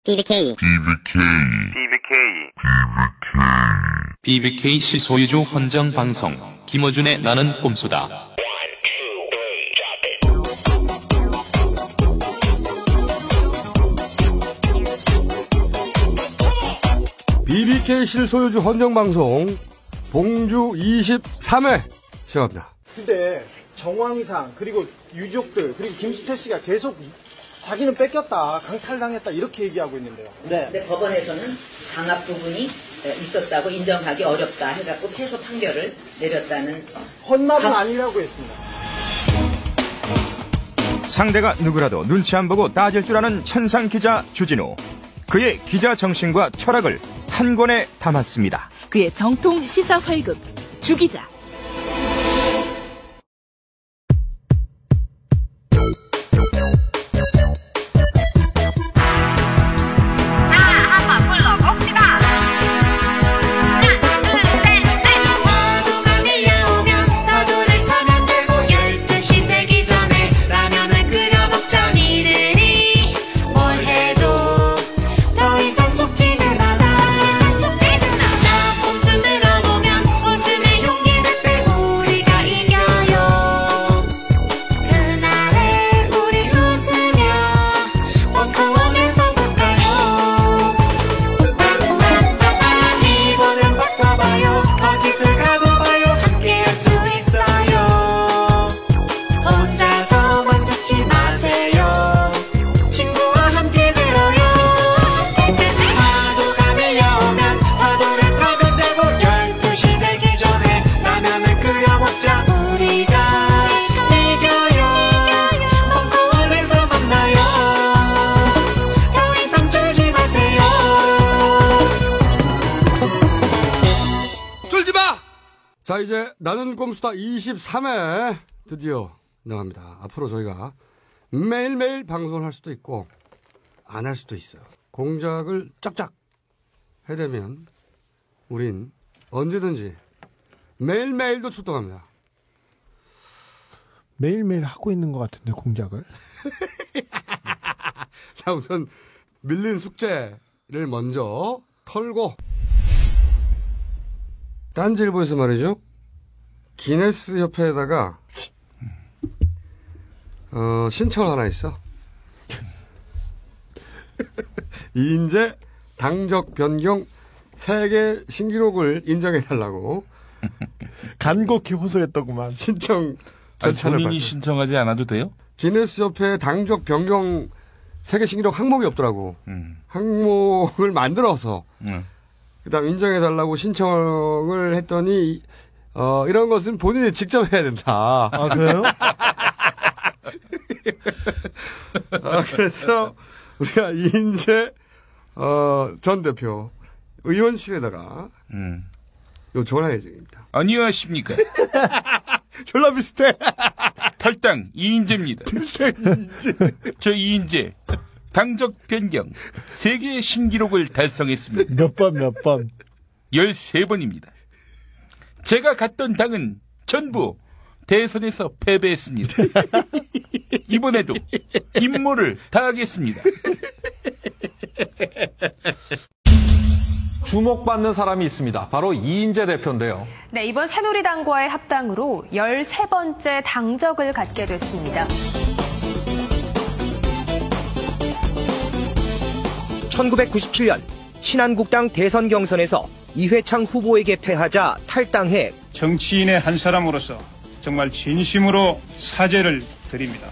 BBK. BBKC 소유주 헌정방송 김어준의 나는 꼼수다. BBKC 소유주 헌정방송 봉주 23회 시작합니다. 근데 정황상 그리고 유족들 그리고 김수태 씨가 계속 자기는 뺏겼다, 강탈당했다 이렇게 얘기하고 있는데요. 네. 근데 법원에서는 강압 부분이 있었다고 인정하기 어렵다 해갖고 패소 판결을 내렸다는. 헌납은 아니라고 했습니다. 상대가 누구라도 눈치 안 보고 따질 줄 아는 천상 기자 주진우. 그의 기자 정신과 철학을 한 권에 담았습니다. 그의 정통 시사 활극 주기자. 자, 이제 나는 꼼수다 23회 드디어 나갑니다. 앞으로 저희가 매일매일 방송을 할 수도 있고 안 할 수도 있어요. 공작을 쫙쫙 해대면 우린 언제든지 매일매일도 출동합니다. 매일매일 하고 있는 것 같은데 공작을. 자, 우선 밀린 숙제를 먼저 털고 딴지일보에서 말이죠. 기네스 협회에다가 신청을 하나 했어. 이인재 당적 변경 세계 신기록을 인정해달라고 간곡히 호소했더구만. 신청 절차를 본인이 신청하지 않아도 돼요? 기네스 협회 당적 변경 세계 신기록 항목이 없더라고. 항목을 만들어서 그다음 인정해달라고 신청을 했더니 이런 것은 본인이 직접 해야 된다. 아, 그래요? 그래서 우리가 이인재 전 대표 의원실에다가 요청을 할 예정입니다. 안녕하십니까. 졸라 비슷해. 탈당 이인재입니다. 저 이인재 당적 변경 세계 신기록을 달성했습니다. 몇 번? 13번입니다. 제가 갔던 당은 전부 대선에서 패배했습니다. 이번에도 임무를 다하겠습니다. 주목받는 사람이 있습니다. 바로 이인재 대표인데요. 네, 이번 새누리당과의 합당으로 13번째 당적을 갖게 됐습니다. 1997년 신한국당 대선 경선에서 이회창 후보에게 패하자 탈당해 정치인의 한 사람으로서 정말 진심으로 사죄를 드립니다.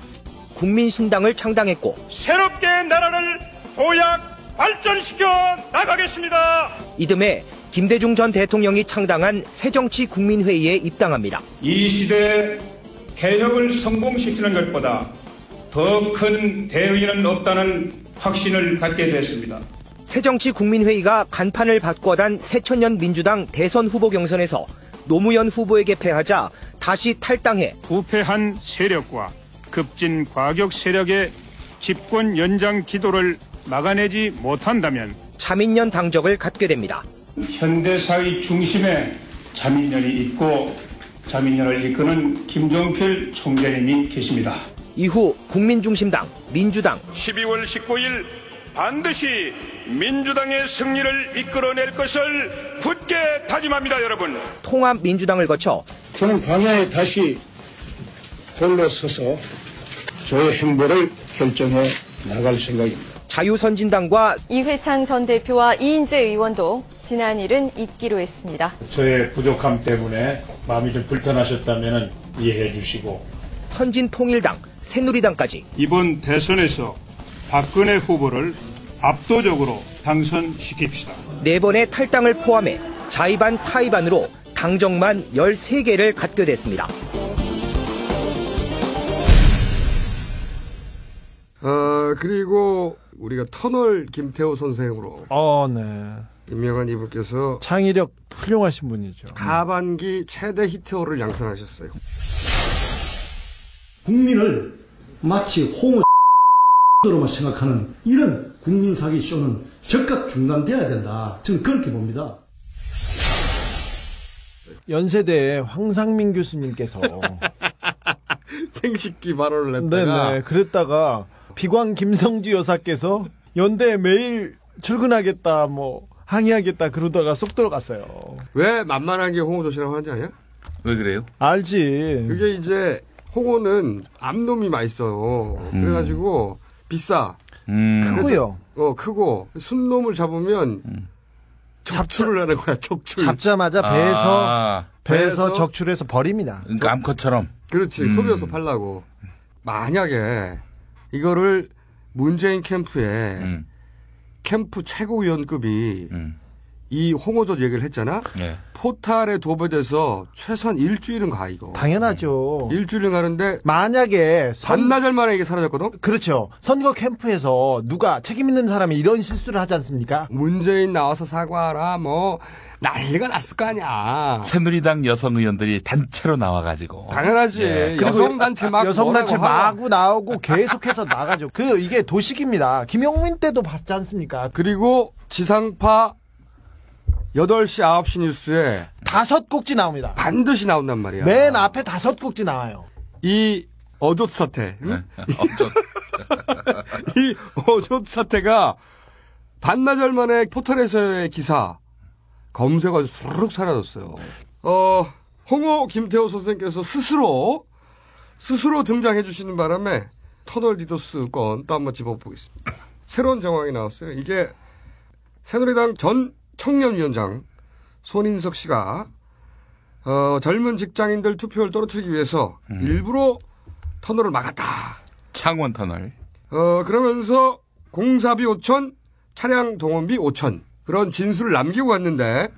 국민신당을 창당했고 새롭게 나라를 도약 발전시켜 나가겠습니다. 이듬해 김대중 전 대통령이 창당한 새정치국민회의에 입당합니다. 이 시대에 개혁을 성공시키는 것보다 더 큰 대의는 없다는 확신을 갖게 됐습니다. 새정치국민회의가 간판을 바꿔단 새천년 민주당 대선 후보 경선에서 노무현 후보에게 패하자 다시 탈당해 부패한 세력과 급진 과격 세력의 집권 연장 기도를 막아내지 못한다면 자민련 당적을 갖게 됩니다. 현대사의 중심에 자민련이 있고 자민련을 이끄는 김종필 총재님이 계십니다. 이후 국민중심당, 민주당, 12월 19일 반드시 민주당의 승리를 이끌어낼 것을 굳게 다짐합니다, 여러분. 통합 민주당을 거쳐 저는 광야에 다시 홀로 서서 저의 행보를 결정해 나갈 생각입니다. 자유선진당과 이회창 전 대표와 이인재 의원도 지난 일은 잊기로 했습니다. 저의 부족함 때문에 마음이 좀 불편하셨다면 이해해 주시고 선진통일당, 새누리당까지 이번 대선에서 박근혜 후보를 압도적으로 당선시킵시다. 4번의 탈당을 포함해 자의반 타의반으로 당정만 13개를 갖게 됐습니다. 그리고 우리가 터널 김태호 선생으로 네. 임명한 이분께서 창의력 훌륭하신 분이죠. 하반기 최대 히트호를 양산하셨어요. 국민을 마치 홍어로만 생각하는 이런 국민 사기 쇼는 즉각 중단돼야 된다. 저는 그렇게 봅니다. 연세대의 황상민 교수님께서 생식기 발언을 했다가 네네 그랬다가 비광 김성주 여사께서 연대에 매일 출근하겠다 항의하겠다 그러다가 쏙 들어갔어요. 왜 만만한 게 홍어조시라고 하는지 아냐? 왜 그래요? 알지. 그게 이제 홍어는 암놈이 맛있어요. 그래가지고 비싸. 크고요. 크고 순놈을 잡으면 적출을 하는 거야. 적출. 잡자마자 배에서 적출해서 버립니다. 그러니까 암컷처럼. 그렇지. 속여서 팔라고. 만약에 이거를 문재인 캠프에 캠프 최고위원급이 이 홍어젓 얘기를 했잖아. 네. 포탈에 도배돼서 최소한 일주일은 가 이거. 당연하죠. 일주일은 가는데 만약에 반나절 만에 이게 사라졌거든. 그렇죠. 선거 캠프에서 누가 책임 있는 사람이 이런 실수를 하지 않습니까? 문재인 나와서 사과하라 난리가 났을 거 아니야. 새누리당 여성 의원들이 단체로 나와가지고. 당연하지. 네. 여성단체 마구 나오고 계속해서 나가죠. 이게 도식입니다. 김용민 때도 봤지 않습니까? 그리고 지상파 8시, 9시 뉴스에 5곡지 나옵니다. 반드시 나온단 말이야. 맨 앞에 5곡지 나와요. 이 어조 사태. 응? 이 어조 사태가 반나절 만에 포털에서의 기사 검색어에서 수르륵 사라졌어요. 홍호 김태호 선생께서 스스로 등장해 주시는 바람에 터널 디도스 건 또 한번 짚어보겠습니다. 새로운 정황이 나왔어요. 이게 새누리당 전 청년위원장 손인석 씨가 젊은 직장인들 투표를 떨어뜨리기 위해서 일부러 터널을 막았다. 창원 터널. 그러면서 공사비 5천, 차량 동원비 5천 그런 진술을 남기고 갔는데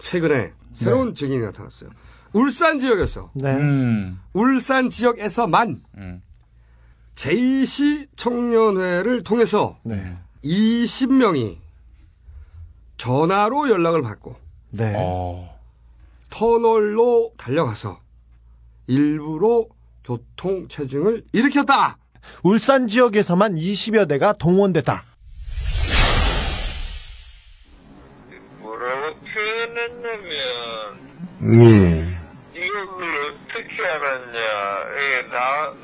최근에 새로운 증인이 나타났어요. 울산 지역에서 울산 지역에서만 제2시 청년회를 통해서 20명이 전화로 연락을 받고 터널로 달려가서 일부러 교통 체증을 일으켰다. 울산 지역에서만 20여 대가 동원됐다. 뭐라고 표현했냐면 이걸 어떻게 알았냐.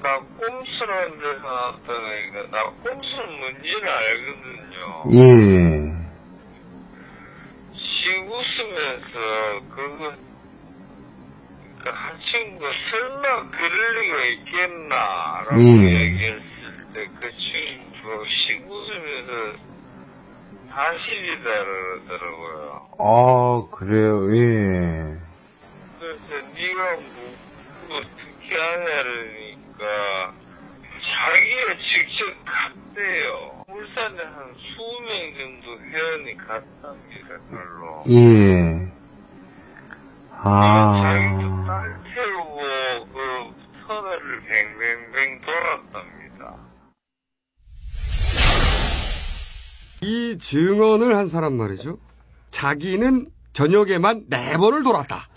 나 꼼수라는 데서 나왔다니까. 나 꼼수는 뭔지는 알거든요. 웃으면서 그거 한 친구가 설마 그럴 리가 있겠나라고 얘기했을 때 그 친구가 웃으면서 사실이다 그러더라고요. 그래요. 그래서 네가 뭐 어떻게 하냐니까 자기가 직접 갔대요. 울산에 한 20명 정도 회원이 갔답니다. 별로. 자기도 딸 태우고 그 터널을 뱅뱅뱅 돌았답니다. 이 증언을 한 사람 말이죠. 자기는 저녁에만 4번을 돌았다.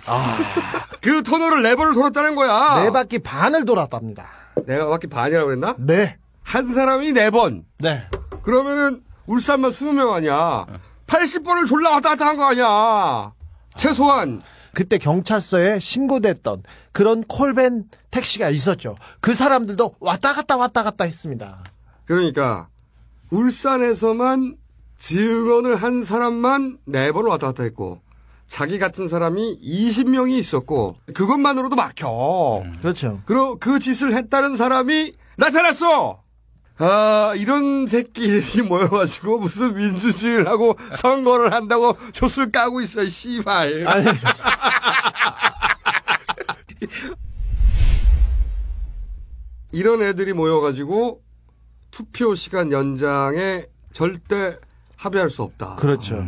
그 터널을 4번을 돌았다는 거야. 4바퀴 반을 돌았답니다. 4바퀴 반이라고 했나? 네. 한 사람이 4번. 네. 그러면은 울산만 20명 아니야. 80번을 졸라 왔다 갔다 한 거 아니야. 최소한. 그때 경찰서에 신고됐던 그런 콜밴 택시가 있었죠. 그 사람들도 왔다 갔다 했습니다. 그러니까 울산에서만 증언을 한 사람만 4번 왔다 갔다 했고 자기 같은 사람이 20명이 있었고 그것만으로도 막혀. 그렇죠. 그리고 그 짓을 했다는 사람이 나타났어. 아, 이런 새끼들이 모여가지고 무슨 민주주의를 하고 선거를 한다고 촛을 까고 있어, 씨발. 이런 애들이 모여가지고 투표 시간 연장에 절대 합의할 수 없다. 그렇죠.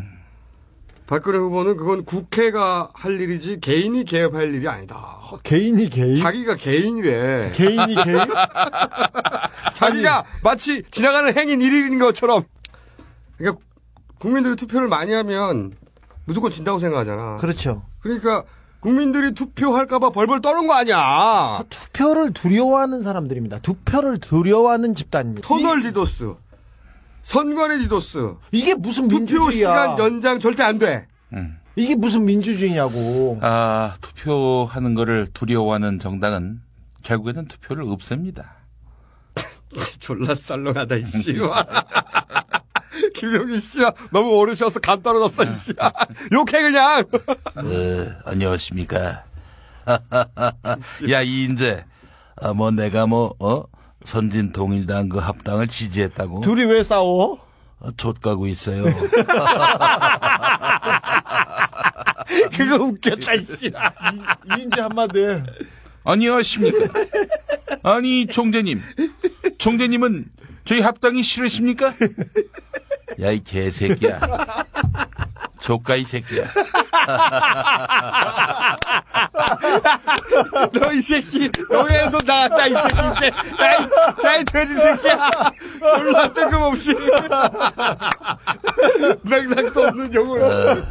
박근혜 후보는 그건 국회가 할 일이지 개인이 개입할 일이 아니다. 개인이 개입? 자기가 개인이래. 개인이 개입? 자기가 마치 지나가는 행인 1인인 것처럼. 그러니까 국민들이 투표를 많이 하면 무조건 진다고 생각하잖아. 그렇죠. 그러니까 국민들이 투표할까봐 벌벌 떠는 거 아니야. 투표를 두려워하는 사람들입니다. 투표를 두려워하는 집단입니다. 터널 디도스. 선관위 디도스. 이게 무슨 투표 민주주의야. 시간 연장 절대 안 돼. 이게 무슨 민주주의냐고. 아, 투표하는 거를 두려워하는 정당은 결국에는 투표를 없앱니다. 졸라 썰렁하다, 이씨. 김용희 씨야, 너무 오르셔서 간 떨어졌어, 이씨. 욕해, 그냥. 안녕하십니까. 야, 이인재. 내가 선진 동일당 그 합당을 지지했다고. 둘이 왜 싸워? 좆가고 있어요. 그거 웃겼다, 이씨. 이인재 한마디. 안녕하십니까. 아니, 총재님은 저희 합당이 싫으십니까? 야, 이 개새끼야. 조카 이 새끼야. 너 이 새끼 여기에서 나갔다 이 새끼. 야이 돼지 새끼야. 졸라 뜬금없이 맥락도 없는 욕을.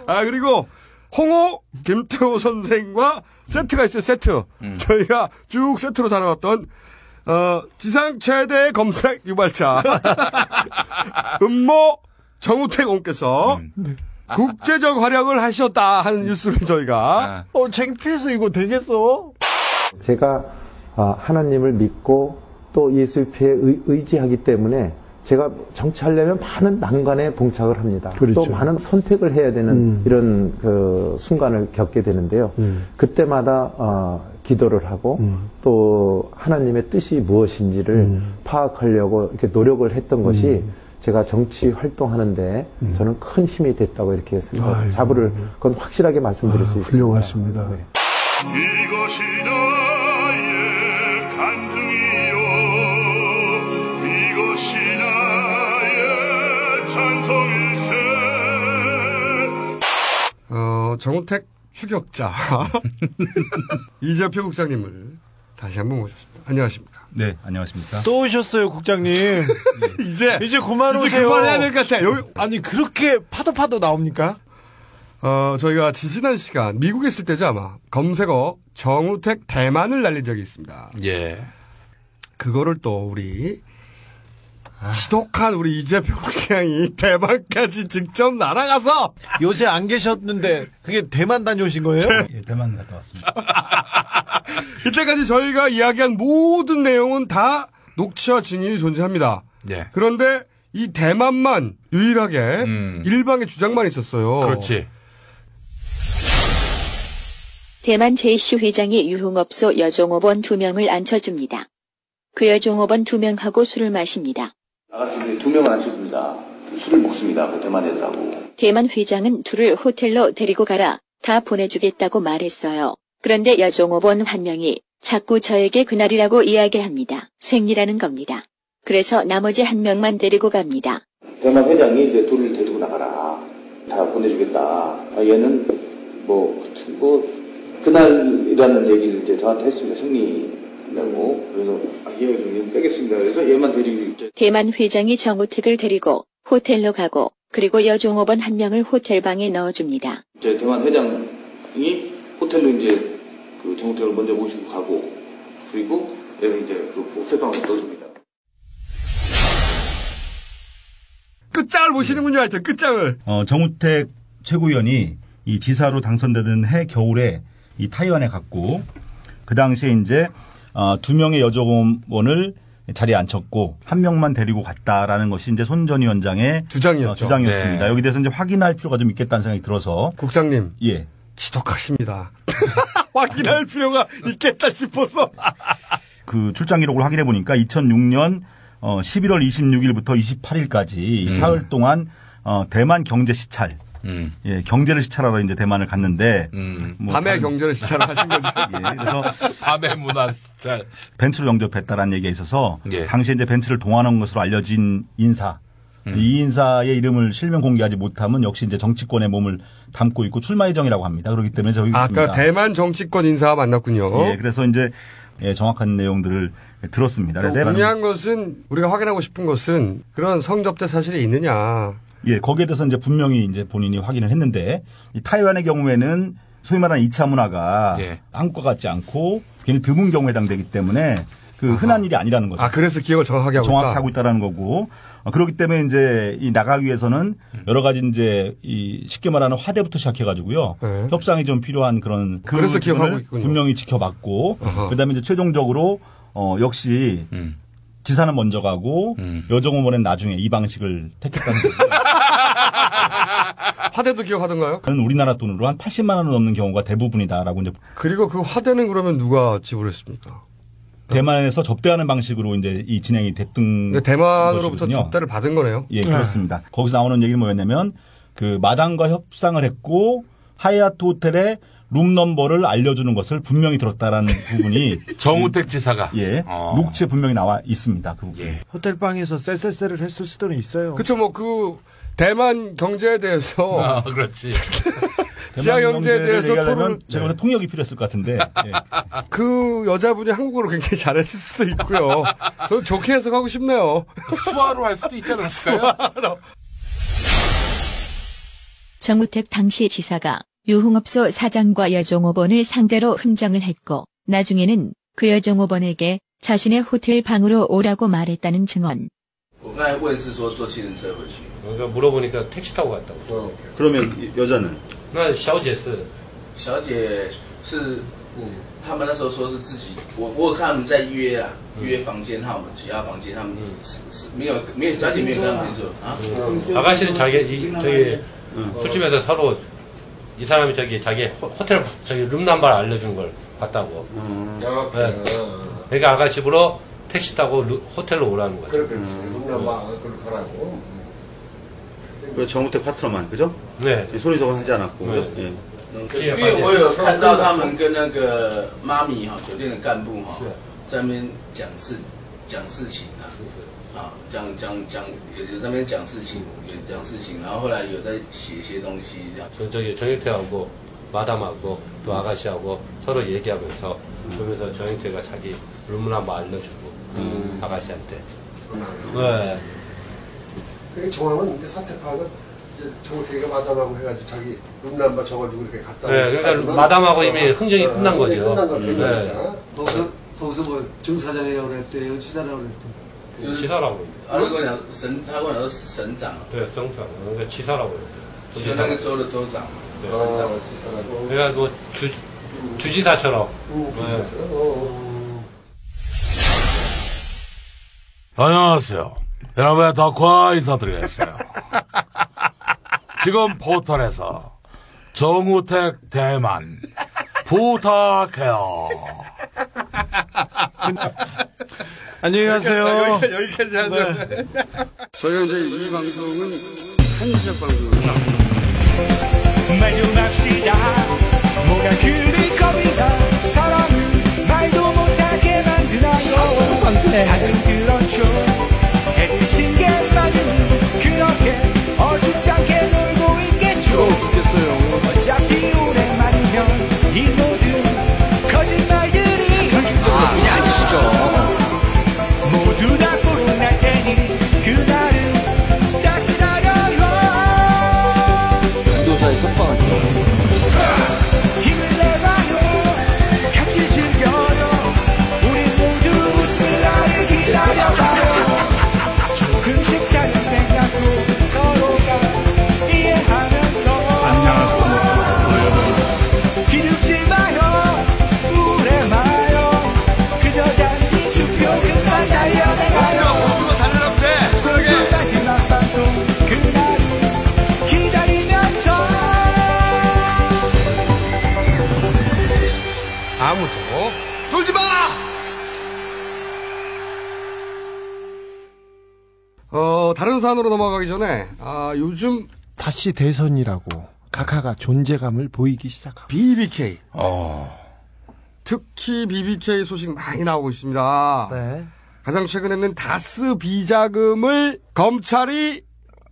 아, 그리고 홍호 김태호 선생과 세트가 있어요. 세트. 저희가 쭉 세트로 다뤄왔던 지상 최대 검색 유발자 음모 정우택 원께서 국제적 활약을 하셨다 하는 뉴스를 저희가 창피해서 이거 되겠어? 제가 하나님을 믿고 또 예수님에 의지하기 때문에 제가 정치하려면 많은 난관에 봉착을 합니다. 그렇죠. 또 많은 선택을 해야 되는 이런 그 순간을 겪게 되는데요. 그때마다 기도를 하고 또 하나님의 뜻이 무엇인지를 파악하려고 이렇게 노력을 했던 것이 제가 정치 활동하는데 저는 큰 힘이 됐다고 이렇게 생각, 자부를 그건 확실하게 말씀드릴 수 있습니다. 훌륭하십니다. 네. 이것이 나의 간증이요 이것이 나의 찬송일세. 정우택 추격자 이재표 국장님을 다시 한번 모셨습니다. 안녕하십니까? 네, 안녕하십니까? 또 오셨어요, 국장님. 이제 그만 오세요. 이제 그만해야 될 것 같아요. 아니, 그렇게 파도 나옵니까? 저희가 지지난 시간 미국에 있을 때죠, 아마. 검색어 정우택 대만을 날린 적이 있습니다. 예. 그거를 또 우리 지독한 우리 이재표 국장이 대만까지 직접 날아가서 요새 안 계셨는데 그게 대만 다녀오신 거예요? 예, 대만 갔다 왔습니다. 이때까지 저희가 이야기한 모든 내용은 다 녹취와 증인이 존재합니다. 예. 그런데 이 대만만 유일하게 일방의 주장만 있었어요. 그렇지. 대만 JC 회장이 유흥업소 여종업원 2명을 앉혀줍니다. 그 여종업원 2명하고 술을 마십니다. 나갔을 때 2명을 앉혀줍니다. 술을 먹습니다. 그 대만 애들하고. 대만 회장은 둘을 호텔로 데리고 가라. 다 보내주겠다고 말했어요. 그런데 여종업원 한 명이 자꾸 저에게 그날이라고 이야기합니다. 생리라는 겁니다. 그래서 나머지 한 명만 데리고 갑니다. 대만 회장이 이제 둘을 데리고 나가라. 다 보내주겠다. 얘는 그날이라는 얘기를 이제 저한테 했습니다. 승리라고. 그래서 얘 빼겠습니다. 그래서 얘만 데리고 있죠. 대만 회장이 정우택을 데리고 호텔로 가고 그리고 여종업원 한 명을 호텔방에 넣어줍니다. 이제 대만 회장이 호텔로 이제 그 정우택을 먼저 모시고 가고 그리고 얘를 이제 그 호텔방으로 넣어줍니다. 끝장을 보시는군요, 하여튼 끝장을. 정우택 최고위원이 이 지사로 당선되던 해 겨울에 이 타이완에 갔고 그 당시에 이제 2명의 여종업원을 자리에 앉혔고 한 명만 데리고 갔다라는 것이 이제 손 전 위원장의 주장이었습니다. 네. 여기 대해서 이제 확인할 필요가 좀 있겠다는 생각이 들어서 국장님, 예, 지독하십니다. 확인할 필요가 있겠다 싶어서 그 출장 기록을 확인해 보니까 2006년 11월 26일부터 28일까지 사흘 동안 대만 경제 시찰. 예, 경제를 시찰하러 이제 대만을 갔는데 밤에 경제를 시찰하신 거죠. 예, 그래서 밤의 문화 시찰. 벤츠를 영접했다라는 얘기가 있어서 당시에 이제 벤츠를 동원한 것으로 알려진 인사. 이 인사의 이름을 실명 공개하지 못하면 역시 이제 정치권의 몸을 담고 있고 출마 예정이라고 합니다. 그렇기 때문에 저희 아까 대만 정치권 인사와 만났군요. 예, 그래서 이제 정확한 내용들을 들었습니다. 그래서 중요한 것은 우리가 확인하고 싶은 것은 그런 성접대 사실이 있느냐. 예, 거기에 대해서 이제 분명히 이제 본인이 확인을 했는데 이 타이완의 경우에는 소위 말하는 2차 문화가 한국과 같지 않고 굉장히 드문 경우에 해당되기 때문에 그 흔한 일이 아니라는 거죠. 아, 그래서 기억을 정확하게 하고 있다라는 거고 그렇기 때문에 이제 이 나가기 위해서는 여러 가지 이제 이 쉽게 말하는 화대부터 시작해가지고요 협상이 좀 필요한 그런 그래서 기억하고 있군요. 분명히 지켜봤고 그다음에 이제 최종적으로 역시 지사는 먼저 가고 여정 후보는 나중에 이 방식을 택했다는 거죠. 화대도 기억하던가요? 우리나라 돈으로 한 80만 원을 넘는 경우가 대부분이다라고 이제. 그리고 그 화대는 그러면 누가 지불했습니까? 대만에서 접대하는 방식으로 이제 이 진행이 됐던 대만으로부터 것이거든요. 접대를 받은 거네요. 예, 그렇습니다. 거기서 나오는 얘기는 뭐였냐면 그 마당과 협상을 했고 하얏트 호텔에 룸 넘버를 알려주는 것을 분명히 들었다라는 부분이 정우택 지사가 녹취에 분명히 나와 있습니다. 그 부분. 호텔 방에서 쎄쎄쎄를 했을 수도 있어요. 그렇죠. 뭐 그 대만 경제에 대해서 그렇지. 지하 경제에 대해서 토론을 제가 통역이 필요했을 것 같은데 그 여자분이 한국어를 굉장히 잘했을 수도 있고요. 저는 좋게 해석하고 싶네요. 수화로 할 수도 있지 않았을까요? 정우택 당시 지사가 유흥업소 사장과 여종업원을 상대로 흥정을 했고 나중에는 그 여종업원에게 자신의 호텔 방으로 오라고 말했다는 증언. 그러니까 물어보니까 택시 타고 갔다고. 그러면 여자는? 那小姐是他们那时候说是自己，我有看他们在约啊，约房间号码，几号房间，他们是没有小姐没有跟他们说啊。 아가씨는 저기 술집에서 서로 이 사람이 자기 호텔 룸 넘버를 알려준 걸 봤다고. 네. 그러니까 아가 집으로 택시 타고 호텔로 오라는 거죠. 그렇게 룸 넘버 그걸 가라고. 그 정우택 파트너만 그죠? 네. 손희석은 하지 않았고. 네. 예. 因为我有看到他们跟那个妈咪哈酒店的干部哈在那边讲事情啊，讲有在那边讲事情，然后后来有在写一些东西这样。 저기 정영태하고 마담하고 또 아가씨하고 서로 얘기하면서 그러면서 정영태가 자기 룸넘버 알려주고 아가씨한테. 네. 그게 정황은 이제 사태 파악은 정우택이가 마담하고 해가지고 자기 룸넘버 적어주고 이렇게 갔다. 네, 그러니까 마담하고 이미 흥정이 끝난 거죠. 네. 거기서 뭐 정사장이라고 그랬대요, 지사라고 그랬대요. 지사라고.他跟我讲他跟我讲是省长。对，省长，그러니까 지사라고 그랬대요. 就那个州的州长。 네. 그러니까 뭐 주지사처럼. 안녕하세요. 여러분의 덕화 인사드리겠어요. 지금 포털에서 정우택 대만 부탁해요. 안녕히 가세요. 여기까지 하죠. 네. 저희가 이제 이 방송은 한시적 방송입니다. 말도 맙시다. 뭐가 그리 겁이다. 사람을 말도 못하게 만드나요. 다들 그렇죠. 해드신 게 많으니 그렇게 어줍지 않게 놀고 있겠죠. 죽겠어요. 어차피 오랜만이면 이 모든 거짓말들이 그게 아니시죠. 모두 다 끝날 테니 그날은 딱 기다려요. 인도사의 선방을 들어. 힘을 내봐요. 같이 즐겨요. 우리 모두 웃을 날을 기다려. 다른 사안으로 넘어가기 전에 요즘 다시 대선이라고 각하가 존재감을 보이기 시작하고 BBK. 특히 BBK 소식 많이 나오고 있습니다. 네. 가장 최근에는 다스 비자금을 검찰이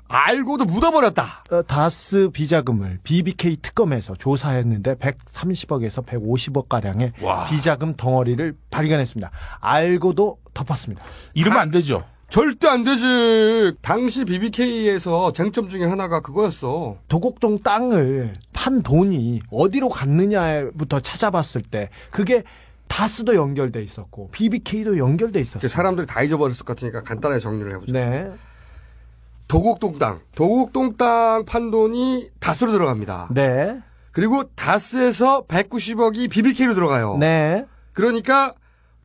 알고도 묻어버렸다. 다스 비자금을 BBK 특검에서 조사했는데 130억에서 150억 가량의 비자금 덩어리를 발견했습니다. 알고도 덮었습니다. 이러면 안 되죠. 절대 안 되지. 당시 BBK에서 쟁점 중에 하나가 그거였어. 도곡동 땅을 판 돈이 어디로 갔느냐부터 찾아봤을 때 그게 다스도 연결돼 있었고 BBK도 연결돼 있었어요. 사람들이 다 잊어버렸을 것 같으니까 간단하게 정리를 해보죠. 네. 도곡동 땅 판돈이 다스로 들어갑니다. 네. 그리고 다스에서 190억이 BBK로 들어가요. 네. 그러니까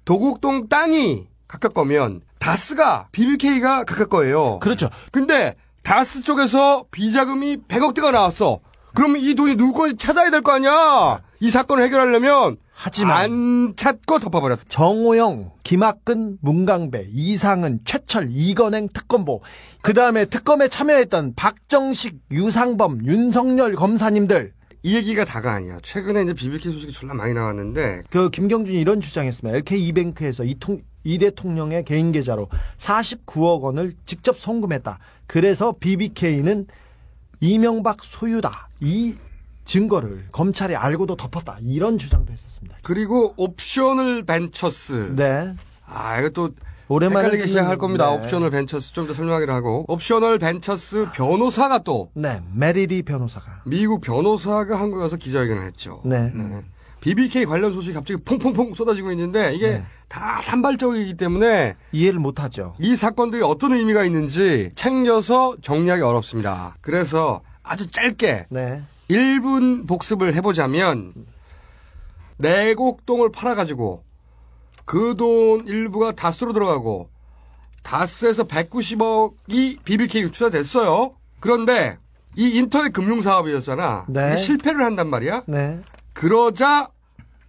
도곡동 땅이 각각 거면 다스가 BBK가 각각 거예요. 그렇죠. 근데 다스 쪽에서 비자금이 100억대가 나왔어. 그러면 이 돈이 누구 건지 찾아야 될 거 아니야. 이 사건을 해결하려면 하지만 안 찾고 덮어버렸다. 정호영, 김학근, 문강배, 이상은, 최철, 이건행 특검보, 그 다음에 특검에 참여했던 박정식, 유상범, 윤석열 검사님들. 이 얘기가 다가 아니야. 최근에 이제 BBK 소식이 졸라 많이 나왔는데 김경준이 이런 주장했습니다. LK이뱅크에서 이 대통령의 개인 계좌로 49억 원을 직접 송금했다. 그래서 BBK는 이명박 소유다. 이 증거를 검찰이 알고도 덮었다. 이런 주장도 했었습니다. 그리고 옵셔널 벤처스. 네. 이것도 오랜만에 헷갈리기 시작할 겁니다. 네. 옵셔널 벤처스 좀 더 설명하기로 하고. 옵셔널 벤처스 변호사가 또. 네. 메리리 변호사가. 미국 변호사가 한국에 와서 기자회견을 했죠. 네. BBK 관련 소식이 갑자기 퐁퐁퐁 쏟아지고 있는데 이게 다 산발적이기 때문에 이해를 못하죠. 이 사건들이 어떤 의미가 있는지 챙겨서 정리하기 어렵습니다. 그래서 아주 짧게 1분 복습을 해보자면 내곡동을 팔아가지고 그 돈 일부가 다스로 들어가고 다스에서 190억이 BBK에 투자됐어요. 그런데 이 인터넷 금융사업이었잖아. 네. 실패를 한단 말이야. 네. 그러자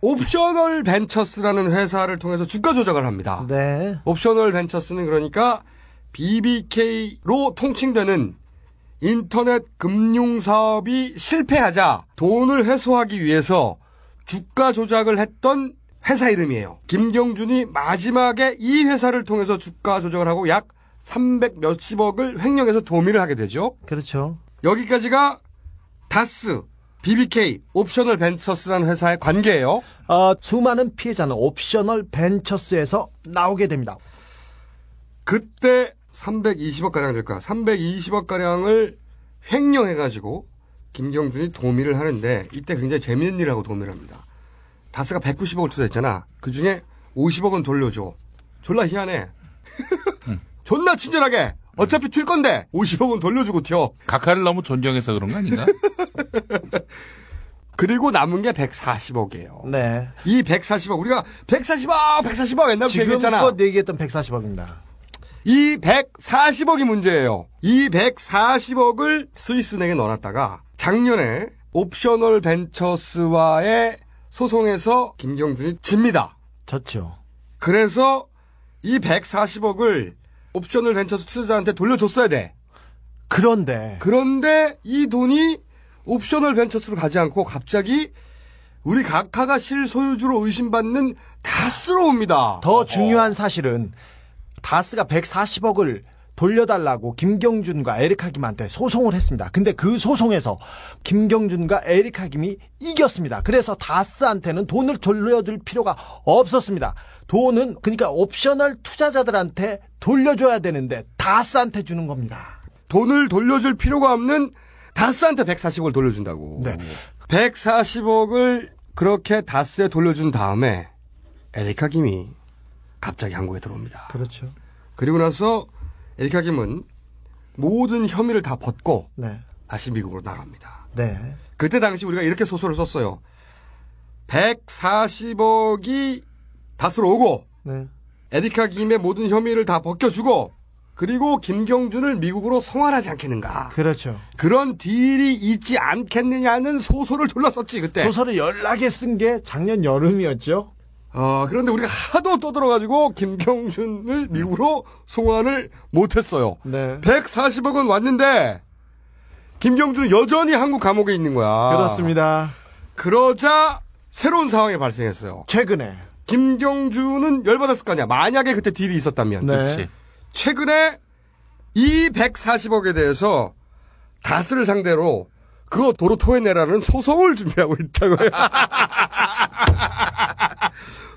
옵셔널 벤처스라는 회사를 통해서 주가 조작을 합니다. 네. 옵셔널 벤처스는 그러니까 BBK로 통칭되는 인터넷 금융사업이 실패하자 돈을 회수하기 위해서 주가 조작을 했던 회사 이름이에요. 김경준이 마지막에 이 회사를 통해서 주가 조작을 하고 약 300 몇십억을 횡령해서 도미를 하게 되죠. 그렇죠. 여기까지가 다스, BBK, 옵셔널 벤처스라는 회사의 관계예요. 수많은 피해자는 옵셔널 벤처스에서 나오게 됩니다. 그때 320억가량 될 거야. 320억가량을 횡령해가지고 김경준이 도미를 하는데 이때 굉장히 재미있는 일을 하고 도미를 합니다. 다스가 190억을 투자했잖아. 그중에 50억은 돌려줘. 졸라 희한해. 존나 친절하게. 어차피 튈 건데 50억은 돌려주고 튀어. 각하를 너무 존경해서 그런 거 아닌가? 그리고 남은 게 140억이에요. 네. 이 140억 우리가 140억 옛날부터 얘기했잖아. 지금껏 얘기했던 140억입니다. 이 140억이 문제예요. 이 140억을 스위스은행에 넣어놨다가 작년에 옵셔널 벤처스와의 소송에서 김경준이 집니다. 졌죠. 그래서 이 140억을 옵셔널 벤처스 투자자한테 돌려줬어야 돼. 그런데 이 돈이 옵셔널 벤처스로 가지 않고 갑자기 우리 각하가 실소유주로 의심받는 다스로 옵니다. 더 중요한 사실은 다스가 140억을 돌려달라고 김경준과 에리카 김한테 소송을 했습니다. 근데 그 소송에서 김경준과 에리카 김이 이겼습니다. 그래서 다스한테는 돈을 돌려줄 필요가 없었습니다. 돈은 그러니까 옵셔널 투자자들한테 돌려줘야 되는데 다스한테 주는 겁니다. 돈을 돌려줄 필요가 없는 다스한테 140억을 돌려준다고. 네. 140억을 그렇게 다스에 돌려준 다음에 에리카 김이 갑자기 한국에 들어옵니다. 그렇죠. 그리고 나서 에리카 김은 모든 혐의를 다 벗고 네. 다시 미국으로 나갑니다. 네. 그때 당시 우리가 이렇게 소설을 썼어요. 140억이 다스로 오고 네. 에리카 김의 모든 혐의를 다 벗겨주고 그리고 김경준을 미국으로 송환하지 않겠는가. 그렇죠. 그런 딜이 있지 않겠느냐는 소설을 졸라 썼지 그때. 소설을 연락에 쓴 게 작년 여름이었죠. 그런데 우리가 하도 떠들어가지고 김경준을 미국으로 송환을 못했어요. 네. 140억 원 왔는데 김경준은 여전히 한국 감옥에 있는 거야. 그렇습니다. 그러자 새로운 상황이 발생했어요. 최근에 김경준은 열받았을 거 아니야. 만약에 그때 딜이 있었다면. 네. 그렇지. 최근에 이 140억에 대해서 다스를 상대로 그거 도로 토해내라는 소송을 준비하고 있다고요.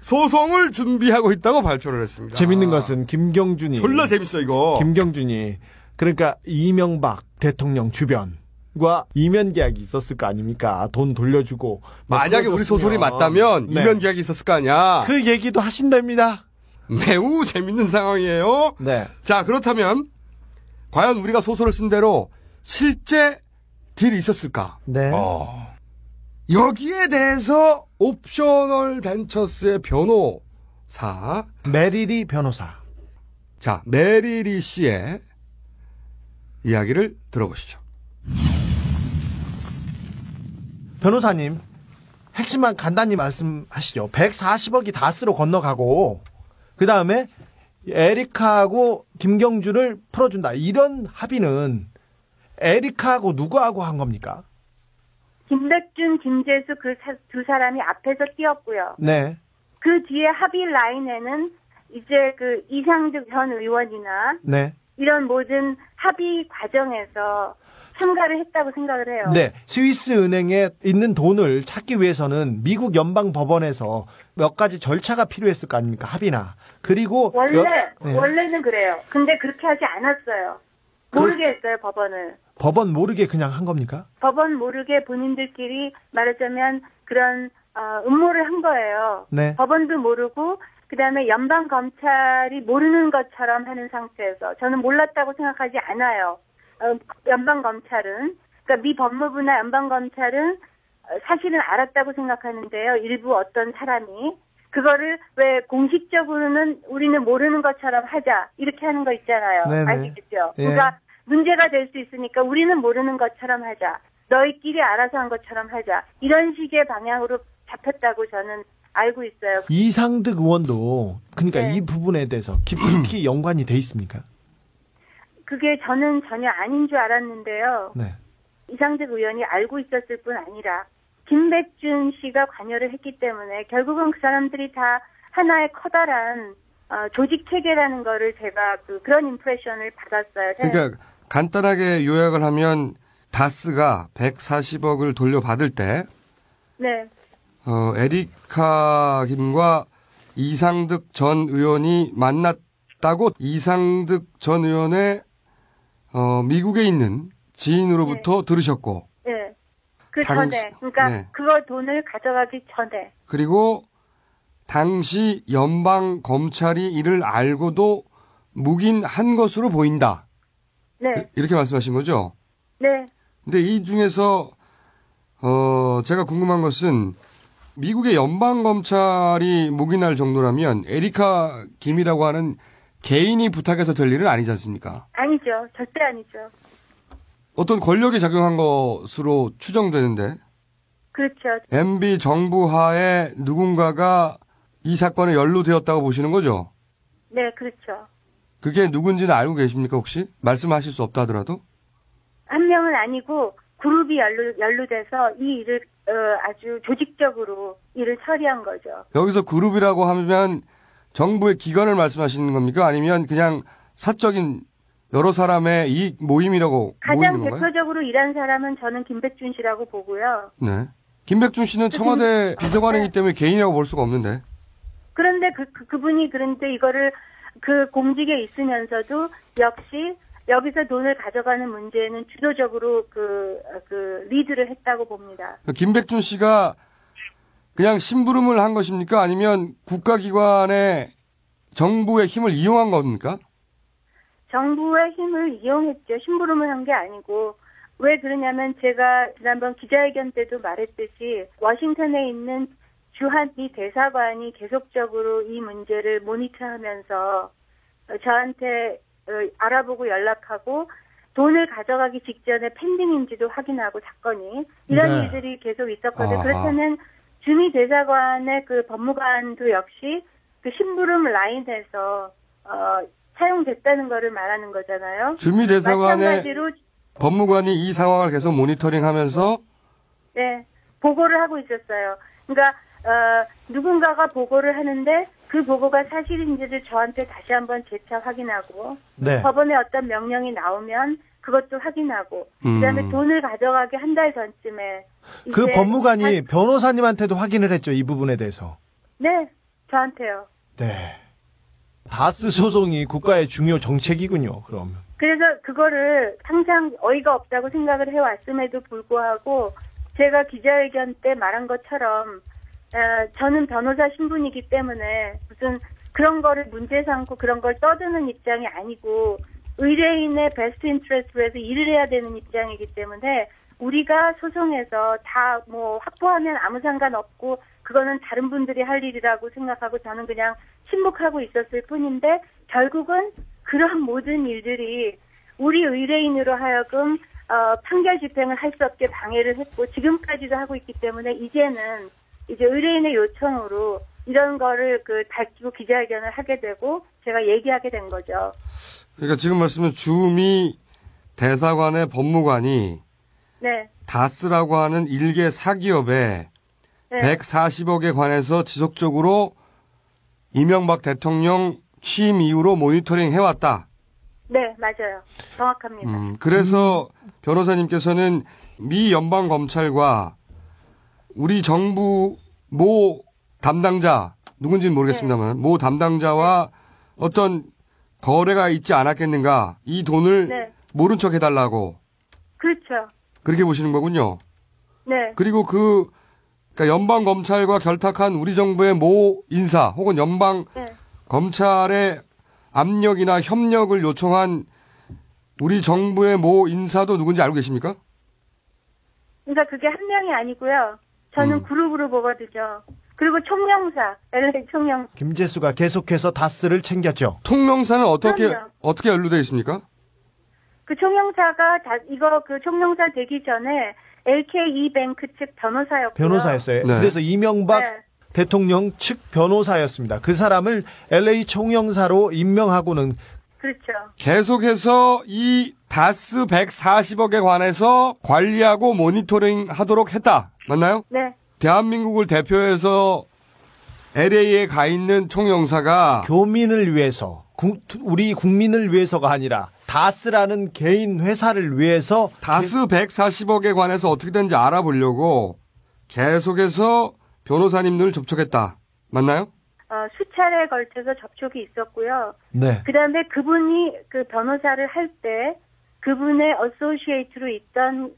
소송을 준비하고 있다고 발표를 했습니다. 재밌는 것은 김경준이 졸라 재밌어 이거. 김경준이 그러니까 이명박 대통령 주변과 이면 계약이 있었을 거 아닙니까? 돈 돌려주고 만약에 우리 소설이 맞다면 네. 이면 계약이 있었을 거 아니야. 그 얘기도 하신답니다. 매우 재밌는 상황이에요. 네. 자, 그렇다면 과연 우리가 소설을 쓴 대로 실제 딜이 있었을까? 네. 여기에 대해서 옵셔널 벤처스의 변호사 메리리 변호사. 자, 메리리 씨의 이야기를 들어보시죠. 변호사님, 핵심만 간단히 말씀하시죠. 140억이 다스로 건너가고 그 다음에 에리카하고 김경준을 풀어준다. 이런 합의는 에리카하고 누구하고 한 겁니까? 김백준, 김재수 그 두 사람이 앞에서 뛰었고요. 네. 그 뒤에 합의 라인에는 이제 그 이상득 전 의원이나 네. 이런 모든 합의 과정에서 참가를 했다고 생각을 해요. 네. 스위스 은행에 있는 돈을 찾기 위해서는 미국 연방 법원에서 몇 가지 절차가 필요했을 거 아닙니까? 합의나. 그리고 원래는 그래요. 근데 그렇게 하지 않았어요. 모르게 했어요, 법원을. 법원 모르게 그냥 한 겁니까? 법원 모르게 본인들끼리 말하자면 그런 음모를 한 거예요. 네. 법원도 모르고 그다음에 연방 검찰이 모르는 것처럼 하는 상태에서 저는 몰랐다고 생각하지 않아요. 연방 검찰은 그러니까 미 법무부나 연방 검찰은 사실은 알았다고 생각하는데요. 일부 어떤 사람이 그거를 왜 공식적으로는 우리는 모르는 것처럼 하자 이렇게 하는 거 있잖아요. 네네. 아시겠죠? 예. 그러니까 문제가 될 수 있으니까 우리는 모르는 것처럼 하자. 너희끼리 알아서 한 것처럼 하자. 이런 식의 방향으로 잡혔다고 저는 알고 있어요. 이상득 의원도 그러니까 네. 이 부분에 대해서 깊이 연관이 돼 있습니까? 그게 저는 전혀 아닌 줄 알았는데요. 네. 이상득 의원이 알고 있었을 뿐 아니라 김백준 씨가 관여를 했기 때문에 결국은 그 사람들이 다 하나의 커다란 조직 체계라는 거를 제가 그런 임프레션을 받았어요. 그러니까 간단하게 요약을 하면 다스가 140억을 돌려받을 때 네. 에리카 김과 이상득 전 의원이 만났다고 이상득 전 의원의 미국에 있는 지인으로부터 들으셨고 네. 그 전에 그러니까 네. 그거 돈을 가져가기 전에 그리고 당시 연방 검찰이 이를 알고도 묵인한 것으로 보인다. 네. 이렇게 말씀하신 거죠? 네. 근데 이 중에서 제가 궁금한 것은 미국의 연방 검찰이 묵인할 정도라면 에리카 김이라고 하는 개인이 부탁해서 될 일은 아니지 않습니까? 아니죠. 절대 아니죠. 어떤 권력이 작용한 것으로 추정되는데 그렇죠. MB 정부 하에 누군가가 이 사건에 연루되었다고 보시는 거죠? 네, 그렇죠. 그게 누군지는 알고 계십니까 혹시? 말씀하실 수 없다 하더라도? 한 명은 아니고 그룹이 연루돼서 이 일을 아주 조직적으로 일을 처리한 거죠. 여기서 그룹이라고 하면 정부의 기관을 말씀하시는 겁니까? 아니면 그냥 사적인 여러 사람의 이 모임이라고 가장 모이는 건가요? 대표적으로 일한 사람은 저는 김백준 씨라고 보고요. 네. 김백준 씨는 청와대 비서관이기 때문에 개인이라고 볼 수가 없는데. 그런데 그분이 그런데 이거를 그 공직에 있으면서도 역시 여기서 돈을 가져가는 문제에는 주도적으로 리드를 했다고 봅니다. 김백준 씨가 그냥 심부름을 한 것입니까? 아니면 국가기관의 정부의 힘을 이용한 겁니까? 정부의 힘을 이용했죠. 심부름을 한 게 아니고. 왜 그러냐면 제가 지난번 기자회견 때도 말했듯이 워싱턴에 있는 주한미 대사관이 계속적으로 이 문제를 모니터하면서 저한테 알아보고 연락하고 돈을 가져가기 직전에 펜딩인지도 확인하고 사건이 이런 네. 일들이 계속 있었거든요. 아하. 그렇다면 주미대사관의 그 법무관도 역시 그 심부름 라인에서 사용됐다는 거를 말하는 거잖아요. 주미대사관의 마찬가지로 법무관이 이 상황을 계속 모니터링하면서 네, 보고를 하고 있었어요. 그러니까 누군가가 보고를 하는데 그 보고가 사실인지를 저한테 다시 한번 재차 확인하고 네. 법원에 어떤 명령이 나오면 그것도 확인하고 그다음에 돈을 가져가기 한 달 전쯤에 그 법무관이 변호사님한테도 확인을 했죠. 이 부분에 대해서. 네, 저한테요. 네. 다스 소송이 국가의 중요 정책이군요. 그러면. 그래서 그거를 항상 어이가 없다고 생각을 해왔음에도 불구하고 제가 기자회견 때 말한 것처럼 저는 변호사 신분이기 때문에 무슨 그런 거를 문제 삼고 그런 걸 떠드는 입장이 아니고 의뢰인의 베스트 인트레스트로 해서 일을 해야 되는 입장이기 때문에 우리가 소송에서 다 뭐 확보하면 아무 상관없고 그거는 다른 분들이 할 일이라고 생각하고 저는 그냥 침묵하고 있었을 뿐인데 결국은 그런 모든 일들이 우리 의뢰인으로 하여금 판결 집행을 할 수 없게 방해를 했고 지금까지도 하고 있기 때문에 이제는 이제 의뢰인의 요청으로 이런 거를 밝히고 기자회견을 하게 되고 제가 얘기하게 된 거죠. 그러니까 지금 말씀은 주미 대사관의 법무관이 네. 다스라고 하는 일개 사기업에 네. 140억에 관해서 지속적으로 이명박 대통령 취임 이후로 모니터링 해왔다. 네, 맞아요. 정확합니다. 그래서 변호사님께서는 미 연방검찰과 우리 정부 모 담당자, 누군지는 모르겠습니다만, 네. 모 담당자와 어떤 거래가 있지 않았겠는가, 이 돈을 네. 모른 척 해달라고. 그렇죠. 그렇게 보시는 거군요. 네. 그리고 그러니까 연방검찰과 결탁한 우리 정부의 모 인사, 혹은 연방검찰의 압력이나 협력을 요청한 우리 정부의 모 인사도 누군지 알고 계십니까? 그러니까 그게 한 명이 아니고요. 저는 그룹으로 보거든요. 그리고 총영사, LA 총영사. 김재수가 계속해서 다스를 챙겼죠. 총영사는 어떻게 연루되어 있습니까? 그 총영사가 그 총영사 되기 전에 LKE 뱅크 측 변호사였고요. 변호사였어요. 네. 그래서 이명박 네. 대통령 측 변호사였습니다. 그 사람을 LA 총영사로 임명하고는 그렇죠. 계속해서 이 다스 140억에 관해서 관리하고 모니터링 하도록 했다. 맞나요? 네. 대한민국을 대표해서 LA에 가 있는 총영사가 교민을 위해서, 우리 국민을 위해서가 아니라 다스라는 개인 회사를 위해서 다스 140억에 관해서 어떻게 되는지 알아보려고 계속해서 변호사님들을 접촉했다. 맞나요? 수차례에 걸쳐서 접촉이 있었고요. 네. 그다음에 그분이 그 변호사를 할 때 그분의 어소시에이트로 있던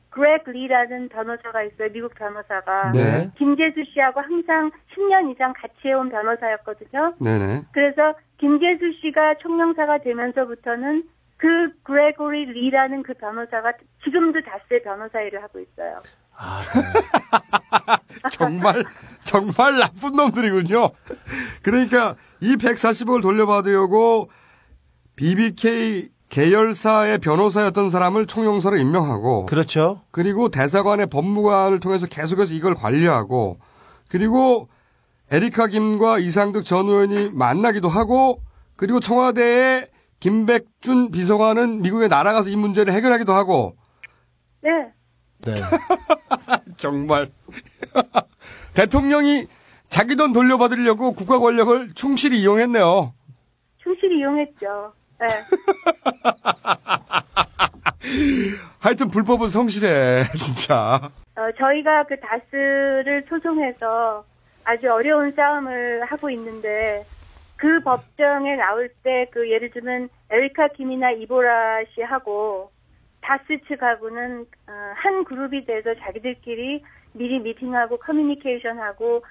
그렉 리라는 변호사가 있어요. 미국 변호사가. 네. 김재수 씨하고 항상 10년 이상 같이 해온 변호사였거든요. 네네. 그래서 김재수 씨가 총영사가 되면서부터는 그 그레고리 리라는 그 변호사가 지금도 다스의 변호사 일을 하고 있어요. 아, 네. 정말 나쁜 놈들이군요. 그러니까 이 140억을 돌려받으려고 BBK 계열사의 변호사였던 사람을 총영사로 임명하고. 그렇죠. 그리고 대사관의 법무관을 통해서 계속해서 이걸 관리하고. 그리고 에리카 김과 이상득 전 의원이 만나기도 하고. 그리고 청와대의 김백준 비서관은 미국에 날아가서 이 문제를 해결하기도 하고. 네. 네. 정말. 대통령이 자기 돈 돌려받으려고 국가 권력을 충실히 이용했네요. 충실히 이용했죠. 네. 하여튼 불법은 성실해, 진짜. 저희가 그 다스를 소송해서 아주 어려운 싸움을 하고 있는데 그 법정에 나올 때 예를 들면 에리카 김이나 이보라 씨하고 다스 측하고는 한 그룹이 돼서 자기들끼리 미리 미팅하고 커뮤니케이션하고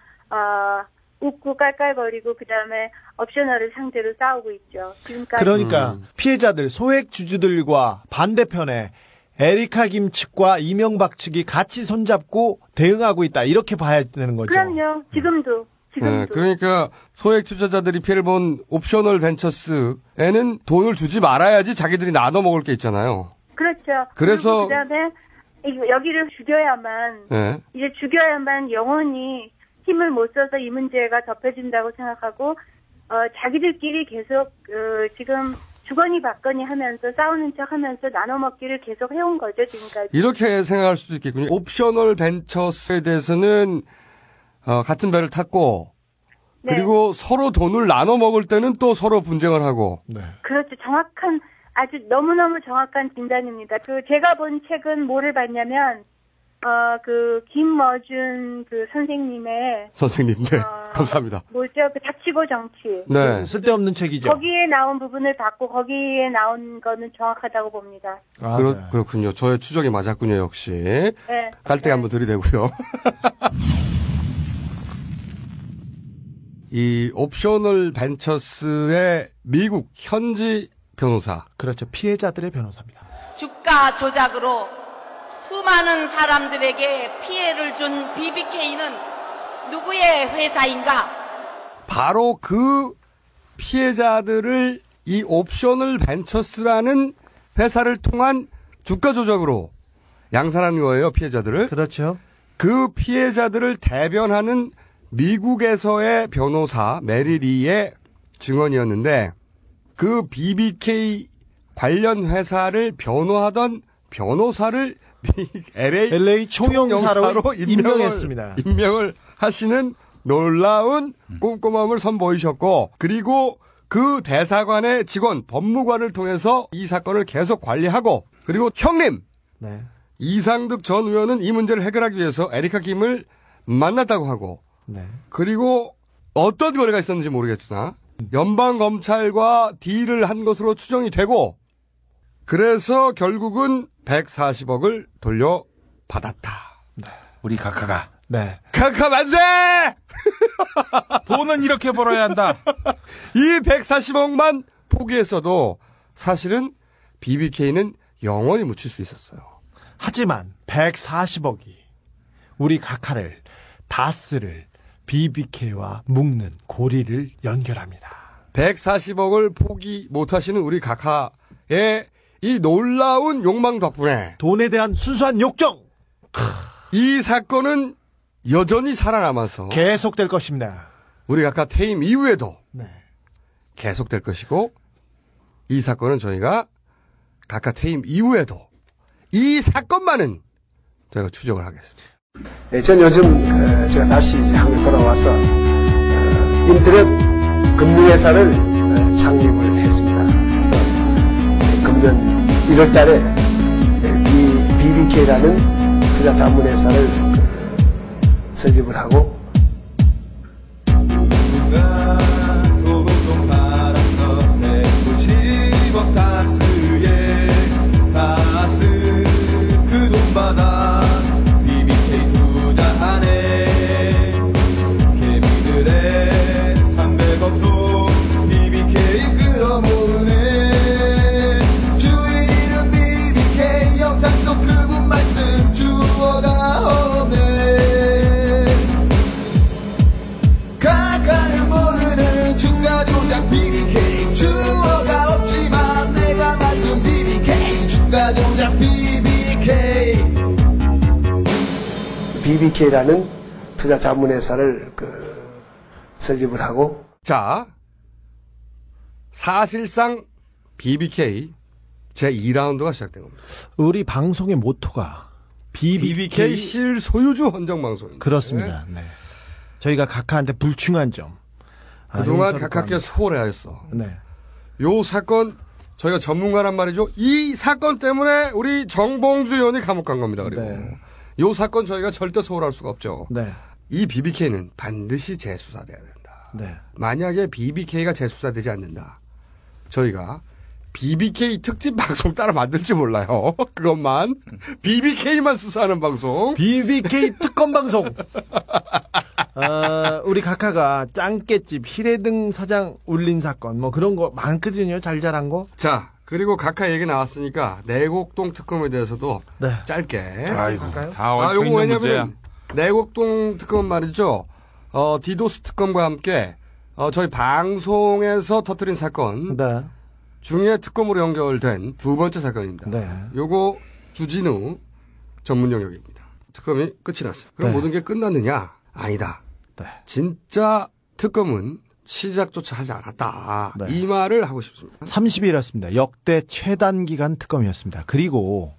웃고 깔깔거리고 그다음에 옵셔널을 상대로 싸우고 있죠. 지금까지. 그러니까 피해자들 소액 주주들과 반대편에 에리카 김 측과 이명박 측이 같이 손잡고 대응하고 있다. 이렇게 봐야 되는 거죠. 그럼요. 지금도. 네, 그러니까 소액 투자자들이 피해를 본 옵셔널 벤처스에는 돈을 주지 말아야지 자기들이 나눠 먹을 게 있잖아요. 그렇죠. 그래서 그다음에 여기를 죽여야만 네. 이제 죽여야만 영원히 힘을 못 써서 이 문제가 덮여진다고 생각하고 자기들끼리 계속 지금 주거니 받거니 하면서 싸우는 척하면서 나눠 먹기를 계속 해온 거죠 지금까지. 이렇게 생각할 수도 있겠군요. 옵셔널 벤처스에 대해서는 같은 배를 탔고 네. 그리고 서로 돈을 나눠 먹을 때는 또 서로 분쟁을 하고. 네. 그렇죠. 정확한 아주 너무너무 정확한 진단입니다. 제가 본 책은 뭐를 봤냐면 김머준 선생님의 네. 감사합니다. 뭐죠? 닥치고 정치. 네. 쓸데없는 책이죠. 거기에 나온 부분을 봤고 거기에 나온 거는 정확하다고 봅니다. 네. 그렇군요. 저의 추적이 맞았군요, 역시. 네. 깔때기 한번 들이대고요. 이 옵셔널 벤처스의 미국 현지 변호사. 그렇죠. 피해자들의 변호사입니다. 주가 조작으로 수많은 사람들에게 피해를 준 BBK는 누구의 회사인가? 바로 그 피해자들을 이 옵셔널 벤처스라는 회사를 통한 주가 조작으로 양산한 거예요, 피해자들을. 그렇죠. 그 피해자들을 대변하는 미국에서의 변호사 메리리의 증언이었는데 그 BBK 관련 회사를 변호하던 변호사를 LA 총영사로 임명했습니다. 임명을 하시는 놀라운 꼼꼼함을 선보이셨고 그리고 그 대사관의 직원 법무관을 통해서 이 사건을 계속 관리하고 그리고 형님 네. 이상득 전 의원은 이 문제를 해결하기 위해서 에리카 김을 만났다고 하고 네. 그리고 어떤 거래가 있었는지 모르겠으나 연방검찰과 딜을 한 것으로 추정이 되고 그래서 결국은 140억을 돌려받았다. 네. 우리 각하가. 네. 각하 만세! 돈은 이렇게 벌어야 한다. 이 140억만 포기했어도 사실은 BBK는 영원히 묻힐 수 있었어요. 하지만 140억이 우리 각하를 다스를 BBK와 묶는 고리를 연결합니다. 140억을 포기 못하시는 우리 각하의 이 놀라운 욕망 덕분에 돈에 대한 순수한 욕정 이 사건은 여전히 살아남아서 계속될 것입니다. 우리 각하 퇴임 이후에도 네. 계속될 것이고 이 사건은 저희가 각하 퇴임 이후에도 이 사건만은 저희가 추적을 하겠습니다. 네, 전 요즘 제가 다시 한국 돌아와서 인터넷 금융회사를 창립을 했습니다. 금년 1월 달에 BBK라는 투자 자문회사를 설립을 하고 BBK라는 투자 자문회사를 설립을 하고 자 사실상 BBK 제2라운드가 시작된 겁니다. 우리 방송의 모토가 BBK 실소유주 헌정방송입니다. 그렇습니다. 네. 저희가 각하한테 불충한 점 그동안 각하께 소홀해하였어. 네. 요 사건 저희가 전문가란 말이죠. 이 사건 때문에 우리 정봉주 의원이 감옥 간 겁니다. 그리고 네. 요 사건 저희가 절대 소홀할 수가 없죠. 네. 이 BBK는 반드시 재수사돼야 된다. 네. 만약에 BBK가 재수사되지 않는다. 저희가 BBK 특집 방송 따라 만들지 몰라요. 그것만 BBK만 수사하는 방송. BBK 특검 방송. 우리 각하가 짱깨집 히레등 사장 울린 사건 뭐 그런 거 많거든요. 잘 자란 거. 자 그리고 각하 얘기 나왔으니까 내곡동 특검에 대해서도 네. 짧게. 아이고 다 얽혀 있는 왜냐면 문제야. 내곡동 특검은 말이죠. 디도스 특검과 함께 저희 방송에서 터뜨린 사건. 네. 중에 특검으로 연결된 두 번째 사건입니다. 네. 요거 주진우 전문 영역입니다. 특검이 끝이 났어요. 그럼 네. 모든 게 끝났느냐? 아니다. 네. 진짜 특검은 시작조차 하지 않았다. 네. 이 말을 하고 싶습니다. 30일이었습니다. 역대 최단기간 특검이었습니다. 그리고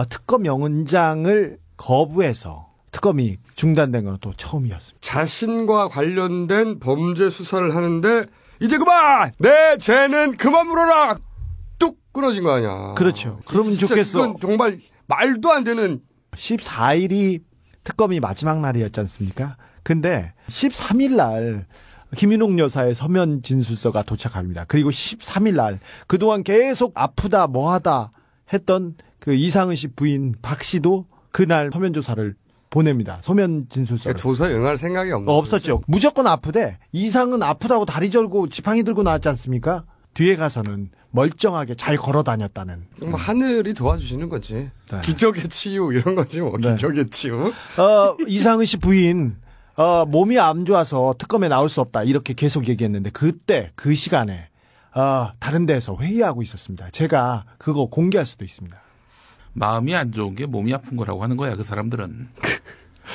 특검 영장을 거부해서 특검이 중단된 건 또 처음이었습니다. 자신과 관련된 범죄 수사를 하는데 이제 그만! 내 죄는 그만 물어라! 뚝 끊어진 거 아니야. 그렇죠. 그러면 좋겠어. 이건 정말 말도 안 되는. 14일이 특검이 마지막 날이었지 않습니까? 근데 13일 날 김인옥 여사의 서면 진술서가 도착합니다. 그리고 13일 날 그동안 계속 아프다 뭐하다 했던 그 이상은 씨 부인 박 씨도 그날 서면 조사를 보냅니다. 서면 진술서를. 조사에 응할 생각이 없었죠. 무조건 아프대. 이상은 아프다고 다리 절고 지팡이 들고 나왔지 않습니까? 뒤에 가서는 멀쩡하게 잘 걸어 다녔다는. 뭐 하늘이 도와주시는 거지. 네. 기적의 치유 이런 거지 뭐. 네. 기적의 치유. 이상은 씨 부인 몸이 안 좋아서 특검에 나올 수 없다 이렇게 계속 얘기했는데 그때 그 시간에 다른 데에서 회의하고 있었습니다. 제가 그거 공개할 수도 있습니다. 마음이 안 좋은 게 몸이 아픈 거라고 하는 거야, 그 사람들은.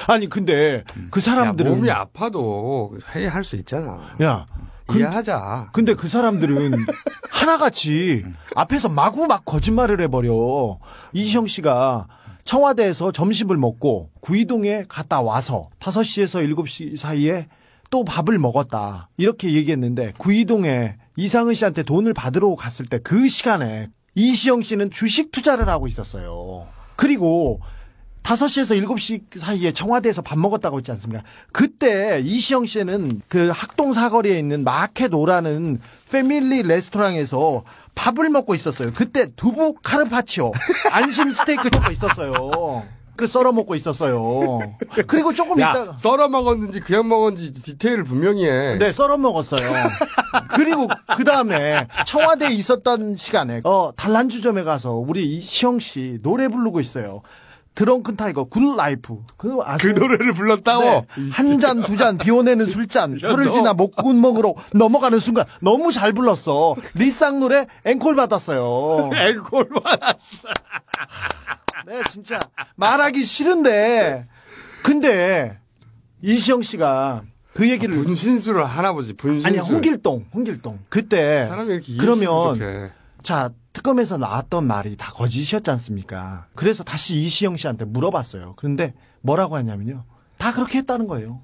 아니, 근데 그 사람들은. 몸이 아파도 회의할 수 있잖아. 야. 이해하자. 근데 그 사람들은 하나같이 앞에서 마구 막 거짓말을 해버려. 이시영 씨가 청와대에서 점심을 먹고 구이동에 갔다 와서 5시에서 7시 사이에 또 밥을 먹었다. 이렇게 얘기했는데 구이동에 이상은 씨한테 돈을 받으러 갔을 때 그 시간에 이시영 씨는 주식 투자를 하고 있었어요. 그리고 5시에서 7시 사이에 청와대에서 밥 먹었다고 했지 않습니까? 그때 이시영 씨는 그 학동 사거리에 있는 마케도라는 패밀리 레스토랑에서 밥을 먹고 있었어요. 그때 두부 카르파치오, 안심 스테이크 먹고 있었어요. 그 썰어 먹고 있었어요. 그리고 조금 있다가 썰어 먹었는지 그냥 먹었는지 디테일을 분명히 해. 네, 썰어 먹었어요. 그리고 그 다음에 청와대에 있었던 시간에 단란주점에 가서 우리 이시영 씨 노래 부르고 있어요. 드렁큰 타이거 굿 라이프. 그 노래를 불렀다고? 네. 한 잔, 두 잔, 비워내는 술잔, 혀를 지나 목구멍으로 넘어가는 순간 너무 잘 불렀어. 리쌍 노래 앵콜 받았어요. 앵콜 받았어. 네, 진짜 말하기 싫은데 근데 이시영 씨가 그 얘기를 분신술을 하나 보지. 분신술. 아니 홍길동 그때 사람이 이렇게 그러면 자 특검에서 나왔던 말이 다 거짓이었지 않습니까? 그래서 다시 이시영 씨한테 물어봤어요. 그런데 뭐라고 하냐면요, 다 그렇게 했다는 거예요.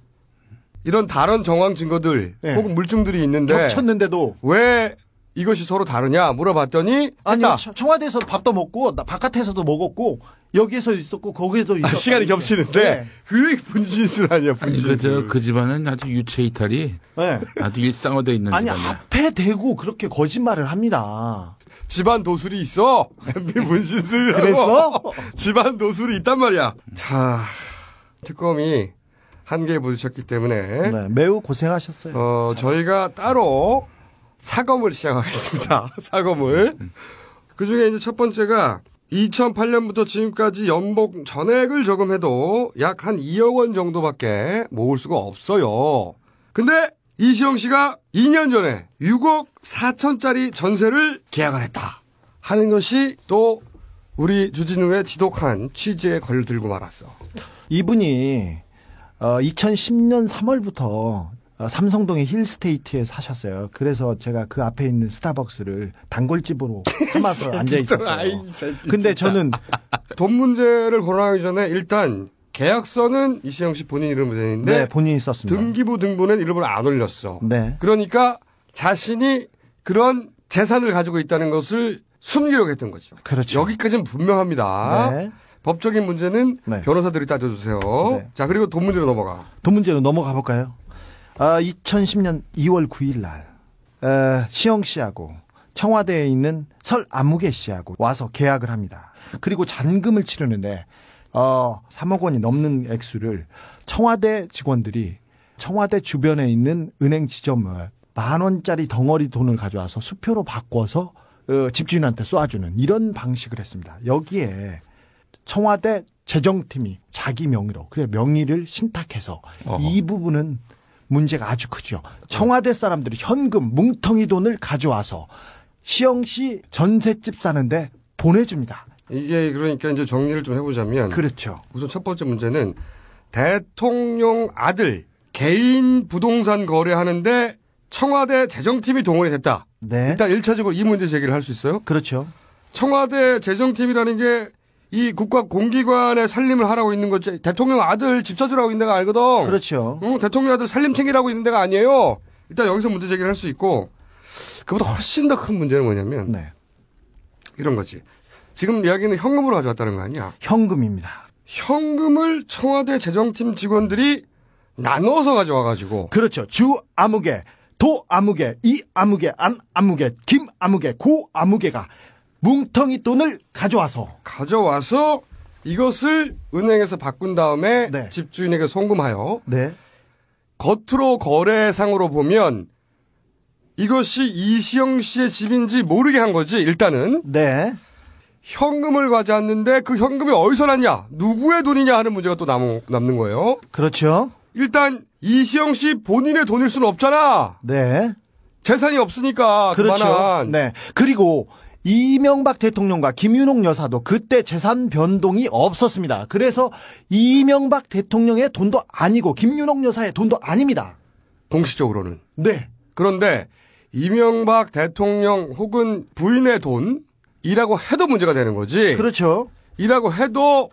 이런 다른 정황 증거들 네. 혹은 물증들이 있는데 겹쳤는데도 왜 이것이 서로 다르냐 물어봤더니 아니요, 청와대에서 밥도 먹고 바깥에서도 먹었고 여기에서 있었고 거기에도 있었고 시간이 겹치는데 네. 그게 분신술 아니야 분신술. 그 집안은 아주 유체 이탈이 네. 아주 일상화되어 있는 아니 집안이야. 앞에 대고 그렇게 거짓말을 합니다. 집안 도술이 있어. MB 분신술이라고. 그랬어? 집안 도술이 있단 말이야. 자, 특검이 한계에 부딪혔기 때문에 네, 매우 고생하셨어요. 저희가 따로 사검을 시작하겠습니다. 사검을. 그중에 이제 첫 번째가 2008년부터 지금까지 연봉 전액을 저금해도 약 한 2억 원 정도밖에 모을 수가 없어요. 근데 이시영 씨가 2년 전에 6억 4천짜리 전세를 계약을 했다 하는 것이 또 우리 주진우의 지독한 취재에 걸들고 말았어. 이분이 2010년 3월부터 삼성동의 힐스테이트에 사셨어요. 그래서 제가 그 앞에 있는 스타벅스를 단골집으로 삼아서 앉아 있었어요. 근데 저는 돈 문제를 거론하기 전에 일단 계약서는 이시영 씨 본인 이름으로 되어 있는데 네, 본인이 썼습니다. 등기부 등본엔 이름을 안 올렸어. 네. 그러니까 자신이 그런 재산을 가지고 있다는 것을 숨기려고 했던 거죠. 그렇죠. 여기까지는 분명합니다. 네. 법적인 문제는 네. 변호사들이 따져주세요. 네. 자, 그리고 돈 문제로 넘어가. 돈 문제로 넘어가 볼까요? 2010년 2월 9일 날 시영 씨하고 청와대에 있는 설 안무개 씨하고 와서 계약을 합니다. 그리고 잔금을 치르는데 3억 원이 넘는 액수를 청와대 직원들이 청와대 주변에 있는 은행 지점을 10,000원짜리 덩어리 돈을 가져와서 수표로 바꿔서 집주인한테 쏴주는 이런 방식을 했습니다. 여기에 청와대 재정팀이 자기 명의로 그래 명의를 신탁해서 이 부분은 문제가 아주 크죠. 청와대 사람들이 현금 뭉텅이 돈을 가져와서 시영 씨 전셋집 사는데 보내줍니다. 이게 그러니까 이제 정리를 좀 해보자면. 그렇죠. 우선 첫 번째 문제는 대통령 아들 개인 부동산 거래하는데 청와대 재정팀이 동원이 됐다. 네. 일단 1차적으로 이 문제 제기를 할 수 있어요. 그렇죠. 청와대 재정팀이라는 게 이 국가 공기관의 살림을 하라고 있는 거지. 대통령 아들 집 찾으라고 있는 데가 아니거든. 그렇죠. 대통령 아들 살림 챙기라고 있는 데가 아니에요. 일단 여기서 문제 제기를 할 수 있고, 그보다 훨씬 더 큰 문제는 뭐냐면 이런 거지. 지금 이야기는 현금으로 가져왔다는 거 아니야? 현금입니다. 현금을 청와대 재정팀 직원들이 나눠서 가져와가지고. 그렇죠. 주 아무개, 도 아무개, 이 아무개, 안 아무개, 김 아무개, 고 아무개가 뭉텅이 돈을 가져와서 이것을 은행에서 바꾼 다음에 집주인에게 송금하여 겉으로 거래상으로 보면 이것이 이시영 씨의 집인지 모르게 한 거지. 일단은 현금을 가져왔는데 그 현금이 어디서 났냐, 누구의 돈이냐 하는 문제가 또 남는 거예요. 그렇죠. 일단 이시영 씨 본인의 돈일 수는 없잖아. 재산이 없으니까. 그렇죠. 그만한. 그리고 이명박 대통령과 김윤옥 여사도 그때 재산 변동이 없었습니다. 그래서 이명박 대통령의 돈도 아니고 김윤옥 여사의 돈도 아닙니다. 공식적으로는. 그런데 이명박 대통령 혹은 부인의 돈이라고 해도 문제가 되는 거지. 그렇죠. 이라고 해도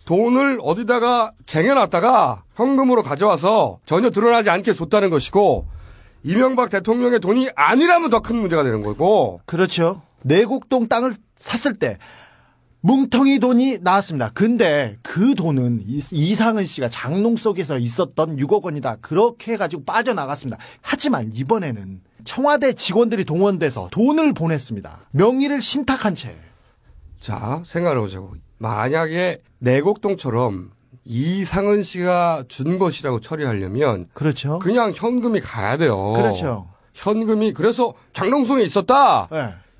돈을 어디다가 쟁여놨다가 현금으로 가져와서 전혀 드러나지 않게 줬다는 것이고, 이명박 대통령의 돈이 아니라면 더 큰 문제가 되는 거고. 그렇죠. 내곡동 땅을 샀을 때 뭉텅이 돈이 나왔습니다. 근데 그 돈은 이상은 씨가 장롱 속에서 있었던 6억 원이다. 그렇게 해가지고 빠져나갔습니다. 하지만 이번에는 청와대 직원들이 동원돼서 돈을 보냈습니다. 명의를 신탁한 채. 자, 생각해보자고. 만약에 내곡동처럼 이상은 씨가 준 것이라고 처리하려면 그렇죠. 그냥 현금이 가야 돼요. 그렇죠. 현금이 그래서 장롱 속에 있었다.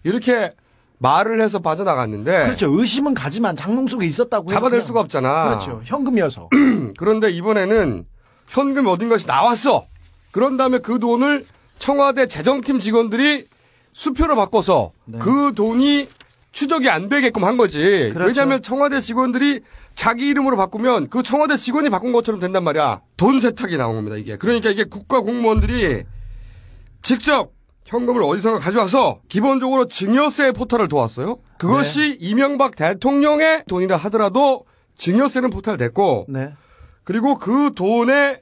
이렇게 말을 해서 빠져나갔는데. 그렇죠. 의심은 가지만 장롱 속에 있었다고 잡아낼 수가 없잖아. 그렇죠. 현금이어서. 그런데 이번에는 현금이 어딘가시 나왔어. 그런 다음에 그 돈을 청와대 재정팀 직원들이 수표로 바꿔서 그 돈이 추적이 안 되게끔 한 거지. 그렇죠. 왜냐하면 청와대 직원들이 자기 이름으로 바꾸면 그 청와대 직원이 바꾼 것처럼 된단 말이야. 돈 세탁이 나온 겁니다, 이게. 그러니까 이게 국가 공무원들이 직접 현금을 어디선가 가져와서 기본적으로 증여세 포탈을 도왔어요. 그것이 이명박 대통령의 돈이라 하더라도 증여세는 포탈됐고, 그리고 그 돈의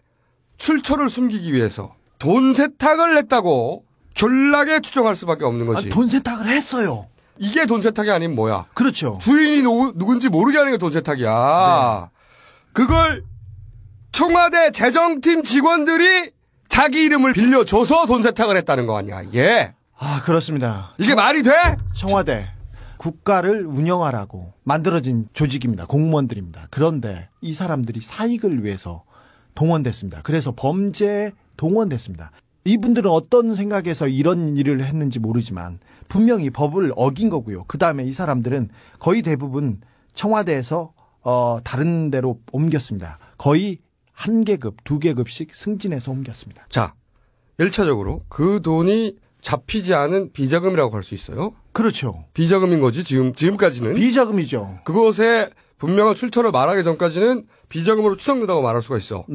출처를 숨기기 위해서 돈 세탁을 했다고 졸라게 추정할 수밖에 없는 거지. 돈 세탁을 했어요. 이게 돈 세탁이 아니면 뭐야? 그렇죠. 주인이 누군지 모르게 하는 게 돈 세탁이야. 그걸 청와대 재정팀 직원들이 자기 이름을 빌려줘서 돈 세탁을 했다는 거 아니야, 이게? 그렇습니다. 이게 말이 돼? 청와대. 국가를 운영하라고 만들어진 조직입니다. 공무원들입니다. 그런데 이 사람들이 사익을 위해서 동원됐습니다. 그래서 범죄에 동원됐습니다. 이분들은 어떤 생각에서 이런 일을 했는지 모르지만 분명히 법을 어긴 거고요. 그 다음에 이 사람들은 거의 대부분 청와대에서 다른 데로 옮겼습니다. 거의 1계급, 2계급씩 승진해서 옮겼습니다. 자, 1차적으로 그 돈이 잡히지 않은 비자금이라고 할 수 있어요. 그렇죠. 비자금인 거지, 지금까지는. 비자금이죠. 그것의 분명한 출처를 말하기 전까지는 비자금으로 추정된다고 말할 수가 있어.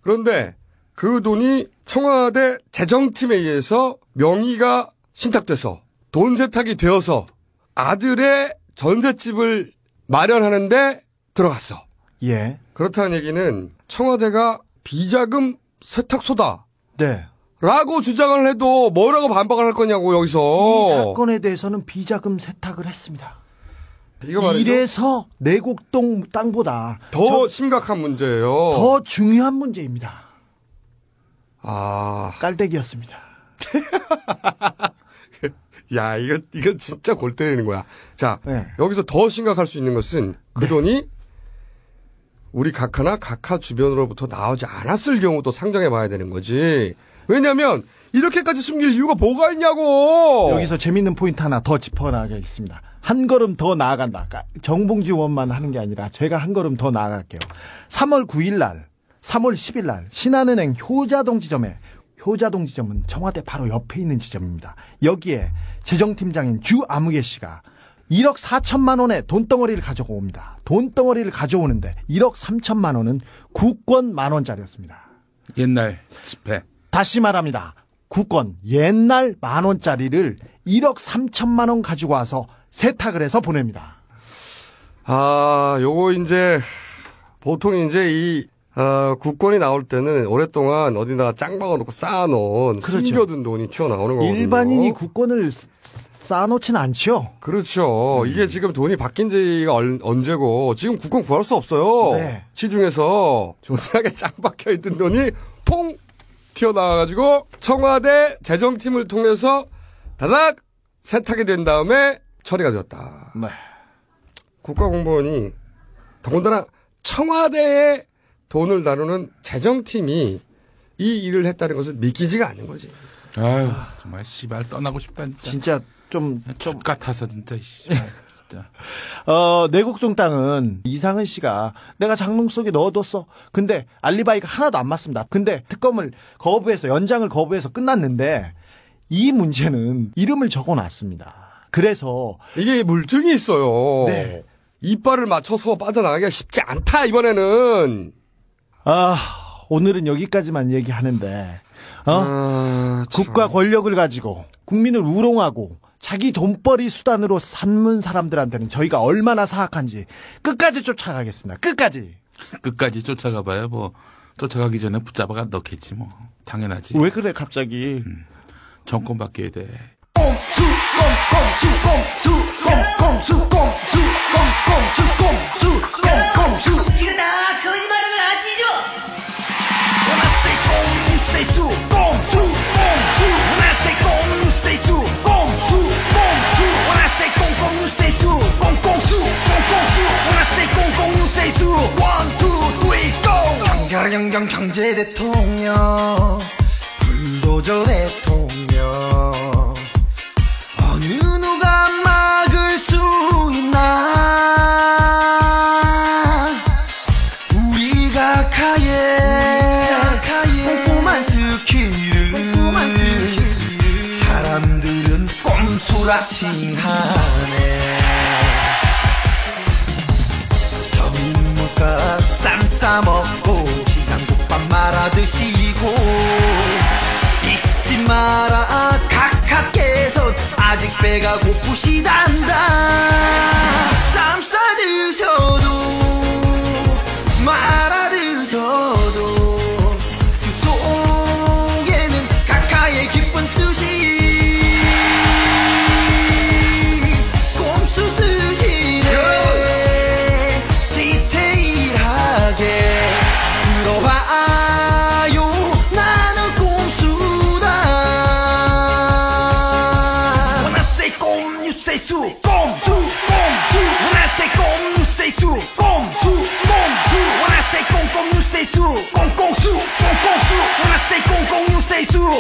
그런데 그 돈이 청와대 재정팀에 의해서 명의가 신탁돼서 돈 세탁이 되어서 아들의 전셋집을 마련하는데 들어갔어. 그렇다는 얘기는 청와대가 비자금 세탁소다. 라고 주장을 해도 뭐라고 반박을 할 거냐고, 여기서. 이 사건에 대해서는 비자금 세탁을 했습니다. 이래서 내곡동 땅보다 더 심각한 문제예요. 더 중요한 문제입니다. 깔때기였습니다. 야, 이거 진짜 골 때리는 거야. 자, 여기서 더 심각할 수 있는 것은 그 돈이 우리 각하나 각하 주변으로부터 나오지 않았을 경우도 상정해 봐야 되는 거지. 왜냐면 이렇게까지 숨길 이유가 뭐가 있냐고. 여기서 재밌는 포인트 하나 더 짚어나가겠습니다. 한 걸음 더 나아간다. 정봉주 의원만 하는 게 아니라 제가 한 걸음 더 나아갈게요. 3월 9일 날, 3월 10일 날 신한은행 효자동 지점은 청와대 바로 옆에 있는 지점입니다. 여기에 재정팀장인 주 아무개 씨가 1억 4천만 원의 돈덩어리를 가져옵니다. 돈덩어리를 가져오는데 1억 3천만 원은 국권 만원짜리였습니다. 옛날 지폐. 다시 말합니다. 국권 옛날 만원짜리를 1억 3천만 원 가지고 와서 세탁을 해서 보냅니다. 요거 이제 보통 이제 이 국권이 나올 때는 오랫동안 어디다가 짱 박아놓고 쌓아놓은 그렇죠. 숨겨둔 돈이 튀어나오는 거거든요. 일반인이 국권을 쌓아놓지는 않죠. 그렇죠. 이게 지금 돈이 바뀐 지가 언제고 지금 국권 구할 수 없어요. 네. 시중에서 존나게 짱 박혀있던 돈이 퐁 튀어나와가지고 청와대 재정팀을 통해서 다닥 세탁이 된 다음에 처리가 되었다. 네. 국가공무원이 더군다나 청와대에 돈을 다루는 재정팀이 이 일을 했다는 것을 믿기지가 않는 거지. 아유, 정말 씨발 떠나고 싶다. 진짜 좀 같아서 진짜. 진짜. 내곡동 땅은 이상은 씨가 내가 장롱 속에 넣어뒀어. 근데 알리바이가 하나도 안 맞습니다. 근데 특검을 거부해서 연장을 거부해서 끝났는데 이 문제는 이름을 적어놨습니다. 그래서 이게 물증이 있어요. 네. 이빨을 맞춰서 빠져나가기가 쉽지 않다 이번에는. 오늘은 여기까지만 얘기하는데 국가 권력을 가지고 국민을 우롱하고 자기 돈벌이 수단으로 삼는 사람들한테는 저희가 얼마나 사악한지 끝까지 쫓아가겠습니다. 끝까지 쫓아가봐야 뭐 쫓아가기 전에 붙잡아가 넣겠지 뭐. 당연하지. 왜 그래 갑자기. 정권 바뀌어야 돼. 이거 다 거짓말을 아시죠? 경경 경제 대통령 불도저 대통령 어느 누가 막을 수 있나 우리가 가해 꼼꼼한 스킬을 사람들은 꼼수라 칭하네 서민물가 쌈 싸먹고 시장국밥 말아 드시고 잊지 마라 각하께서 아직 배가 고프시단다 쌈 싸 드셔도 말아 드셔도 그 속에는 각하의 기쁜 뜻이 꼼수 쓰시네 디테일하게 들어봐요 나는 꼼수다 When I say 꼼 you say 수 꼼수 When I say 꼼 you say 수 꼼수 When I say 꼼꼼 you say 수 꼼꼼수 When I say 꼼꼼 you say 수 1,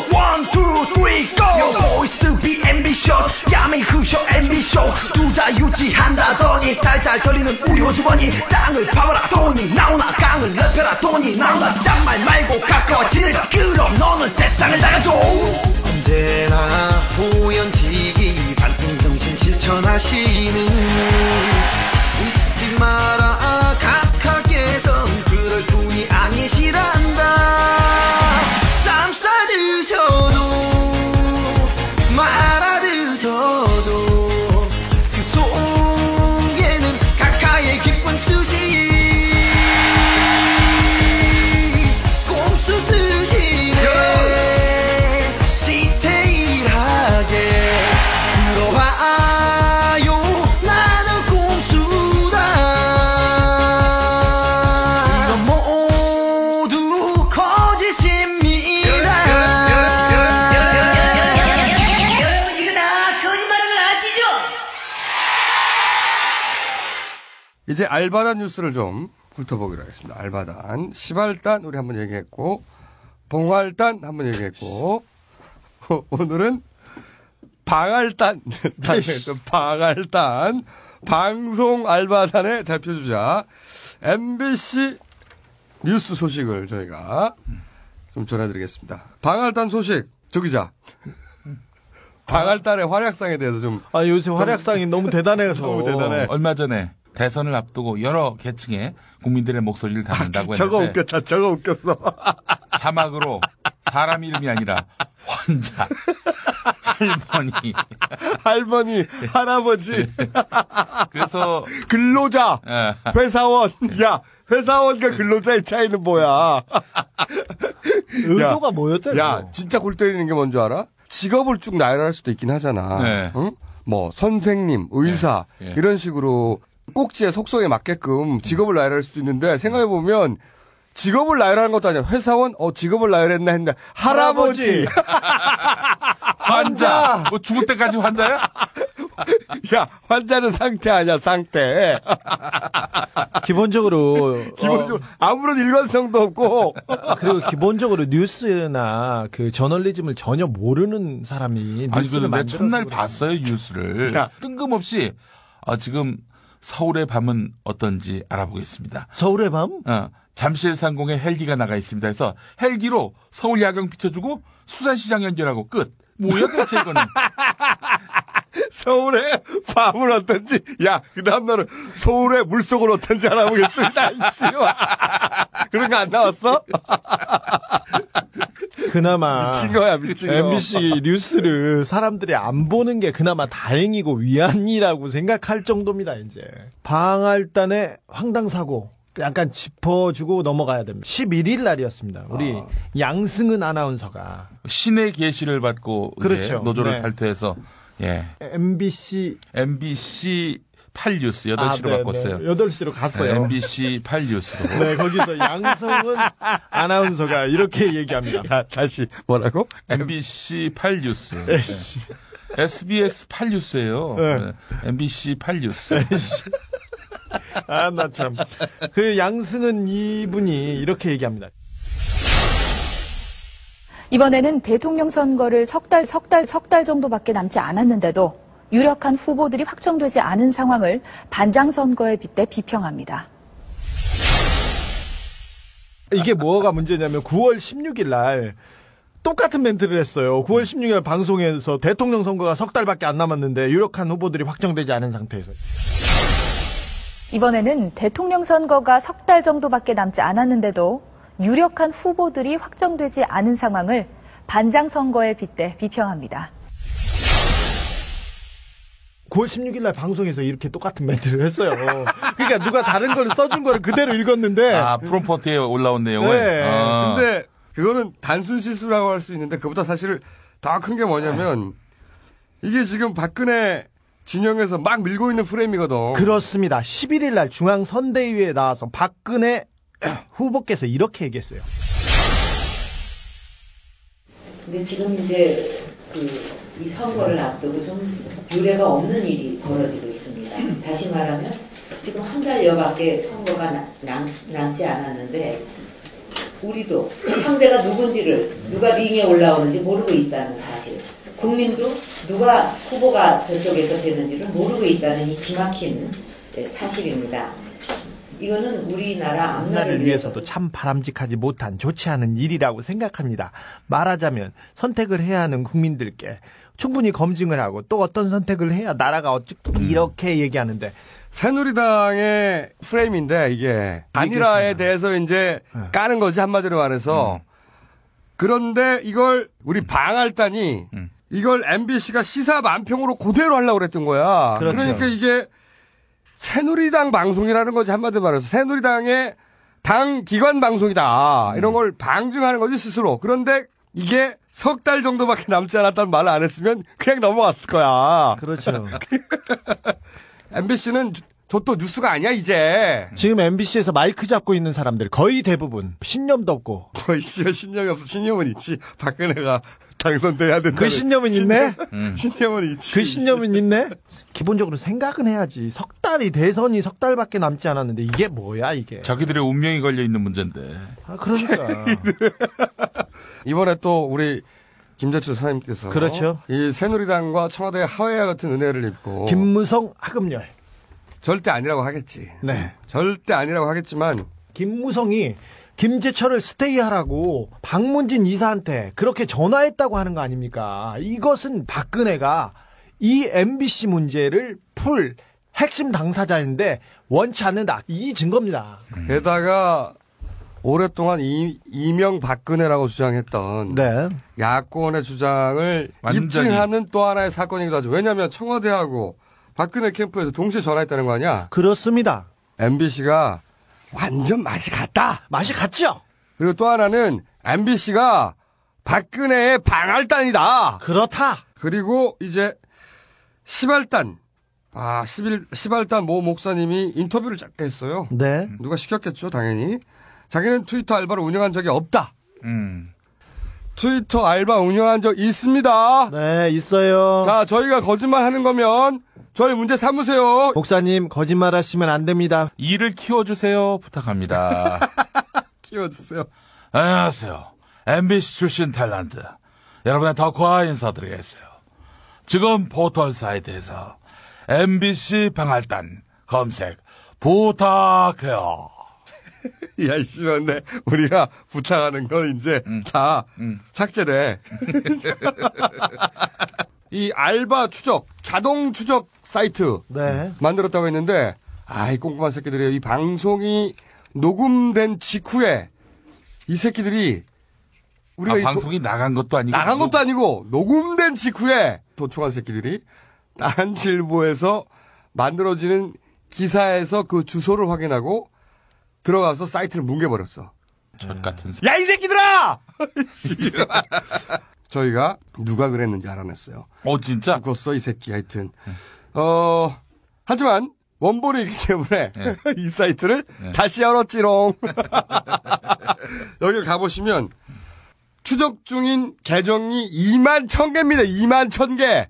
2, 3 go Your voice be ambitious 야맹 흐셔 ambitious 투자 유지한다더니 달달 털리는 우리 호주머니 땅을 파봐라 돈이 나오나 강을 넓혀라 돈이 나오나 짠말 말고 가까워지는 그럼 너는 세상을 나가줘 언제나 후연지기 반등 정신 실천하시는 잊지 마라 각하께선 그럴 뿐이 아니시란다 쌈 싸 드셔도 말아 드셔도 그 속에는 각하의 기쁜 뜻이 꼼수 쓰시네 디테일하게 들어봐요 나는 꼼수다 이건 모두 거짓입니다 이거 다 거짓말을 아시죠? 이제 알바단 뉴스를 좀 훑어보기로 하겠습니다. 알바단, 시발단 우리 한번 얘기했고, 봉활단 한번 얘기했고, 오늘은 방알단, 방알단, 방송 알바단의 대표주자 MBC 뉴스 소식을 저희가 좀 전해드리겠습니다. 방알단 소식, 조 기자. 방할단의 활약상에 대해서 좀. 아, 요새 활약상이 너무 대단해서. 너무 대단해. 얼마 전에 대선을 앞두고 여러 계층의 국민들의 목소리를 담는다고 저거 했는데. 웃겼다. 저거 웃겼어. 자막으로 사람 이름이 아니라 환자, 할머니, 할아버지. 그래서 근로자, 회사원. 야, 회사원과 근로자의 차이는 뭐야? 의도가 뭐였대? 야, 진짜 골 때리는 게 뭔지 알아? 직업을 쭉 나열할 수도 있긴 하잖아. 네. 응? 뭐 선생님, 의사 네. 이런 식으로 꼭지의 속성에 맞게끔 직업을 나열할 수도 있는데 생각해 보면 직업을 나열하는 것도 아니야. 회사원, 직업을 나열했나 했는데 할아버지, 환자, 뭐 죽을 때까지 환자야? 야, 환자는 상태 아니야, 상태. 기본적으로 아무런 일관성도 없고. 그리고 기본적으로 뉴스나 그 저널리즘을 전혀 모르는 사람이 아니, 뉴스를 근데 만들어서 첫날 봤어요, 뉴스를. 야. 뜬금없이 지금 서울의 밤은 어떤지 알아보겠습니다. 서울의 밤? 잠실 상공에 헬기가 나가 있습니다. 해서 헬기로 서울 야경 비춰주고 수산시장 연결하고 끝. 뭐야 도대체 이거는. 서울의 밤은 어떤지. 야, 그 다음 날은 서울의 물속은 어떤지 알아보겠습니다. 이씨. 그런 거 안 나왔어? 그나마 미친 거야, 미친 거. MBC 뉴스를 사람들이 안 보는 게 그나마 다행이고 위안이라고 생각할 정도입니다. 이제 방할단의 황당사고 약간 짚어주고 넘어가야 됩니다. 11일 날이었습니다. 우리 양승은 아나운서가 신의 계시를 받고 그렇죠. 노조를 발표해서 MBC 8뉴스 8시로 바꿨어요. 8시로 갔어요. MBC 8뉴스로. 네, 거기서 양성은 아나운서가 이렇게 얘기합니다. 야, 다시 뭐라고? MBC 8뉴스. SBS 8뉴스예요. 네. MBC 8뉴스. 아, 나 참. 그 양승은 이분이 이렇게 얘기합니다. 이번에는 대통령 선거를 석 달 정도밖에 남지 않았는데도 유력한 후보들이 확정되지 않은 상황을 반장 선거에 빗대 비평합니다. 이게 뭐가 문제냐면 9월 16일 날 똑같은 멘트를 했어요. 9월 16일 날 방송에서 대통령 선거가 석 달밖에 안 남았는데 유력한 후보들이 확정되지 않은 상태에서. 이번에는 대통령 선거가 석 달 정도밖에 남지 않았는데도 유력한 후보들이 확정되지 않은 상황을 반장 선거에 빗대 비평합니다. 9월 16일 날 방송에서 이렇게 똑같은 멘트를 했어요. 그러니까 누가 다른 걸 써준 거를 그대로 읽었는데. 프롬포트에 올라온 내용을. 네. 근데 그거는 단순 실수라고 할 수 있는데 그보다 사실 더 큰 게 뭐냐면 이게 지금 박근혜 진영에서 막 밀고 있는 프레임이거든. 그렇습니다. 11일 날 중앙선대위에 나와서 박근혜 후보께서 이렇게 얘기했어요. 근데 지금 이제 이 선거를 앞두고 좀 유례가 없는 일이 벌어지고 있습니다. 다시 말하면 지금 한 달여밖에 선거가 남지 않았는데 우리도 상대가 누군지를 누가 링에 올라오는지 모르고 있다는 사실, 국민도 누가 후보가 저쪽에서 되는지를 모르고 있다는 이 기막힌 사실입니다. 이거는 우리나라 앞날을 위해서도 참 바람직하지 못한 좋지 않은 일이라고 생각합니다. 말하자면 선택을 해야 하는 국민들께 충분히 검증을 하고 또 어떤 선택을 해야 나라가 이렇게 얘기하는데 새누리당의 프레임인데 이게 단일화에 대해서 이제 까는 거지 한마디로 말해서. 그런데 이걸 우리 방할단이 이걸 MBC가 시사 만평으로 그대로 하려고 그랬던 거야. 그렇죠. 그러니까 이게 새누리당 방송이라는 거지 한마디로 말해서 새누리당의 당 기관 방송이다 이런 걸 방증하는 거지 스스로. 그런데 이게 석 달 정도밖에 남지 않았다는 말을 안 했으면 그냥 넘어갔을 거야. 그렇죠. MBC는 또 뉴스가 아니야 이제. 지금 MBC에서 마이크 잡고 있는 사람들 거의 대부분 신념도 없고. 거의 신념이 없어. 신념은 있지. 박근혜가 당선돼야 된다. 그 신념은 있네. 신념은 있지. 그 신념은 있네. 기본적으로 생각은 해야지. 석 달이 대선이 석 달밖에 남지 않았는데 이게 뭐야 이게. 자기들의 운명이 걸려 있는 문제인데. 그러니까. 이번에 또 우리 김재철 사장님께서 그렇죠. 이 새누리당과 청와대 하회와 같은 은혜를 입고 김무성 하급열. 절대 아니라고 하겠지. 네. 절대 아니라고 하겠지만 김무성이 김재철을 스테이하라고 박문진 이사한테 그렇게 전화했다고 하는 거 아닙니까? 이것은 박근혜가 이 MBC 문제를 풀 핵심 당사자인데 원치 않는다. 이 증거입니다. 게다가 오랫동안 이명박근혜라고 주장했던 네. 야권의 주장을 완전히. 입증하는 또 하나의 사건이기도 하죠. 왜냐하면 청와대하고 박근혜 캠프에서 동시에 전화했다는 거 아니야? 그렇습니다. MBC가 완전 맛이 갔다. 맛이 갔죠. 그리고 또 하나는 MBC가 박근혜의 방할단이다. 그렇다. 그리고 이제 시발단. 시발단 모 목사님이 인터뷰를 짧게 했어요. 네. 누가 시켰겠죠, 당연히. 자기는 트위터 알바를 운영한 적이 없다. 트위터 알바 운영한 적 있습니다. 네, 있어요. 자, 저희가 거짓말 하는 거면 저희 문제 삼으세요. 목사님, 거짓말 하시면 안 됩니다. 이를 키워주세요. 부탁합니다. 키워주세요. 안녕하세요. MBC 출신 탤런트. 여러분의 덕화 인사드리겠어요. 지금 포털 사이트에서 MBC 방할단 검색 부탁해요. 야, 이씨발, 근데 우리가 부탁하는 건 이제 다 삭제돼. 이 알바 추적, 자동 추적 사이트 네. 만들었다고 했는데, 이 꼼꼼한 새끼들이에요. 이 방송이 녹음된 직후에 이 새끼들이 우리가 방송이 나간 것도 아니고 녹음된 직후에 도청한 새끼들이 딴지일보에서 만들어지는 기사에서 그 주소를 확인하고 들어가서 사이트를 뭉개버렸어. 젖같은 야, 이 새끼들아! 저희가 누가 그랬는지 알아냈어요. 진짜? 죽었어, 이 새끼. 하여튼. 하지만 원본이 있기 때문에 이 사이트를 다시 열었지롱. 여기 가보시면 추적 중인 계정이 2만 1000개입니다. 2만 1000개.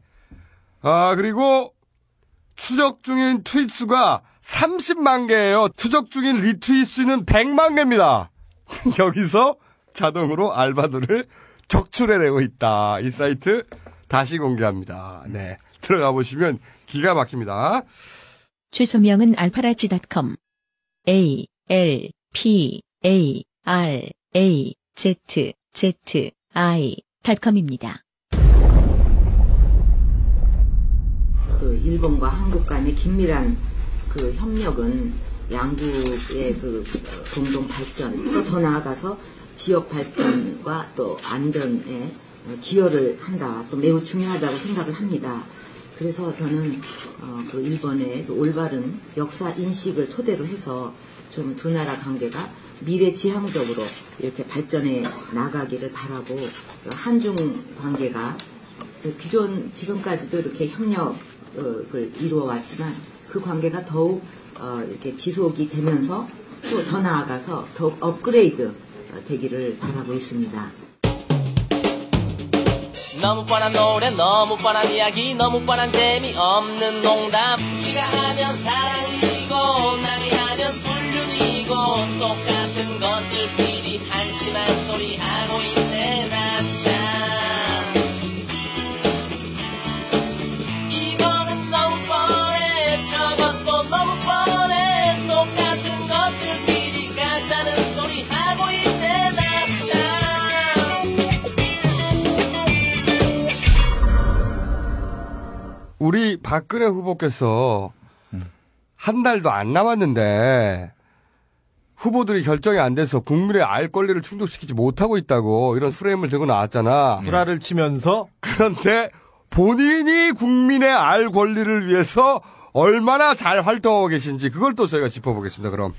그리고 추적 중인 트윗 수가 30만 개예요. 추적 중인 리트윗 수는 100만 개입니다. 여기서 자동으로 알바들을 적출해내고 있다. 이 사이트 다시 공개합니다. 네, 들어가 보시면 기가 막힙니다. 최소명은 알파라지.com alparazi.com입니다. 그 일본과 한국 간의 긴밀한 그 협력은 양국의 그 공동 발전, 또 더 나아가서 지역 발전과 또 안전에 기여를 한다. 또 매우 중요하다고 생각을 합니다. 그래서 저는 그 일본의 그 올바른 역사 인식을 토대로 해서 좀 두 나라 관계가 미래지향적으로 이렇게 발전해 나가기를 바라고, 한중 관계가 기존 지금까지도 이렇게 협력을 이루어 왔지만 그 관계가 더욱 이렇게 지속이 되면서 또 더 나아가서 더욱 업그레이드 되기를 바라고 있습니다. 너무 뻔한 노래, 너무 뻔한 이야기, 너무 뻔한 재미없는 농담. 지가 하면 사랑이고 남이 하면 불륜이고 똑같은 것들끼리 한심한 소리 하고 있네. 나 참 이거는 너무 뻔해, 저것도 너무 뻔해. 똑같은 것들끼리 가짜는 소리 하고 있네. 나 참 우리 박근혜 후보께서 한 달도 안 남았는데 후보들이 결정이 안 돼서 국민의 알 권리를 충족시키지 못하고 있다고 이런 프레임을 들고 나왔잖아. 구라를 치면서. 그런데 본인이 국민의 알 권리를 위해서 얼마나 잘 활동하고 계신지 그걸 또 저희가 짚어보겠습니다. 그럼.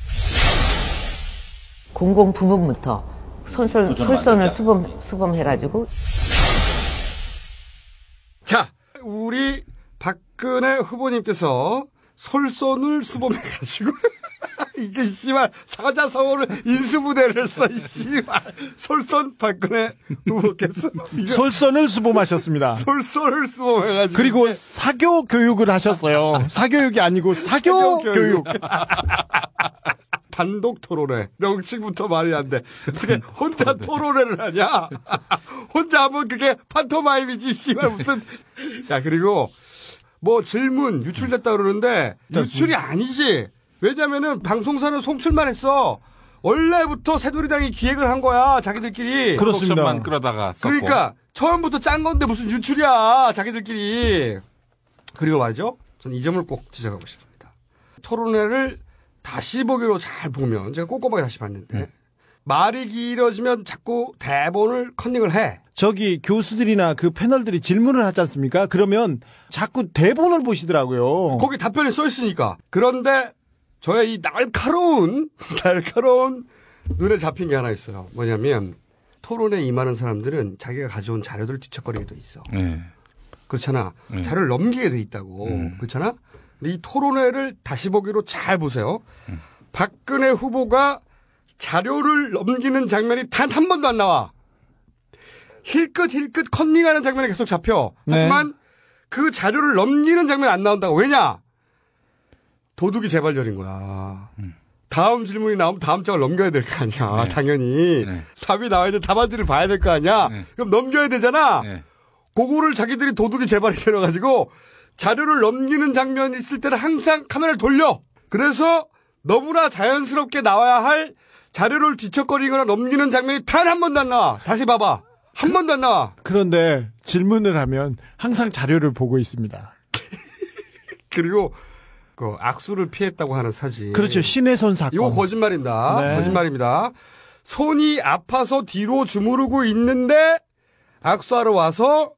공공 부문부터 솔선을 수범해가지고. 자, 우리 박근혜 후보님께서 솔선을 수범해가지고 이게 씨발 사자성어를 인수부대를 써. 씨발 솔선 박근혜 후보께서 솔선을 수범하셨습니다. 솔선을 수범해가지고 그리고 사교 교육을 하셨어요. 사교육이 아니고 사교 교육. 단독 토론회. 명칭부터 말이 안 돼. 어떻게 혼자 토론회를 하냐? 혼자 하면 그게 판토마임이지, 씨발, 무슨. 야, 그리고, 뭐 질문 유출됐다 그러는데, 유출이 아니지. 왜냐면은 방송사는 송출만 했어. 원래부터 새누리당이 기획을 한 거야, 자기들끼리. 그렇습니다. 옵션만 끌어다가 썼고. 그러니까 처음부터 짠 건데 무슨 유출이야, 자기들끼리. 그리고 말이죠. 저는 이 점을 꼭 지적하고 싶습니다. 토론회를 다시 보기로 잘 보면, 제가 꼼꼼하게 다시 봤는데 말이 길어지면 자꾸 대본을 컨닝을 해. 저기 교수들이나 그 패널들이 질문을 하지 않습니까? 그러면 자꾸 대본을 보시더라고요. 거기 답변이 써 있으니까. 그런데 저의 이 날카로운 눈에 잡힌 게 하나 있어요. 뭐냐면 토론에 임하는 사람들은 자기가 가져온 자료들을 뒤척거리게 돼 있어. 그렇잖아. 자료를 넘기게 돼 있다고. 그렇잖아. 근데 이 토론회를 다시 보기로 잘 보세요. 박근혜 후보가 자료를 넘기는 장면이 단 한 번도 안 나와. 힐끗 컨닝하는 장면이 계속 잡혀. 하지만 그 자료를 넘기는 장면이 안 나온다고. 왜냐? 도둑이 재발절인 거야. 다음 질문이 나오면 다음 장을 넘겨야 될 거 아니야. 당연히. 답이 나와야 돼. 답안지를 봐야 될 거 아니야. 그럼 넘겨야 되잖아. 그거를 자기들이 도둑이 재발이 되어가지고 자료를 넘기는 장면이 있을 때는 항상 카메라를 돌려. 그래서 너무나 자연스럽게 나와야 할 자료를 뒤척거리거나 넘기는 장면이 단 한 번도 안 나와. 다시 봐봐. 한 번도 안 나와. 그런데 질문을 하면 항상 자료를 보고 있습니다. 그리고 그 악수를 피했다고 하는 사진. 그렇죠. 신혜선 사건. 이거 거짓말입니다. 네. 거짓말입니다. 손이 아파서 뒤로 주무르고 있는데 악수하러 와서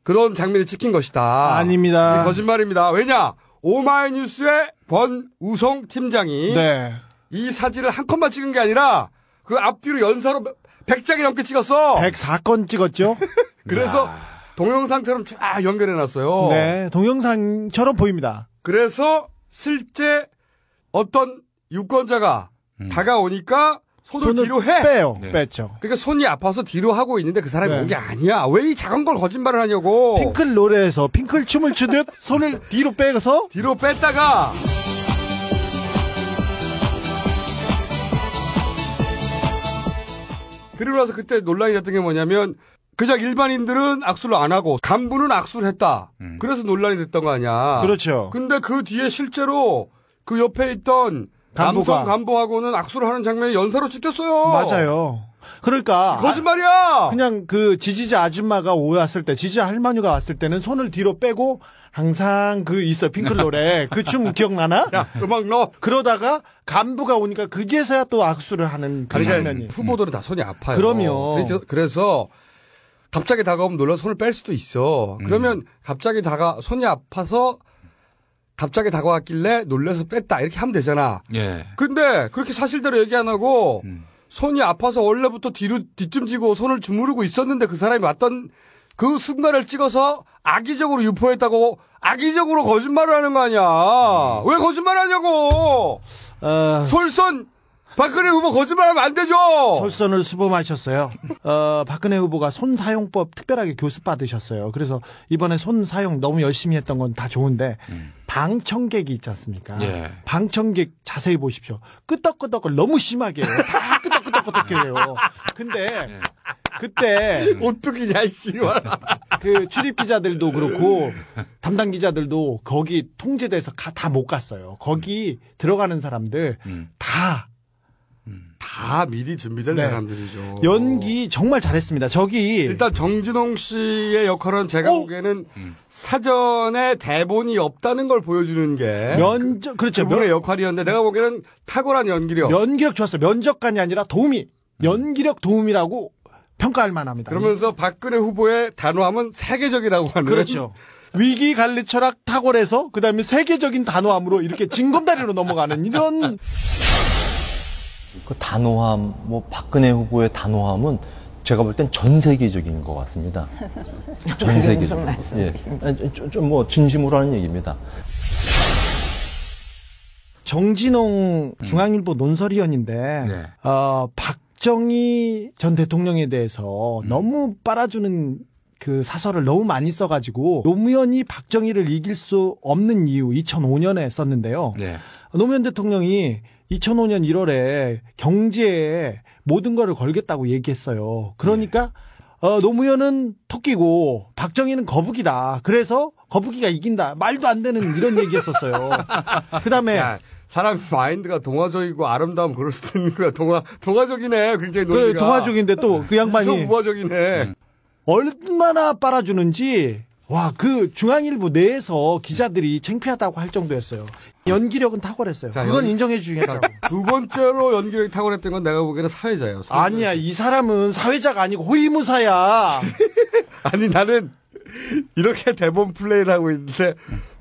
그런 장면이 찍힌 것이다. 아닙니다. 이게 거짓말입니다. 왜냐? 오마이뉴스의 권우성 팀장이 이 사진을 한 컷만 찍은 게 아니라 그 앞뒤로 연사로 100장이 넘게 찍었어. 104건 찍었죠. 그래서 동영상처럼 쫙 연결해놨어요. 네, 동영상처럼 보입니다. 그래서 실제 어떤 유권자가 다가오니까 손을 뒤로 해. 빼요. 뺐죠. 그러니까 손이 아파서 뒤로 하고 있는데 그 사람이 온 게 아니야. 왜 이 작은 걸 거짓말을 하냐고. 핑클 노래에서 핑클 춤을 추듯 손을 뒤로 빼서 뒤로 뺐다가 그리고 나서 그때 논란이 됐던 게 뭐냐면 그냥 일반인들은 악수를 안 하고 간부는 악수를 했다. 그래서 논란이 됐던 거 아니야. 그렇죠. 근데 그 뒤에 실제로 그 옆에 있던 남성 간부하고는 악수를 하는 장면이 연사로 찍혔어요. 맞아요. 그러니까 거짓말이야. 그냥 그 지지자 아줌마가 왔을 때, 지지자 할머니가 왔을 때는 손을 뒤로 빼고 항상 그 있어 핑클 노래 그 춤 기억나나? 야, 음악 넣어. 그러다가 간부가 오니까 그제서야 또 악수를 하는 그 장면이. 후보들은 다 손이 아파요. 그럼요. 그래서 갑자기 다가오면 놀라 손을 뺄 수도 있어. 그러면 갑자기 손이 아파서 갑자기 다가왔길래 놀라서 뺐다 이렇게 하면 되잖아. 예. 근데 그렇게 사실대로 얘기 안 하고 손이 아파서 원래부터 뒤쯤 지고 손을 주무르고 있었는데 그 사람이 왔던 그 순간을 찍어서 악의적으로 유포했다고 악의적으로 거짓말을 하는 거 아니야. 왜 거짓말하냐고. 솔선 박근혜 후보 거짓말하면 안 되죠. 솔선을 수범하셨어요. 박근혜 후보가 손 사용법 특별하게 교습 받으셨어요. 그래서 이번에 손 사용 너무 열심히 했던 건 다 좋은데 방청객이 있지 않습니까? 예. 방청객 자세히 보십시오. 끄덕끄덕을 너무 심하게 해요. 다 끄덕끄덕해요. 근데 그때 어떡이냐 씨발. 그 출입 기자들도 그렇고 담당 기자들도 거기 통제돼서 다 못 갔어요. 거기 들어가는 사람들 다 미리 준비된 사람들이죠. 연기 정말 잘했습니다. 저기 일단 정진홍 씨의 역할은 제가 보기에는 사전에 대본이 없다는 걸 보여주는 게 그렇죠. 그분의 역할이었는데 내가 보기에는 탁월한 연기력 좋았어요. 면접관이 아니라 도우미. 연기력 도우미라고 평가할 만합니다. 그러면서 박근혜 후보의 단호함은 세계적이라고 하는. 그렇죠. 위기 관리 철학 탁월해서 그다음에 세계적인 단호함으로 이렇게 징검다리로 넘어가는 이런 그 단호함, 박근혜 후보의 단호함은 제가 볼 땐 전 세계적인 것 같습니다. 전 세계적. 예. 좀 진심으로 하는 얘기입니다. 정진홍 중앙일보 논설위원인데 박정희 전 대통령에 대해서 너무 빨아주는 그 사설을 너무 많이 써가지고 노무현이 박정희를 이길 수 없는 이유 2005년에 썼는데요. 노무현 대통령이 2005년 1월에 경제에 모든 거를 걸겠다고 얘기했어요. 그러니까 노무현은 토끼고 박정희는 거북이다. 그래서 거북이가 이긴다. 말도 안 되는 이런 얘기했었어요. 그다음에 사람 마인드가 동화적이고 아름다움 그럴 수도 있는 거야. 동화적이네. 굉장히 논리가. 그래, 동화적인데 또 그 양반이 우화적이네. 얼마나 빨아주는지 그 중앙일보 내에서 기자들이 창피하다고 할 정도였어요. 연기력은 탁월했어요. 그건 인정해 주겠다고. 두 번째로 연기력이 탁월했던 건 내가 보기에는 사회자예요. 아니야, 이 사람은 사회자가 아니고 호위무사야. 아니 나는 이렇게 대본 플레이를 하고 있는데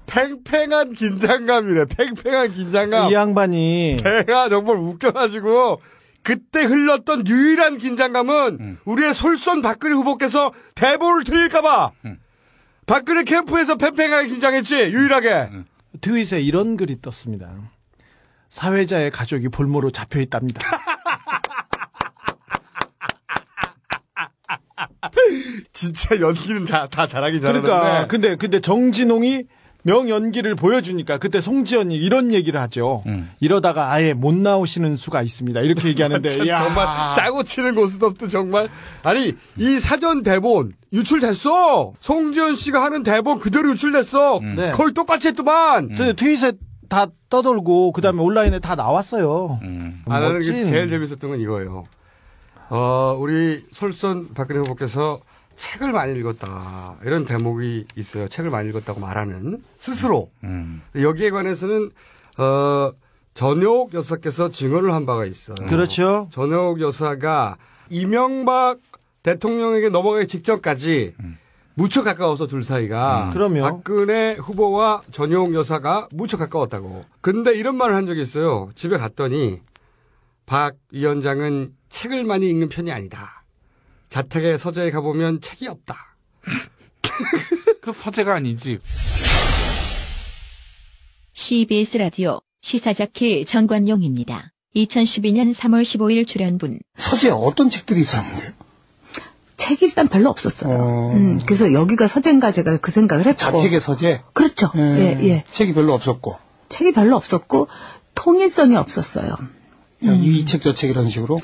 팽팽한 긴장감이래. 팽팽한 긴장감. 이 양반이 내가 정말 웃겨가지고 그때 흘렀던 유일한 긴장감은 우리의 솔선 박근혜 후보께서 대본을 틀릴까봐 박근혜 캠프에서 팽팽하게 긴장했지. 유일하게. 트윗에 이런 글이 떴습니다. 사회자의 가족이 볼모로 잡혀있답니다. 진짜 연기는 다 잘하긴 잘하는데. 그러니까 근데 정진홍이 명연기를 보여주니까 그때 송지연이 이런 얘기를 하죠. 이러다가 아예 못 나오시는 수가 있습니다. 이렇게 얘기하는데 야. 정말 짜고 치는 고스톱도 정말. 아니 이 사전 대본 유출됐어. 송지연 씨가 하는 대본 그대로 유출됐어. 거의 똑같이 했더만. 트윗에 다 떠돌고 그다음에 온라인에 다 나왔어요. 나는 제일 재밌었던 건 이거예요. 우리 솔선 박근혜 후보께서 책을 많이 읽었다. 이런 대목이 있어요. 책을 많이 읽었다고 말하는 스스로. 여기에 관해서는 전효옥 여사께서 증언을 한 바가 있어요. 그렇죠. 전효옥 여사가 이명박 대통령에게 넘어가기 직전까지 무척 가까워서 둘 사이가. 그럼요. 박근혜 후보와 전효옥 여사가 무척 가까웠다고. 근데 이런 말을 한 적이 있어요. 집에 갔더니 박 위원장은 책을 많이 읽는 편이 아니다. 자택에 서재에 가보면 책이 없다. 그 서재가 아니지. CBS 라디오 시사자키 정관용입니다. 2012년 3월 15일 출연분. 서재에 어떤 책들이 있었는데요? 책이 일단 별로 없었어요. 그래서 여기가 서재인가 제가 그 생각을 했고. 자택의 서재? 그렇죠. 예. 책이 별로 없었고. 책이 별로 없었고 통일성이 없었어요. 이 책 저 책 이런 식으로?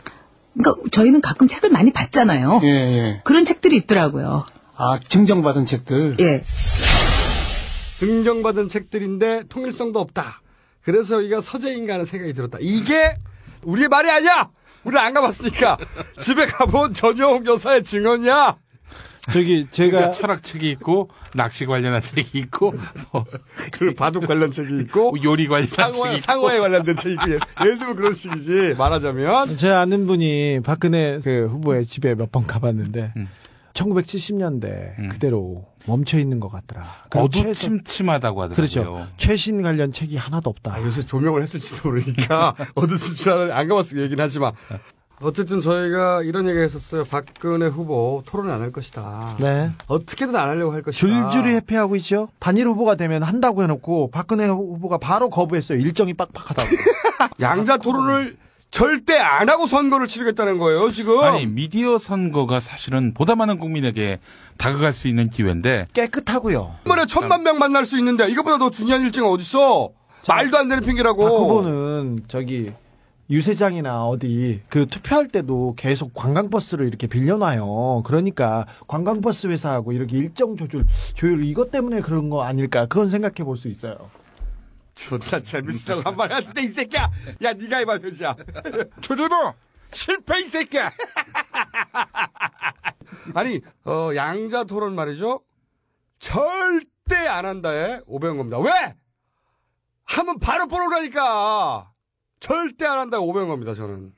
그러니까 저희는 가끔 책을 많이 봤잖아요. 예. 그런 책들이 있더라고요. 아, 증정받은 책들? 예. 증정받은 책들인데 통일성도 없다. 그래서 여기가 서재인가 하는 생각이 들었다. 이게 우리의 말이 아니야! 우리는 안 가봤으니까. 집에 가본 전효옥 여사의 증언이야. 제가 철학책이 있고 낚시 관련한 책이 있고 그 바둑 관련 책이 있고 요리 관련한 책이 있고 상어에 관련된 책이 있고 예를 들면 그런 식이지. 말하자면 제 아는 분이 박근혜 후보의 집에 몇 번 가봤는데 1970년대 그대로 멈춰 있는 것 같더라. 어두침침하다고 하더라고요. 그렇죠. 최신 관련 책이 하나도 없다. 요새 조명을 했을지도 모르니까 어두침침하다. 안 가봤으니까 얘기는 하지만. 어쨌든 저희가 이런 얘기 했었어요. 박근혜 후보 토론을 안 할 것이다. 네. 어떻게든 안 하려고 할 것이다. 줄줄이 회피하고 있죠. 단일 후보가 되면 한다고 해놓고 박근혜 후보가 바로 거부했어요. 일정이 빡빡하다고. 양자 토론을 절대 안 하고 선거를 치르겠다는 거예요, 지금. 아니, 미디어 선거가 사실은 보다 많은 국민에게 다가갈 수 있는 기회인데. 깨끗하고요. 한 번에 1000만 명 만날 수 있는데 이것보다 더 중요한 일정은 어딨어? 말도 안 되는 핑계라고. 박 후보는 유세장이나 어디 투표할 때도 계속 관광버스를 이렇게 빌려놔요. 그러니까 관광버스 회사하고 이렇게 일정 조율 이것 때문에 그런 거 아닐까 그건 생각해 볼 수 있어요. 존나 재밌으라고 한 말 했는데 이 새끼야. 야 네가 해봐 현지야. 조조도 실패 이 새끼야. 아니 양자 토론 말이죠. 절대 안 한다에 500원 겁니다. 왜? 하면 바로 보러가니까. 절대 안 한다고 500원 겁니다, 저는.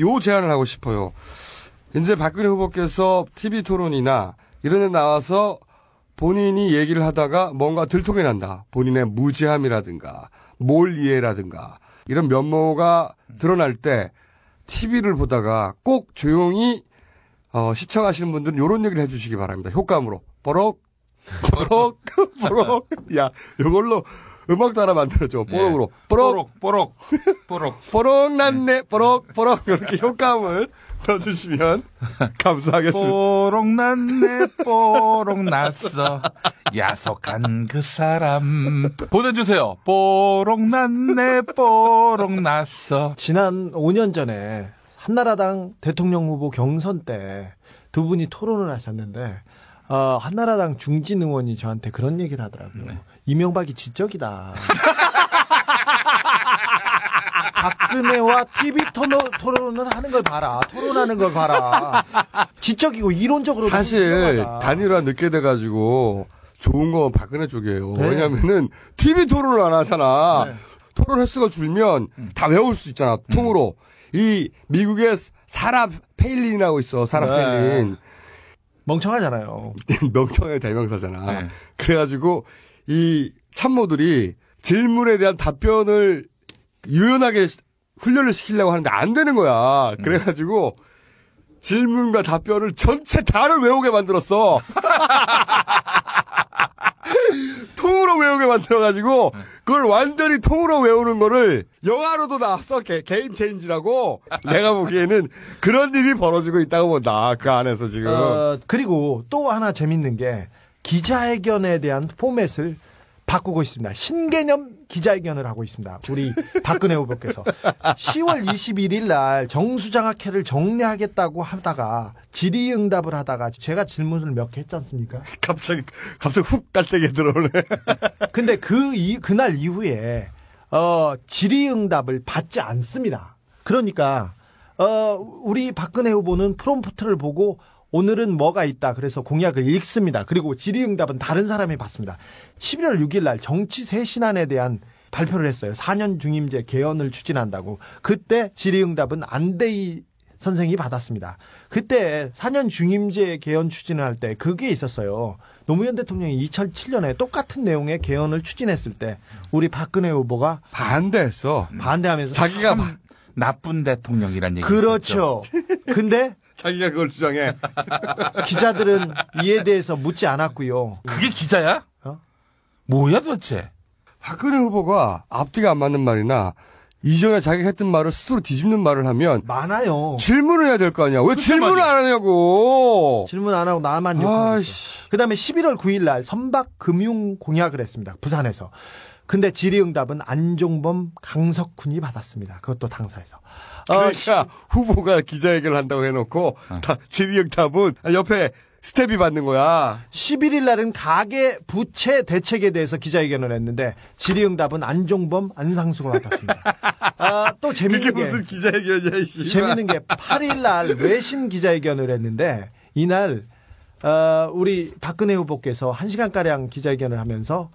요 제안을 하고 싶어요. 이제 박근혜 후보께서 TV 토론이나 이런 데 나와서 본인이 얘기를 하다가 뭔가 들통이 난다. 본인의 무지함이라든가, 몰이해라든가, 이런 면모가 드러날 때 TV를 보다가 꼭 조용히, 시청하시는 분들은 요런 얘기를 해주시기 바랍니다. 효과음으로. 뽀록, 뽀록, 뽀록. 야, 요걸로 음악도 하나 만들어줘. 뽀록으로. 뽀록. 뽀록 났네. 뽀록. 이렇게 효과음을 넣어주시면 감사하겠습니다. 뽀록 났네. 뽀록 났어. 야속한 그 사람. 보내주세요. 뽀록 났네. 뽀록 났어. 지난 5년 전에 한나라당 대통령 후보 경선 때 두 분이 토론을 하셨는데 한나라당 중진 의원이 저한테 그런 얘기를 하더라고요. 네. 이명박이 지적이다. 박근혜와 TV 토론을 하는 걸 봐라. 토론하는 걸 봐라. 지적이고 이론적으로 사실 단일화 늦게 돼가지고 좋은 건 박근혜 쪽이에요. 네. 왜냐면은 TV 토론을 안 하잖아. 네. 토론 횟수가 줄면 다 외울 수 있잖아. 통으로. 이 미국의 사라 페일린이라고 있어. 사라 페일린. 멍청하잖아요. 멍청의 대명사잖아. 네. 그래가지고 이 참모들이 질문에 대한 답변을 유연하게 훈련을 시키려고 하는데 안 되는 거야. 그래가지고 질문과 답변을 전체 다를 외우게 만들었어. 통으로 외우게 만들어가지고 그걸 완전히 통으로 외우는 거를 영화로도 나왔어. 게임 체인지라고. 내가 보기에는 그런 일이 벌어지고 있다고 본다. 그 안에서 지금. 그리고 또 하나 재밌는 게 기자회견에 대한 포맷을 바꾸고 있습니다. 신개념 기자회견을 하고 있습니다. 우리 박근혜 후보께서 10월 21일 날 정수장학회를 정리하겠다고 하다가 질의응답을 하다가 제가 질문을 몇 개 했지 않습니까? 갑자기 훅 깔때기 들어오네. 근데 그날 이후에 질의응답을 받지 않습니다. 그러니까 우리 박근혜 후보는 프롬프트를 보고 오늘은 뭐가 있다. 그래서 공약을 읽습니다. 그리고 질의응답은 다른 사람이 받습니다. 11월 6일 날 정치 쇄신안에 대한 발표를 했어요. 4년 중임제 개헌을 추진한다고. 그때 질의응답은 안대희 선생이 받았습니다. 그때 4년 중임제 개헌 추진을 할 때 그게 있었어요. 노무현 대통령이 2007년에 똑같은 내용의 개헌을 추진했을 때 우리 박근혜 후보가 반대했어. 반대하면서 자기가 나쁜 대통령이란 얘기. 그렇죠. 근데 자기가 그걸 주장해. 기자들은 이에 대해서 묻지 않았고요. 그게 기자야? 뭐야 도대체? 박근혜 후보가 앞뒤가 안 맞는 말이나 이전에 자기가 했던 말을 스스로 뒤집는 말을 하면 많아요. 질문을 해야 될 거 아니야. 왜 질문을 안 하냐고. 질문 안 하고 나만 욕하고. 그다음에 11월 9일 날 선박 금융 공약을 했습니다. 부산에서. 근데 질의응답은 안종범, 강석훈이 받았습니다. 그것도 당사에서. 그러니까 후보가 기자회견을 한다고 해놓고 질의응답은 옆에 스텝이 받는 거야. 11일 날은 가계 부채 대책에 대해서 기자회견을 했는데 질의응답은 안종범, 안상수가 맡았습니다. 또 재밌는 그게 무슨 기자회견이야, 씨. 재밌는 게 8일 날 외신 기자회견을 했는데 이날 우리 박근혜 후보께서 1시간가량 기자회견을 하면서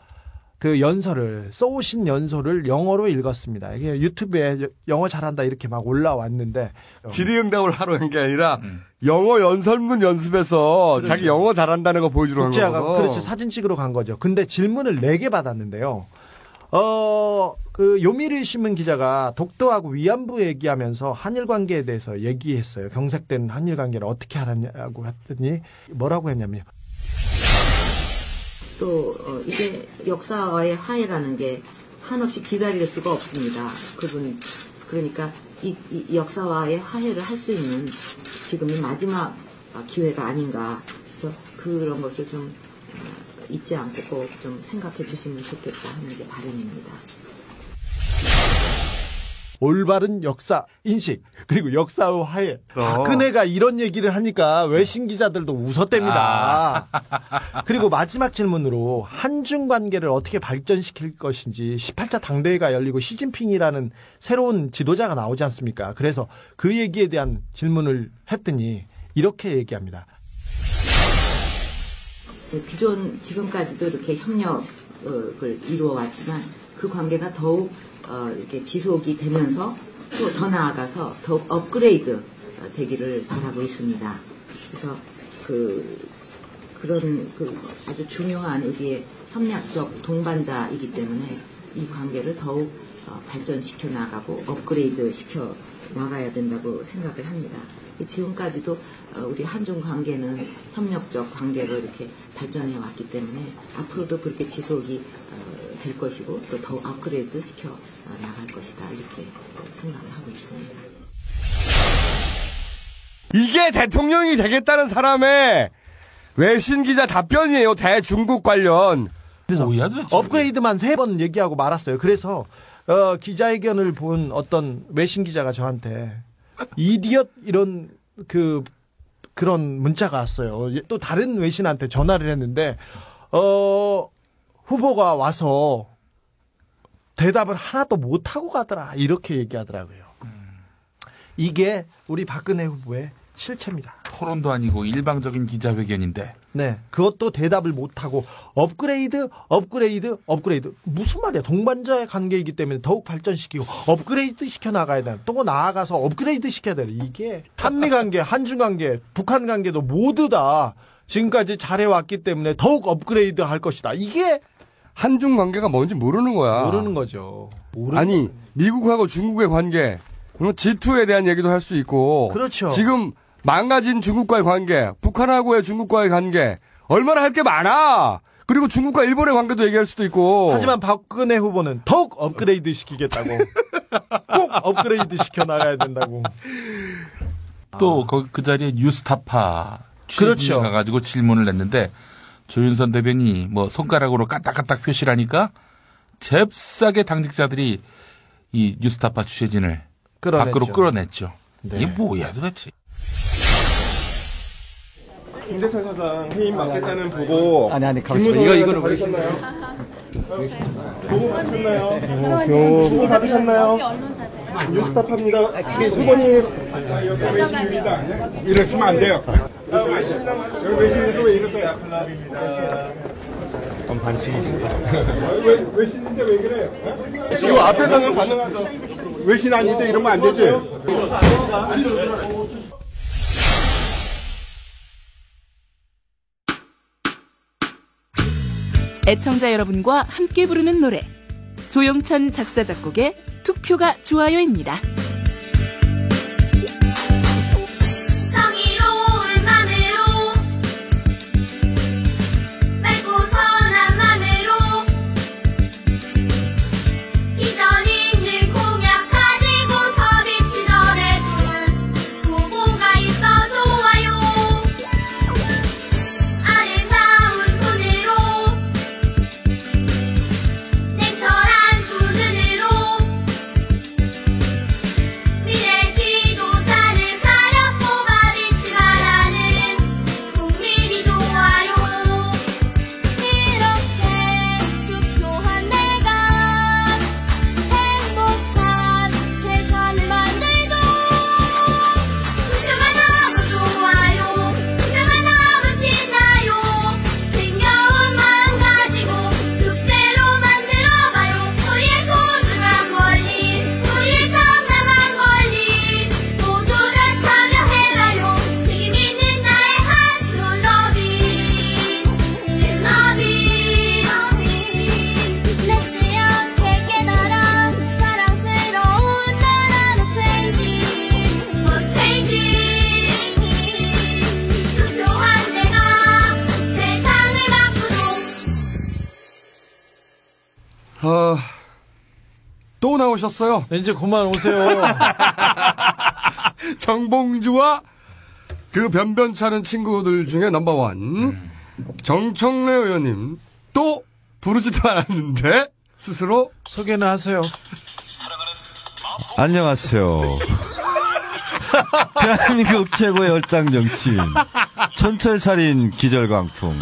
그 연설을 써오신 연설을 영어로 읽었습니다. 이게 유튜브에 영어 잘한다 이렇게 막 올라왔는데 질의응답을 하러 간 게 아니라 영어 연설문 연습해서 그렇죠. 자기 영어 잘한다는 거 보여주러 간 거고. 그렇죠. 사진 찍으러 간 거죠. 근데 질문을 4개 받았는데요. 그 요미르 신문 기자가 독도하고 위안부 얘기하면서 한일 관계에 대해서 얘기했어요. 경색된 한일 관계를 어떻게 하느냐고 했더니 뭐라고 했냐면 또 이게 역사와의 화해라는 게 한없이 기다릴 수가 없습니다. 그러니까 이 역사와의 화해를 할 수 있는 지금이 마지막 기회가 아닌가. 그래서 그런 것을 좀 잊지 않고 꼭 좀 생각해 주시면 좋겠다 하는 게 바람입니다. 올바른 역사 인식 그리고 역사의 화해. 박근혜가 이런 얘기를 하니까 외신 기자들도 웃었답니다. 그리고 마지막 질문으로 한중 관계를 어떻게 발전시킬 것인지 18차 당대회가 열리고 시진핑이라는 새로운 지도자가 나오지 않습니까? 그래서 그 얘기에 대한 질문을 했더니 이렇게 얘기합니다. 기존 지금까지도 이렇게 협력을 이루어 왔지만 그 관계가 더욱 이렇게 지속이 되면서 또 더 나아가서 더욱 업그레이드 되기를 바라고 있습니다. 그래서 그런 아주 중요한 우리의 협력적 동반자이기 때문에 이 관계를 더욱 발전시켜 나가고 업그레이드 시켜 나가야 된다고 생각을 합니다. 지금까지도 우리 한중 관계는 협력적 관계로 이렇게 발전해 왔기 때문에 앞으로도 그렇게 지속이 될 것이고 또 더욱 업그레이드 시켜 나갈 것이다 이렇게 생각을 하고 있습니다. 이게 대통령이 되겠다는 사람의 외신 기자 답변이에요. 대중국 관련. 그래서 업그레이드만 3번 얘기하고 말았어요. 그래서 기자회견을 본 어떤 외신 기자가 저한테 이디엇 이런 그 그런 문자가 왔어요. 또 다른 외신한테 전화를 했는데 후보가 와서 대답을 하나도 못하고 가더라 이렇게 얘기하더라고요. 이게 우리 박근혜 후보의 실체입니다. 토론도 아니고 일방적인 기자회견인데. 네, 그것도 대답을 못하고 업그레이드 무슨 말이야? 동반자의 관계이기 때문에 더욱 발전시키고 업그레이드 시켜 나가야 돼. 또 나아가서 업그레이드 시켜야 돼. 이게 한미 관계, 한중 관계, 북한 관계도 모두 다 지금까지 잘해왔기 때문에 더욱 업그레이드 할 것이다. 이게 한중 관계가 뭔지 모르는 거야. 모르는 거죠. 아니 미국하고 중국의 관계, G2에 대한 얘기도 할 수 있고. 그렇죠. 지금 망가진 중국과의 관계, 북한하고의 중국과의 관계, 얼마나 할 게 많아. 그리고 중국과 일본의 관계도 얘기할 수도 있고. 하지만 박근혜 후보는 더욱 업그레이드 시키겠다고. 꼭 업그레이드 시켜 나가야 된다고. 또 그 자리에 뉴스타파 그렇죠. 취재진이 가가지고 질문을 냈는데 조윤선 대변인이 뭐 손가락으로 까딱까딱 표시를 하니까 잽싸게 당직자들이 이 뉴스타파 취재진을 밖으로 끌어냈죠. 네. 이게 뭐야 도대체. 김대찬 사장 해임 맡겠다는 보고 아니 가만있어. 이거는 받으셨나요? 보고 받으셨나요? 보고 받으셨나요? 뉴스타파입니다. 후보님 여기 외신입니다. 이러시면 안 돼요. 여기 외신에서 왜 이러세요? 그럼 반칙이십니다. 외신인데 왜 그래요? 지금 앞에서는 가능하죠. 외신 아닌데 이러면 안 되지. 애청자 여러분과 함께 부르는 노래 조영찬 작사 작곡의 투표가 좋아요입니다. 정의로운 맘으로 맑고 선한 맘으로 비전 있는 공약 가지고 저 빛이 전해주는 후보가 있어 좋아요. 아름다운 손으로 냉철한 두 눈으로 미래 지도자는 가렵고 바비치 말하는 국민이 좋아요. 이렇게 투표한 내가 행복한 세상을 만들죠. 투표가 너무 좋아요. 투표가 너무 신나요. 생겨온 마음 가지고 축제로 만들어봐요. 우리의 소중한 권리, 우리의 정당한 권리 모두 다 참여해봐요. 책임 있는 나의 한손 러빙 늦지 않게 깨달아 사랑스러운 나라는 change 투표한 내가 세상을 바꾸죠. 또 나오셨어요. 이제 그만 오세요. 정봉주와 그 변변찮은 친구들 중에 넘버원 정청래 의원님 또 부르지도 않았는데 스스로 소개는 하세요. 안녕하세요. 대한민국 최고의 얼짱 정치인, 촌철살인 기절광풍,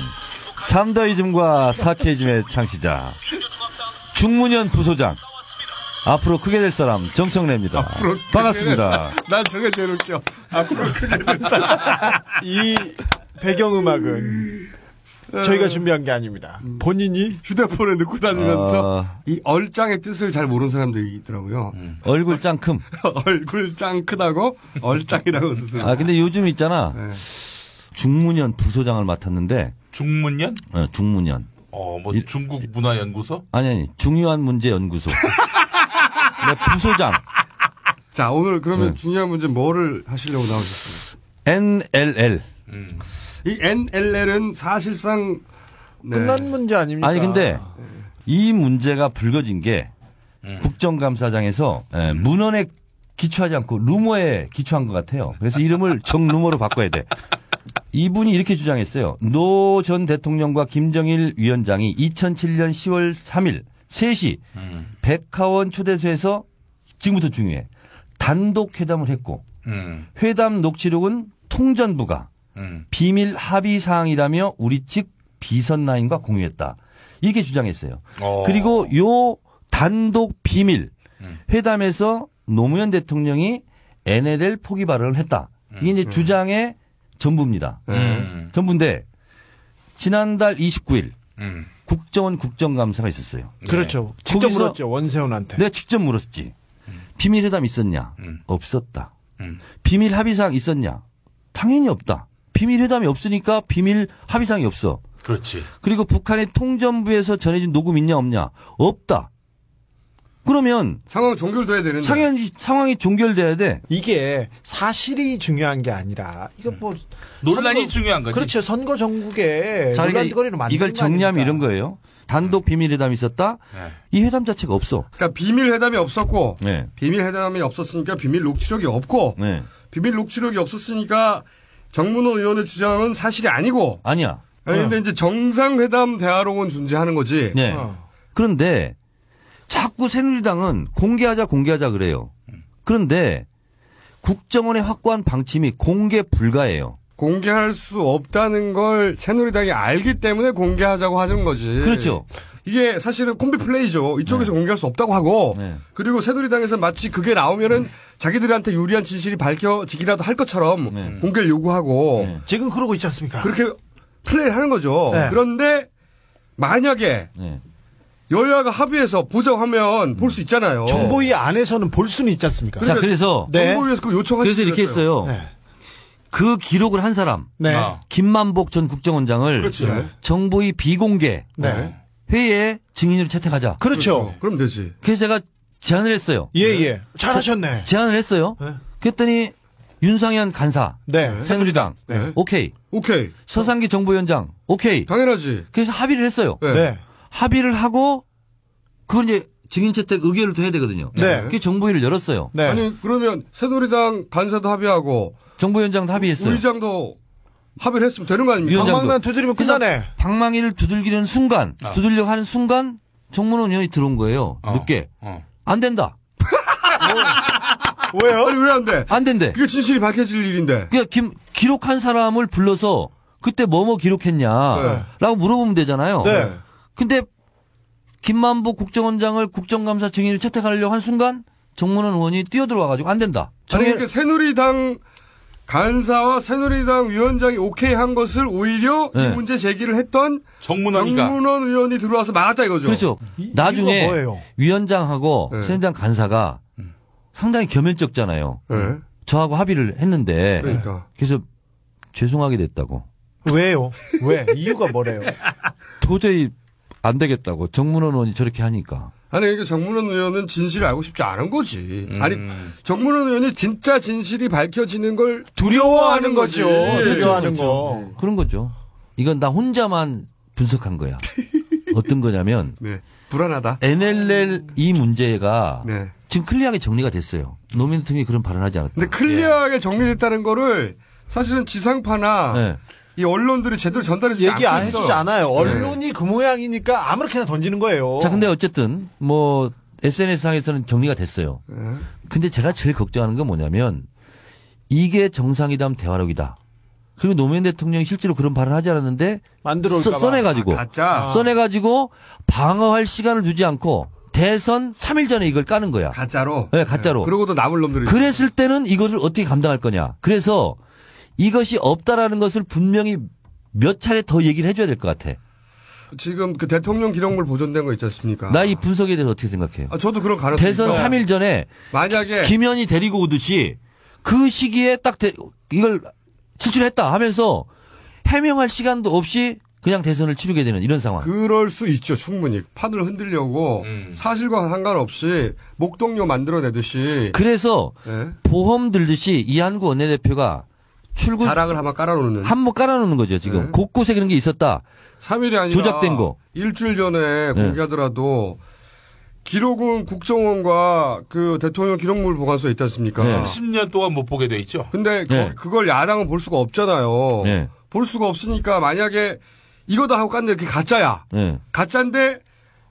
삼더이즘과 사케이즘의 창시자, 중문현 부소장, 앞으로 크게 될 사람 정청래입니다. 반갑습니다. 난 저게 제일 웃겨. 앞으로 크게 될 사람. 이 배경음악은 저희가 준비한 게 아닙니다. 본인이 휴대폰에 넣고 다니면서 이 얼짱의 뜻을 잘 모르는 사람들이 있더라고요. 얼굴 짱 큼. 얼굴 짱 크다고 얼짱이라고 스스로. 근데 요즘 있잖아. 네. 중문현 부소장을 맡았는데. 중문현? 중문현. 뭐 중국 문화연구소? 아니 중요한 문제 연구소. 네, 부소장. 자, 오늘 그러면 중요한 문제 뭐를 하시려고 나오셨어요? NLL. 이 NLL은 사실상 끝난 문제 아닙니까? 아니 근데 이 문제가 불거진 게 국정감사장에서 문헌에 기초하지 않고 루머에 기초한 것 같아요. 그래서 이름을 정루머로 바꿔야 돼. 이분이 이렇게 주장했어요. 노 전 대통령과 김정일 위원장이 2007년 10월 3일 3시 백화원 초대소에서 지금부터 중요해. 단독 회담을 했고 회담 녹취록은 통전부가 비밀 합의 사항이라며 우리 측 비선라인과 공유했다. 이렇게 주장했어요. 그리고 요 단독 비밀 회담에서 노무현 대통령이 NLL 포기 발언을 했다. 이게 이제 주장의 전부입니다. 전부인데 지난달 29일 국정원 국정감사가 있었어요. 그렇죠. 직접 물었죠. 원세훈한테. 내가 직접 물었지. 비밀 회담 있었냐? 없었다. 비밀 합의사항 있었냐? 당연히 없다. 비밀 회담이 없으니까 비밀 합의사항이 없어. 그렇지. 그리고 북한의 통전부에서 전해진 녹음 있냐 없냐? 없다. 그러면 상황 종결돼야 되는데. 상황이 종결돼야 돼. 이게 사실이 중요한 게 아니라 이거 뭐 논란이 중요한 거지. 그렇죠. 선거 전국에 논란거리를 만드는 이걸 정리하면 이런 거예요. 단독 비밀 회담이 있었다. 이 회담 자체가 없어. 그러니까 비밀 회담이 없었고 네. 비밀 회담이 없었으니까 비밀 녹취록이 없고 네. 비밀 녹취록이 없었으니까 정문호 의원의 주장은 사실이 아니고 아니야. 그런데 이제 정상회담 대화록은 존재하는 거지. 네. 그런데 자꾸 새누리당은 공개하자 그래요. 그런데 국정원의 확고한 방침이 공개 불가예요. 공개할 수 없다는 걸 새누리당이 알기 때문에 공개하자고 하는 거지. 그렇죠. 이게 사실은 콤비 플레이죠. 이쪽에서 공개할 수 없다고 하고 그리고 새누리당에서 마치 그게 나오면은 자기들한테 유리한 진실이 밝혀지기라도 할 것처럼 공개를 요구하고 지금 그러고 있지 않습니까? 그렇게 플레이를 하는 거죠. 그런데 만약에 여야가 합의해서 보자고 하면 볼 수 있잖아요. 정보위 안에서는 볼 수는 있지 않습니까? 자, 그래서 정보위에서 그 요청하시죠. 그래서 이렇게 했어요. 그 기록을 한 사람, 김만복 전 국정원장을 그렇지. 정보위 비공개 회의에 증인으로 채택하자. 그렇죠. 그럼 되지. 그래서 제가 제안을 했어요. 예. 잘하셨네. 제안을 했어요. 그랬더니 윤상현 간사, 새누리당, 오케이. 서상기 정보위원장, 오케이. 당연하지. 그래서 합의를 했어요. 합의를 하고 그걸 이제 증인 채택 의결을 또 해야 되거든요. 그게 정보위를 열었어요. 아니 그러면 새누리당 간사도 합의하고 정보위원장도 합의했어요. 의장도 합의를 했으면 되는 거 아닙니까? 방망이만 두드리면 끝나네. 방망이를 두들기는 순간, 두들려고 하는 순간 정문원 의원이 들어온 거예요. 늦게. 안 된다. 왜요? 아니 왜 안 돼? 안 된대. 그게 진실이 밝혀질 일인데. 그러니까 기록한 사람을 불러서 그때 뭐뭐 기록했냐라고 물어보면 되잖아요. 근데 김만복 국정원장을 국정감사 증인을 채택하려고 한 순간 정문원 의원이 뛰어들어와가지고 안 된다. 아니 그러니까 새누리당 간사와 새누리당 위원장이 오케이 한 것을 오히려 이 문제 제기를 했던 정문원 의원이 들어와서 막았다 이거죠. 그렇죠. 나중에 위원장하고 새누리당 간사가 상당히 겸연쩍잖아요. 저하고 합의를 했는데 그래서 죄송하게 됐다고. 왜요? 왜? 이유가 뭐래요? 도저히 안 되겠다고. 정문원 의원이 저렇게 하니까. 아니, 그러니까 정문원 의원은 진실을 알고 싶지 않은 거지. 아니, 정문원 의원이 진짜 진실이 밝혀지는 걸 두려워하는 거죠. 두려워하는 거. 그런 거죠. 이건 나 혼자만 분석한 거야. 어떤 거냐면. 불안하다. NLL 이 문제가 지금 클리어하게 정리가 됐어요. 노무현 대통령이 그런 발언하지 않았다. 근데 클리어하게 정리됐다는 거를 사실은 지상파나 이 언론들이 제대로 전달해주지 얘기 안 해주지 않아요. 언론이 그 모양이니까 아무렇게나 던지는 거예요. 자, 근데 어쨌든 뭐 SNS상에서는 정리가 됐어요. 근데 제가 제일 걱정하는 건 뭐냐면 이게 정상회담 대화록이다. 그리고 노무현 대통령이 실제로 그런 발언을 하지 않았는데 써내가지고 써내가지고 방어할 시간을 두지 않고 대선 3일 전에 이걸 까는 거야. 가짜로? 네, 가짜로. 그러고도 남을 놈들이. 그랬을 때는 이것을 어떻게 감당할 거냐. 그래서 이것이 없다라는 것을 분명히 몇 차례 더 얘기를 해줘야 될 것 같아. 지금 그 대통령 기록물 보존된 거 있지 않습니까? 나 이 분석에 대해서 어떻게 생각해요? 저도 그런 가능성이 대선 3일 전에 만약에 김현이 데리고 오듯이 그 시기에 딱 이걸 실출했다 하면서 해명할 시간도 없이 그냥 대선을 치르게 되는 이런 상황. 그럴 수 있죠. 충분히. 판을 흔들려고 사실과 상관없이 목동료 만들어내듯이. 그래서 보험 들듯이 이한구 원내대표가 출근 자락을 한번 깔아놓는 거죠. 지금 곳곳에 그런 게 있었다. 3일이 아니라 조작된 거. 일주일 전에 공개하더라도 기록은 국정원과 그 대통령 기록물 보관소에 있지 않습니까? 10년 동안 못 보게 돼 있죠. 근데 그걸 야당은 볼 수가 없잖아요. 볼 수가 없으니까 만약에 이거다 하고 깠는데 그게 가짜야. 가짜인데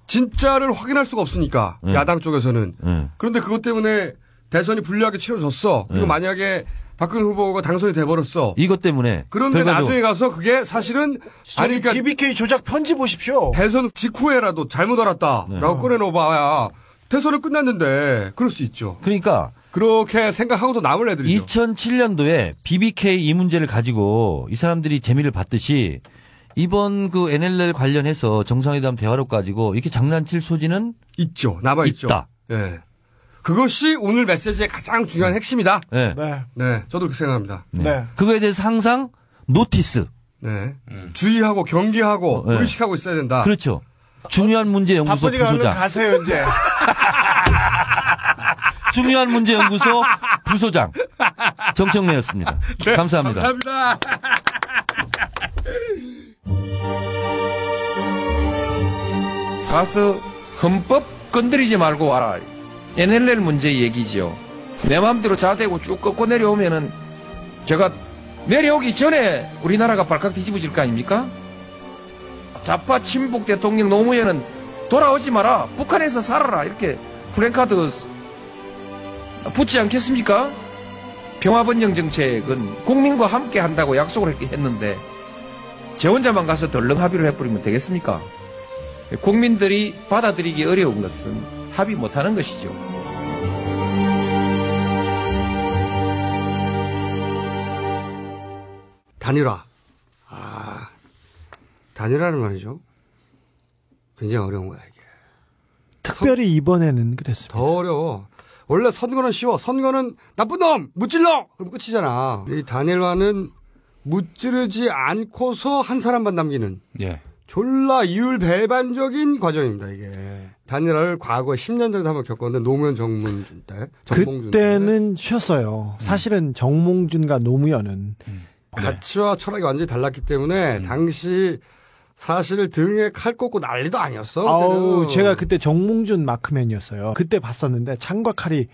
진짜를 확인할 수가 없으니까 야당 쪽에서는. 그런데 그것 때문에 대선이 불리하게 치러졌어. 그리고 만약에 박근혜 후보가 당선이 돼버렸어. 이것 때문에. 그런데 나중에 가서 그게 사실은 아니 그러니까 BBK 조작 편지 보십시오. 대선 직후에라도 잘못 알았다라고 꺼내놓아봐야 대선은 끝났는데 그럴 수 있죠. 그러니까 그렇게 생각하고도 남을 애들이죠. 2007년도에 BBK 이 문제를 가지고 이 사람들이 재미를 봤듯이 이번 그 NLL 관련해서 정상회담 대화록 가지고 이렇게 장난칠 소지는 있죠. 남아있죠. 있다. 예. 그것이 오늘 메시지의 가장 중요한 핵심이다. 네. 네. 저도 그렇게 생각합니다. 네. 그거에 대해서 항상 노티스. 네. 주의하고 경계하고 의식하고 있어야 된다. 그렇죠. 중요한 문제 연구소 바쁘니까 부소장. 얼른 가세요 이제. 중요한 문제 연구소 부소장 정청래였습니다. 네, 감사합니다. 감사합니다. 가서 헌법 건드리지 말고 와라. NLL 문제 얘기지요. 내 마음대로 자대고 쭉 꺾고 내려오면은 제가 내려오기 전에 우리나라가 발칵 뒤집어질 거 아닙니까? 좌파 친북 대통령 노무현은 돌아오지 마라. 북한에서 살아라. 이렇게 플랜카드 붙지 않겠습니까? 평화번영 정책은 국민과 함께 한다고 약속을 했는데 제 혼자만 가서 덜렁 합의를 해버리면 되겠습니까? 국민들이 받아들이기 어려운 것은 합의 못하는 것이죠. 단일화. 단일화는 말이죠. 굉장히 어려운 거야, 이게. 특별히 이번에는 그랬습니다. 더 어려워. 원래 선거는 쉬워. 선거는 나쁜 놈! 무찔러! 그럼 끝이잖아. 이 단일화는 무찌르지 않고서 한 사람만 남기는. 예. 졸라 이율배반적인 과정입니다, 이게. 단일화를 과거에 10년 전에 한번 겪었는데 노무현 정몽준 때. 그때는 쉬었어요. 사실은 정몽준과 노무현은 가치와 철학이 완전히 달랐기 때문에 당시 사실 등에 칼 꽂고 난리도 아니었어. 아우, 제가 그때 정몽준 마크맨이었어요. 그때 봤었는데 창과 칼이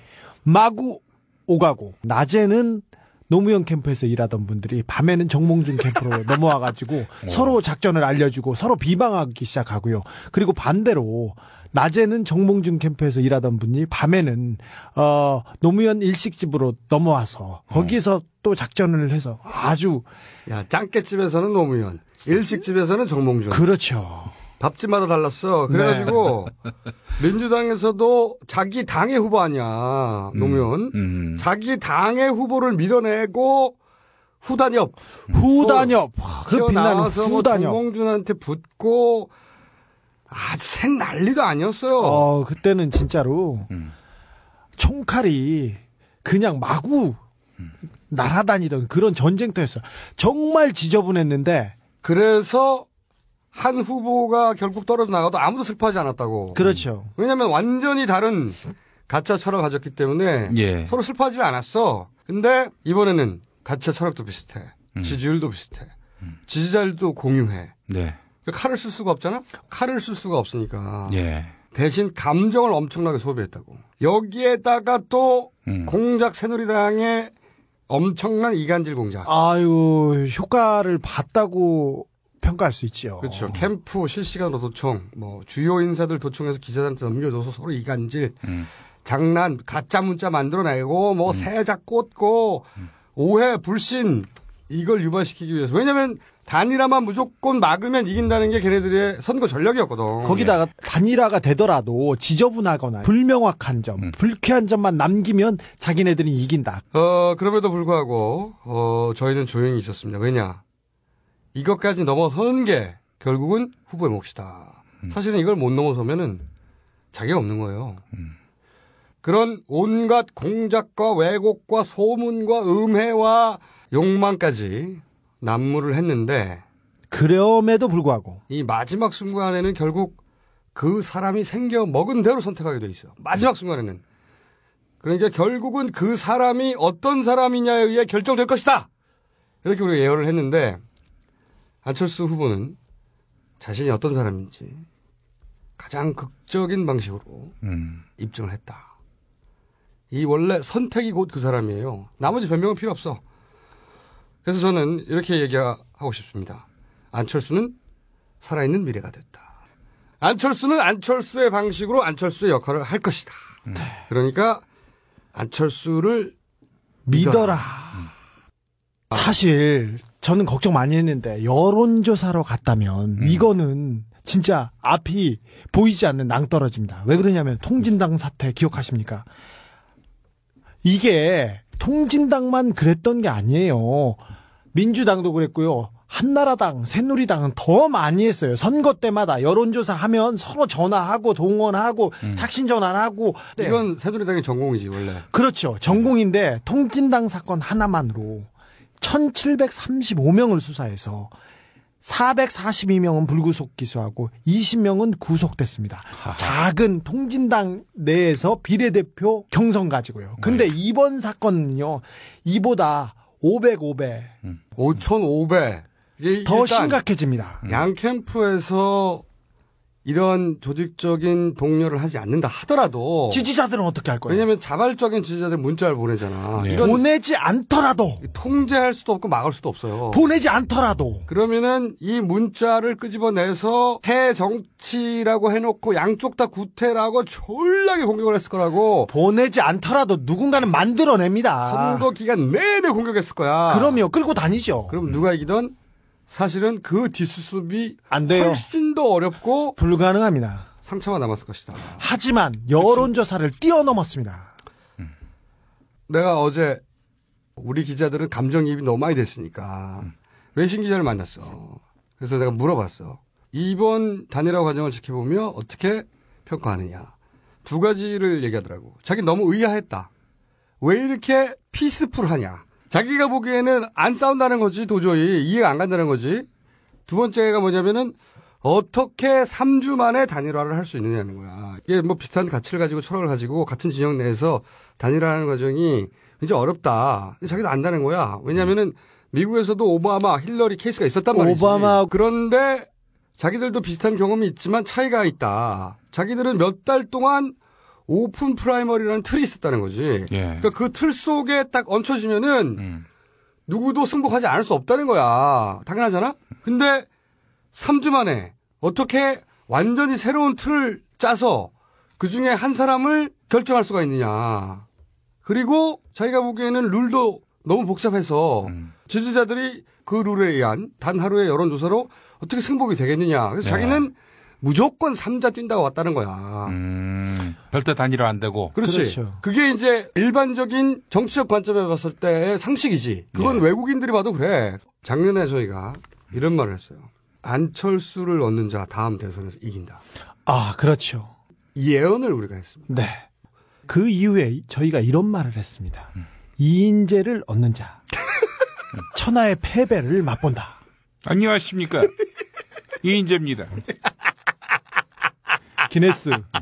마구 오가고 낮에는 노무현 캠프에서 일하던 분들이 밤에는 정몽준 캠프로 넘어와가지고 서로 작전을 알려주고 서로 비방하기 시작하고요. 그리고 반대로 낮에는 정몽준 캠프에서 일하던 분이 밤에는 노무현 일식집으로 넘어와서 거기서 또 작전을 해서 아주 짱깨집에서는 노무현, 일식집에서는 정몽준. 그렇죠. 밥집마다 달랐어. 그래가지고 민주당에서도 자기 당의 후보 아니야 노무현. 자기 당의 후보를 밀어내고 후단협. 그 빛나는 후단협. 정몽준한테 붙고 아주 생 난리도 아니었어요. 그때는 진짜로 총칼이 그냥 마구 날아다니던 그런 전쟁터였어요. 정말 지저분했는데 그래서 한 후보가 결국 떨어져 나가도 아무도 슬퍼하지 않았다고. 그렇죠. 왜냐하면 완전히 다른 가짜 철학을 가졌기 때문에 서로 슬퍼하지 않았어. 근데 이번에는 가짜 철학도 비슷해. 지지율도 비슷해. 지지자들도 공유해. 네. 칼을 쓸 수가 없잖아? 칼을 쓸 수가 없으니까. 예. 대신 감정을 엄청나게 소비했다고. 여기에다가 또 공작 새누리당의 엄청난 이간질 공작. 아유, 효과를 봤다고 평가할 수 있죠. 그렇죠. 캠프 실시간으로 도청, 주요 인사들 도청해서 기자들한테 넘겨줘서 서로 이간질, 장난, 가짜 문자 만들어내고, 세작 꽂고, 오해, 불신, 이걸 유발시키기 위해서. 왜냐면, 단일화만 무조건 막으면 이긴다는 게 걔네들의 선거 전략이었거든. 거기다가 단일화가 되더라도 지저분하거나 불명확한 점, 불쾌한 점만 남기면 자기네들이 이긴다. 그럼에도 불구하고, 저희는 조용히 있었습니다. 왜냐? 이것까지 넘어서는 게 결국은 후보의 몫이다. 사실은 이걸 못 넘어서면은 자기가 없는 거예요. 그런 온갖 공작과 왜곡과 소문과 음해와 욕망까지 난무를 했는데 그럼에도 불구하고 이 마지막 순간에는 결국 그 사람이 생겨 먹은 대로 선택하게 돼 있어요. 마지막 순간에는. 그러니까 결국은 그 사람이 어떤 사람이냐에 의해 결정될 것이다. 이렇게 우리가 예언을 했는데 안철수 후보는 자신이 어떤 사람인지 가장 극적인 방식으로 입증을 했다. 이 원래 선택이 곧 그 사람이에요. 나머지 변명은 필요 없어. 그래서 저는 이렇게 얘기하고 싶습니다. 안철수는 살아있는 미래가 됐다. 안철수는 안철수의 방식으로 안철수의 역할을 할 것이다. 그러니까 안철수를 믿어라. 사실 저는 걱정 많이 했는데 여론조사로 갔다면 이거는 진짜 앞이 보이지 않는 낭떠러지입니다. 왜 그러냐면 통진당 사태 기억하십니까? 이게 통진당만 그랬던 게 아니에요. 민주당도 그랬고요. 한나라당, 새누리당은 더 많이 했어요. 선거 때마다 여론조사 하면 서로 전화하고 동원하고 작신 전환하고. 네. 이건 새누리당의 전공이지 원래. 그렇죠. 전공인데 통진당 사건 하나만으로 1735명을 수사해서 442명은 불구속 기소하고 20명은 구속됐습니다. 하하. 작은 통진당 내에서 비례대표 경선 가지고요. 근데 이번 사건은요. 이보다 500. 5,500. 더 심각해집니다. 양 캠프에서 이런 조직적인 독려를 하지 않는다 하더라도 지지자들은 어떻게 할 거예요? 왜냐하면 자발적인 지지자들 문자를 보내잖아. 네. 보내지 않더라도 통제할 수도 없고 막을 수도 없어요. 보내지 않더라도 그러면은 이 문자를 끄집어내서 대정치라고 해놓고 양쪽 다 구태라고 졸라게 공격을 했을 거라고. 보내지 않더라도 누군가는 만들어냅니다. 선거 기간 내내 공격했을 거야. 그럼요. 끌고 다니죠. 그럼 누가 이기던 사실은 그 뒷수습이 안 돼요. 훨씬 더 어렵고 불가능합니다. 상처가 남았을 것이다. 하지만 여론조사를 뛰어넘었습니다. 내가 어제 우리 기자들은 감정이입이 너무 많이 됐으니까 외신 기자를 만났어. 그래서 내가 물어봤어. 이번 단일화 과정을 지켜보며 어떻게 평가하느냐. 두 가지를 얘기하더라고. 자기 너무 의아했다. 왜 이렇게 피스풀하냐. 자기가 보기에는 안 싸운다는 거지 도저히 이해가 안 간다는 거지. 두 번째가 뭐냐면은 어떻게 3주 만에 단일화를 할 수 있느냐는 거야. 이게 뭐 비슷한 가치를 가지고 철학을 가지고 같은 진영 내에서 단일화하는 과정이 굉장히 어렵다. 자기도 안다는 거야. 왜냐면은 미국에서도 오바마, 힐러리 케이스가 있었단 말이지. 오바마. 그런데 자기들도 비슷한 경험이 있지만 차이가 있다. 자기들은 몇 달 동안 오픈 프라이머리라는 틀이 있었다는 거지. 예. 그러니까 그 틀 속에 딱 얹혀지면은 누구도 승복하지 않을 수 없다는 거야. 당연하잖아? 근데 3주 만에 어떻게 완전히 새로운 틀을 짜서 그 중에 한 사람을 결정할 수가 있느냐. 그리고 자기가 보기에는 룰도 너무 복잡해서 지지자들이 그 룰에 의한 단 하루의 여론조사로 어떻게 승복이 되겠느냐. 그래서 자기는 무조건 3자 뛴다고 왔다는 거야. 절대 단일화 안 되고. 그렇지. 그렇죠. 그게 이제 일반적인 정치적 관점에 봤을 때의 상식이지. 그건 외국인들이 봐도 그래. 작년에 저희가 이런 말을 했어요. 안철수를 얻는 자 다음 대선에서 이긴다. 아, 그렇죠. 예언을 우리가 했습니다. 네. 그 이후에 저희가 이런 말을 했습니다. 이인재를 얻는 자. 천하의 패배를 맛본다. 안녕하십니까. 이인재입니다.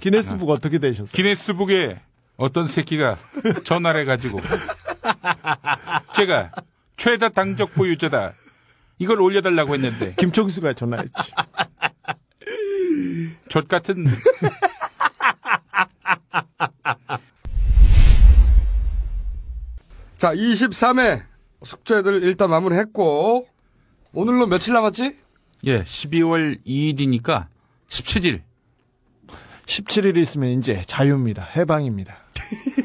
기네스북 어떻게 되셨어요? 기네스북에 어떤 새끼가 전화를 해가지고 제가 최다 당적 보유자다. 이걸 올려달라고 했는데 김총수가 전화했지. 젖 같은. 자, 23회 숙제들 일단 마무리했고 오늘로 며칠 남았지? 예, 12월 2일이니까 17일. 17일 있으면 이제 자유입니다. 해방입니다.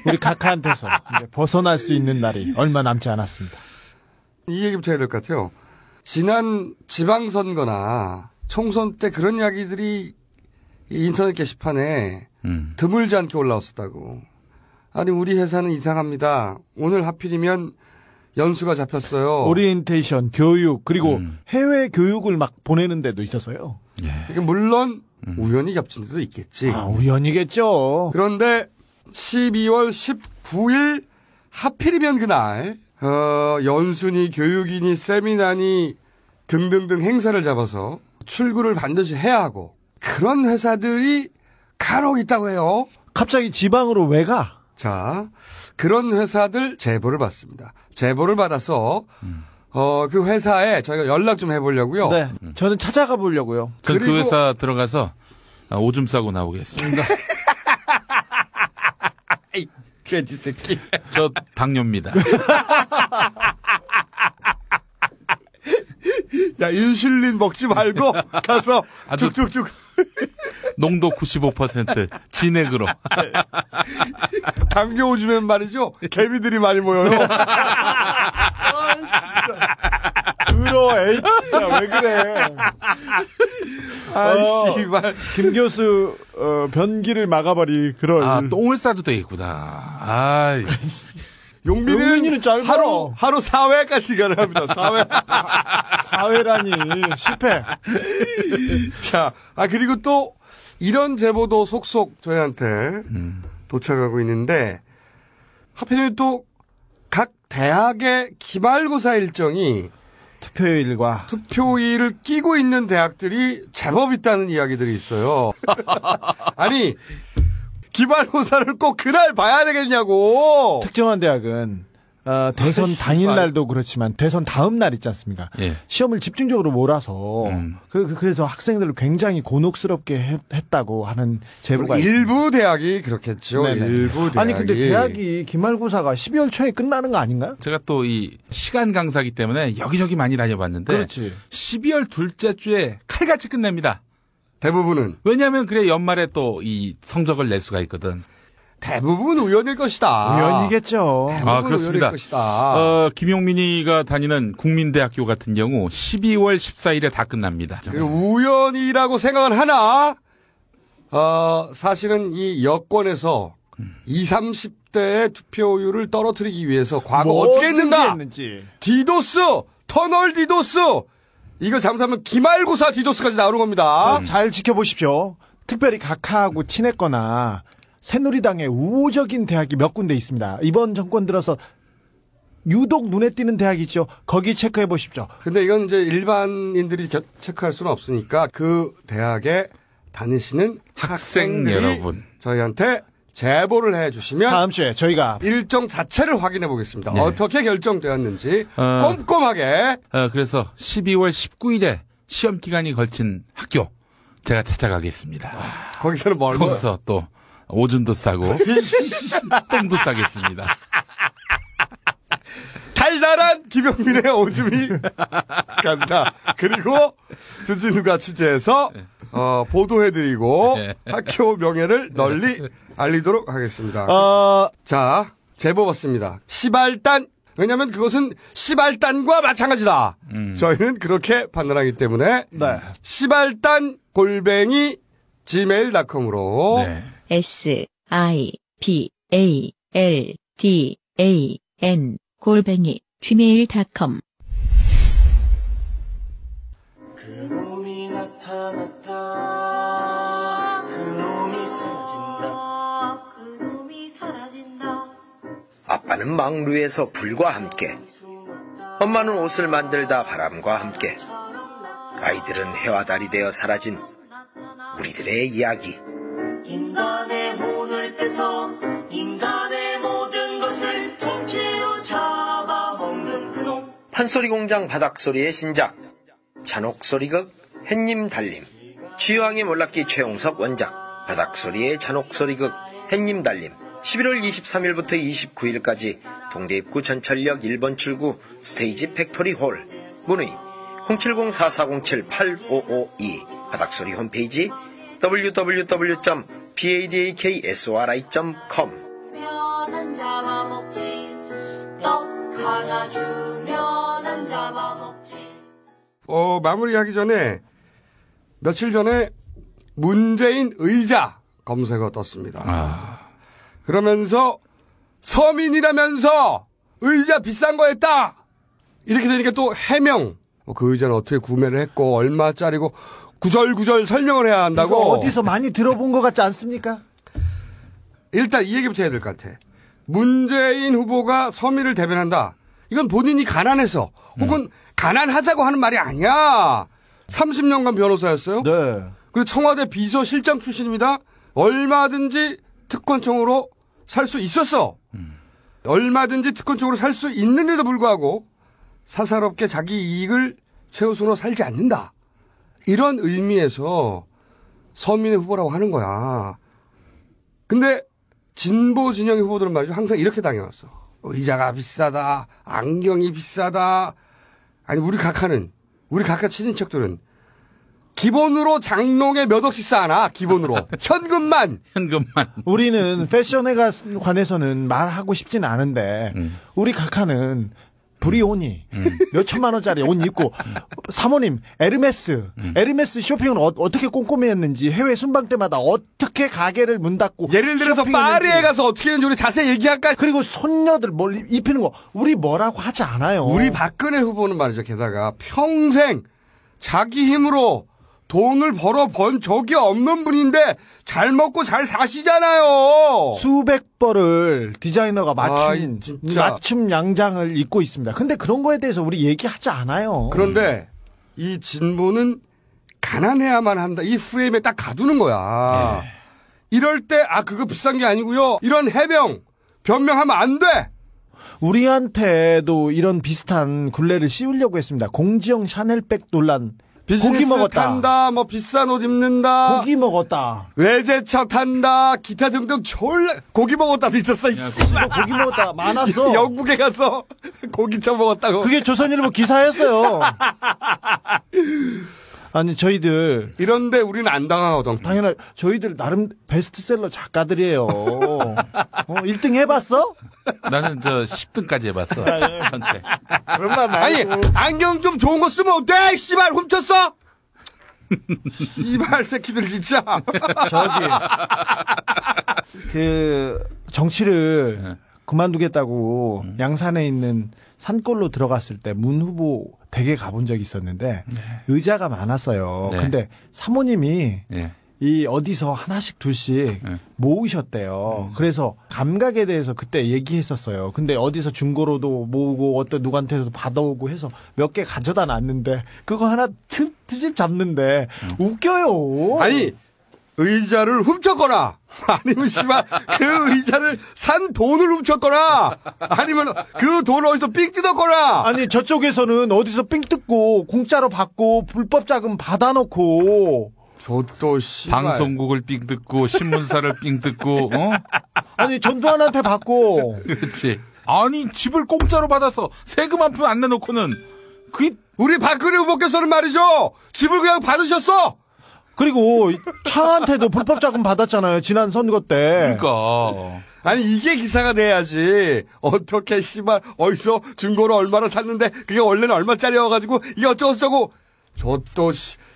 우리 각하한테서 이제 벗어날 수 있는 날이 얼마 남지 않았습니다. 이 얘기부터 해야 될 것 같아요. 지난 지방선거나 총선 때 그런 이야기들이 인터넷 게시판에 드물지 않게 올라왔었다고. 아니 우리 회사는 이상합니다. 오늘 하필이면 연수가 잡혔어요. 오리엔테이션, 교육, 그리고 해외 교육을 막 보내는 데도 있어서요. 이게 물론 우연히 겹친 데도 있겠지. 아, 우연이겠죠. 그런데 12월 19일 하필이면 그날 연수니 교육이니 세미나니 등등등 행사를 잡아서 출근을 반드시 해야 하고 그런 회사들이 간혹 있다고 해요. 갑자기 지방으로 왜 가? 자, 그런 회사들 제보를 받습니다. 제보를 받아서 그 회사에 저희가 연락 좀 해보려고요. 네, 저는 찾아가 보려고요. 전 그 회사 들어가서 오줌 싸고 나오겠습니다. 돼지 새끼. 저 당뇨입니다. 야, 인슐린 먹지 말고 가서 아주 쭉쭉쭉. 농도 95% 진액으로. 당뇨 오줌엔 말이죠. 개미들이 많이 모여요. 에이, 진짜 왜 그래. 씨발. 김 교수, 변기를 막아버리, 그럴. 똥을 싸도 되겠구나. 용민이는 짧아. 하루 4회까지 가를 합니다. 4회. 4회라니. 실패. 자, 그리고 또, 이런 제보도 속속 저희한테 도착하고 있는데, 하필이면 또 각 대학의 기말고사 일정이 투표일을 끼고 있는 대학들이 제법 있다는 이야기들이 있어요. 아니, 기말고사를 꼭 그날 봐야 되겠냐고. 특정한 대학은 대선 당일날도 그렇지만 대선 다음 날 있지 않습니까? 예. 시험을 집중적으로 몰아서 그래서 학생들을 굉장히 곤혹스럽게 했다고 하는 제보가 일부 대학이 그렇겠죠. 네네. 일부 대학이. 아니 근데 대학이 기말고사가 12월 초에 끝나는 거 아닌가요? 제가 또 이 시간 강사기 때문에 여기저기 많이 다녀봤는데 그렇지. 12월 둘째 주에 칼같이 끝냅니다. 대부분은. 왜냐하면 그래 연말에 또 이 성적을 낼 수가 있거든. 대부분 우연일 것이다. 우연이겠죠. 그렇습니다. 김용민이가 다니는 국민대학교 같은 경우 12월 14일에 다 끝납니다. 우연이라고 생각은 하나, 사실은 이 여권에서 20, 30대의 투표율을 떨어뜨리기 위해서 과거 어떻게 했는가? 디도스, 터널 디도스, 이거 잘못하면 기말고사 디도스까지 나오는 겁니다. 잘 지켜보십시오. 특별히 각하하고 친했거나 새누리당의 우호적인 대학이 몇 군데 있습니다. 이번 정권 들어서 유독 눈에 띄는 대학이 있죠. 거기 체크해 보십시오. 근데 이건 이제 일반인들이 체크할 수는 없으니까 그 대학에 다니시는 학생 여러분 저희한테 제보를 해주시면 다음 주에 저희가 일정 자체를 확인해 보겠습니다. 네. 어떻게 결정되었는지 꼼꼼하게. 그래서 12월 19일에 시험 기간이 걸친 학교 제가 찾아가겠습니다. 거기서는 뭘 거기서 또 오줌도 싸고 똥도 싸겠습니다. 달달한 김용민의 오줌이 간다. 그리고 주진우가 취재해서 보도해드리고 학교 명예를 널리 알리도록 하겠습니다. 자, 제보 받습니다. 시발단. 왜냐하면 그것은 시발단과 마찬가지다. 저희는 그렇게 판단하기 때문에 시발단 @ gmail.com으로 SIBALDAN @gmail.com 그놈이 나타났다. 그놈이 사라진다. 그놈이 사라진다. 아빠는 망루에서 불과 함께, 엄마는 옷을 만들다 바람과 함께, 아이들은 해와 달이 되어 사라진 우리들의 이야기. 인간의 혼을 빼서 인간의 모든 것을 통째로 잡아먹는 그놈. 판소리공장 바닥소리의 신작 잔혹소리극 햇님 달림. 취황의 몰락기 최용석 원작 바닥소리의 잔혹소리극 햇님 달림. 11월 23일부터 29일까지 동대 입구 전철역 1번 출구 스테이지 팩토리 홀. 문의 070-4407-8552. 바닥소리 홈페이지 www.padakSORI.com. 주면 잡아먹지. 떡 하나 주면 잡아먹지. 마무리하기 전에 며칠 전에 문재인 의자 검색어 떴습니다. 그러면서 서민이라면서 의자 비싼 거 했다. 이렇게 되니까 또 해명. 그 의자는 어떻게 구매를 했고 얼마짜리고 구절구절 설명을 해야 한다고. 어디서 많이 들어본 것 같지 않습니까? 일단 이 얘기부터 해야 될 것 같아. 문재인 후보가 서민을 대변한다. 이건 본인이 가난해서 혹은 가난하자고 하는 말이 아니야. 30년간 변호사였어요. 네. 그리고 청와대 비서실장 출신입니다. 얼마든지 특권층으로 살 수 있었어. 얼마든지 특권층으로 살 수 있는데도 불구하고 사사롭게 자기 이익을 최우선으로 살지 않는다. 이런 의미에서 서민의 후보라고 하는 거야. 근데 진보 진영의 후보들은 말이죠. 항상 이렇게 당해왔어. 의자가 비싸다. 안경이 비싸다. 아니 우리 각하 친인척들은 기본으로 장롱에 몇 억씩 쌓아놔. 기본으로. 현금만. 우리는 패션에 관해서는 말하고 싶진 않은데 우리 각하는 브리오니 몇 천만 원짜리 옷 입고 사모님 에르메스 쇼핑은 어떻게 꼼꼼히 했는지 해외 순방 때마다 어떻게 가게를 문 닫고 예를 들어서 파리에 가서 어떻게 했는지 우리 자세히 얘기할까? 그리고 손녀들 뭘 입히는 거 우리 뭐라고 하지 않아요. 우리 박근혜 후보는 말이죠. 게다가 평생 자기 힘으로 돈을 벌어 본 적이 없는 분인데 잘 먹고 잘 사시잖아요. 수백 벌을 디자이너가 맞춤 양장을 입고 있습니다. 근데 그런 거에 대해서 우리 얘기하지 않아요. 그런데 이 진보는 가난해야만 한다. 이 프레임에 딱 가두는 거야. 네. 이럴 때 그거 비싼 게 아니고요. 이런 해명 변명하면 안 돼. 우리한테도 이런 비슷한 굴레를 씌우려고 했습니다. 공지영 샤넬백 논란. 비즈니스 고기 먹었다. 탄다, 뭐 비싼 옷 입는다, 고기 먹었다, 외제차 탄다, 기타 등등 고기 먹었다도 있었어. 고기 먹었다 많았어. 영국에 가서 고기차 먹었다고. 그게 조선일보 기사였어요. 아니 저희들 이런데 우리는 안 당하거든. 당연히 저희들 나름 베스트셀러 작가들이에요. 1등 해봤어? 나는 10등까지 해봤어. 전체. 그런 말 말고. 아니 안경 좀 좋은 거 쓰면 어때? 씨발 훔쳤어? 씨발 새끼들 진짜. 저기 정치를 그만두겠다고 양산에 있는 산골로 들어갔을 때 문 후보 댁에 가본 적이 있었는데 의자가 많았어요. 근데 사모님이 이 어디서 하나씩 둘씩 모으셨대요. 그래서 감각에 대해서 그때 얘기했었어요. 근데 어디서 중고로도 모으고 어떤 누구한테도 받아오고 해서 몇 개 가져다 놨는데 그거 하나 트집 잡는데 웃겨요. 아니 의자를 훔쳤거나 아니면 씨발 그 의자를 산 돈을 훔쳤거나 아니면 그 돈을 어디서 삥 뜯었거나 아니 저쪽에서는 어디서 삥 뜯고 공짜로 받고 불법 자금 받아놓고 저또 씨발 방송국을 삥 뜯고 신문사를 삥 뜯고 아니 전두환한테 받고 그렇지. 아니 집을 공짜로 받아서 세금 한 푼 안 내놓고는 우리 박근혜 후보께서는 말이죠 집을 그냥 받으셨어. 그리고 차한테도 불법 자금 받았잖아요. 지난 선거 때. 그러니까. 아니 이게 기사가 돼야지. 어떻게 씨발 어디서 중고로 얼마나 샀는데 그게 원래는 얼마짜리여가지고 이게 어쩌고저쩌고. 저 또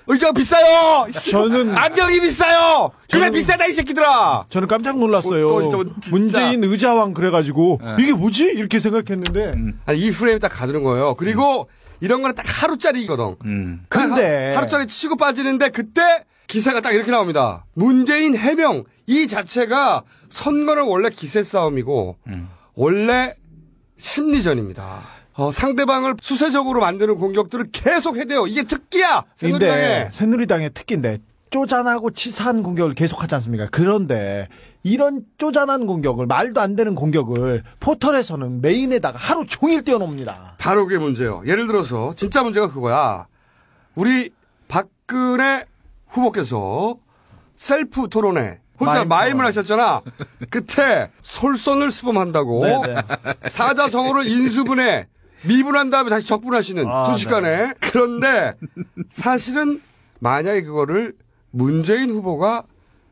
의자가 비싸요. 저는 안경이 비싸요. 그래 비싸다 이 새끼들아. 저는 깜짝 놀랐어요. 문재인 의자왕 그래가지고 이게 뭐지 이렇게 생각했는데 아니, 이 프레임이 딱 가두는 거예요. 그리고 이런 거는 딱 하루짜리거든. 근데 하루짜리 치고 빠지는데 그때 기사가 딱 이렇게 나옵니다. 문재인 해명 이 자체가 선거는 원래 기세 싸움이고 원래 심리전입니다. 상대방을 수세적으로 만드는 공격들을 계속 해대요. 이게 특기야. 새누리당의 특기인데 쪼잔하고 치사한 공격을 계속하지 않습니까? 그런데 이런 쪼잔한 공격을 말도 안 되는 공격을 포털에서는 메인에다가 하루 종일 띄워놓습니다. 바로 그게 문제예요. 예를 들어서 진짜 문제가 그거야. 우리 박근혜 후보께서 셀프 토론회 혼자 마임을 하셨잖아. 그때 솔선을 수범한다고 사자성어를 인수분해 미분한 다음에 다시 적분하시는 순식간에. 그런데 사실은 만약에 그거를 문재인 후보가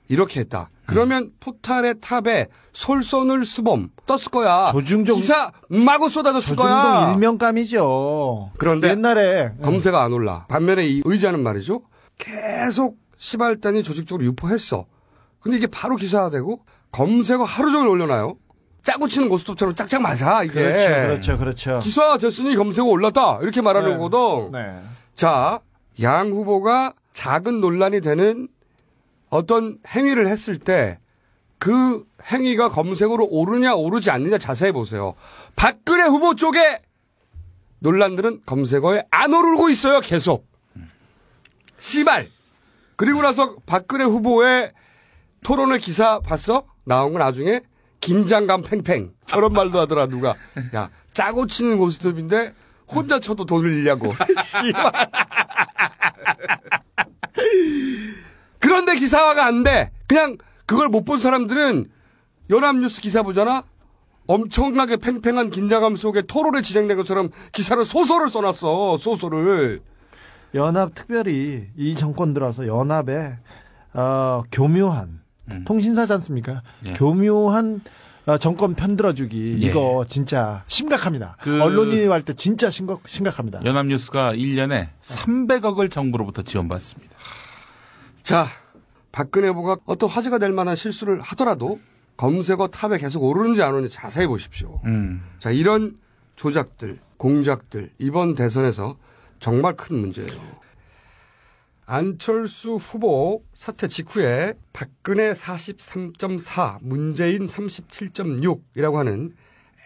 이렇게 했다. 그러면 포탈의 탑에 솔선을 수범 떴을 거야. 기사 마구 쏟아졌을 거야. 조중동 일명감이죠. 그런데 옛날에 검색가 안 올라. 반면에 이 의자는 말이죠. 계속 시발단이 조직적으로 유포했어. 근데 이게 바로 기사화되고 검색어 하루 종일 올려놔요. 짜고 치는 고스톱처럼 짝짝 맞아 이게. 그렇죠. 기사화됐으니 검색어 올랐다 이렇게 말하는 거거든. 자, 양 후보가 작은 논란이 되는 어떤 행위를 했을 때 그 행위가 검색어로 오르냐 오르지 않느냐 자세히 보세요. 박근혜 후보 쪽에 논란들은 검색어에 안 오르고 있어요. 계속. 씨발. 그리고 나서 박근혜 후보의 토론회 기사 봤어? 나온 건 나중에 긴장감 팽팽. 저런 말도 하더라 누가. 야 짜고 치는 고스톱인데 혼자 쳐도 돈을 잃냐고. 씨발. 그런데 기사화가 안 돼. 그냥 그걸 못 본 사람들은 연합뉴스 기사 보잖아. 엄청나게 팽팽한 긴장감 속에 토론회 진행된 것처럼 기사를 소설을 써놨어. 소설을. 연합 특별히 이 정권 들어서 연합에 교묘한 통신사지 않습니까? 교묘한 정권 편들어주기 예. 이거 진짜 심각합니다. 언론인이 할 때 진짜 심각합니다. 연합뉴스가 1년에 300억을 정부로부터 지원받습니다. 자, 박근혜 후보가 어떤 화제가 될 만한 실수를 하더라도 검색어 탑에 계속 오르는지 안 오르는지 자세히 보십시오. 자, 이런 조작들, 공작들 이번 대선에서 정말 큰 문제예요. 안철수 후보 사퇴 직후에 박근혜 43.4, 문재인 37.6이라고 하는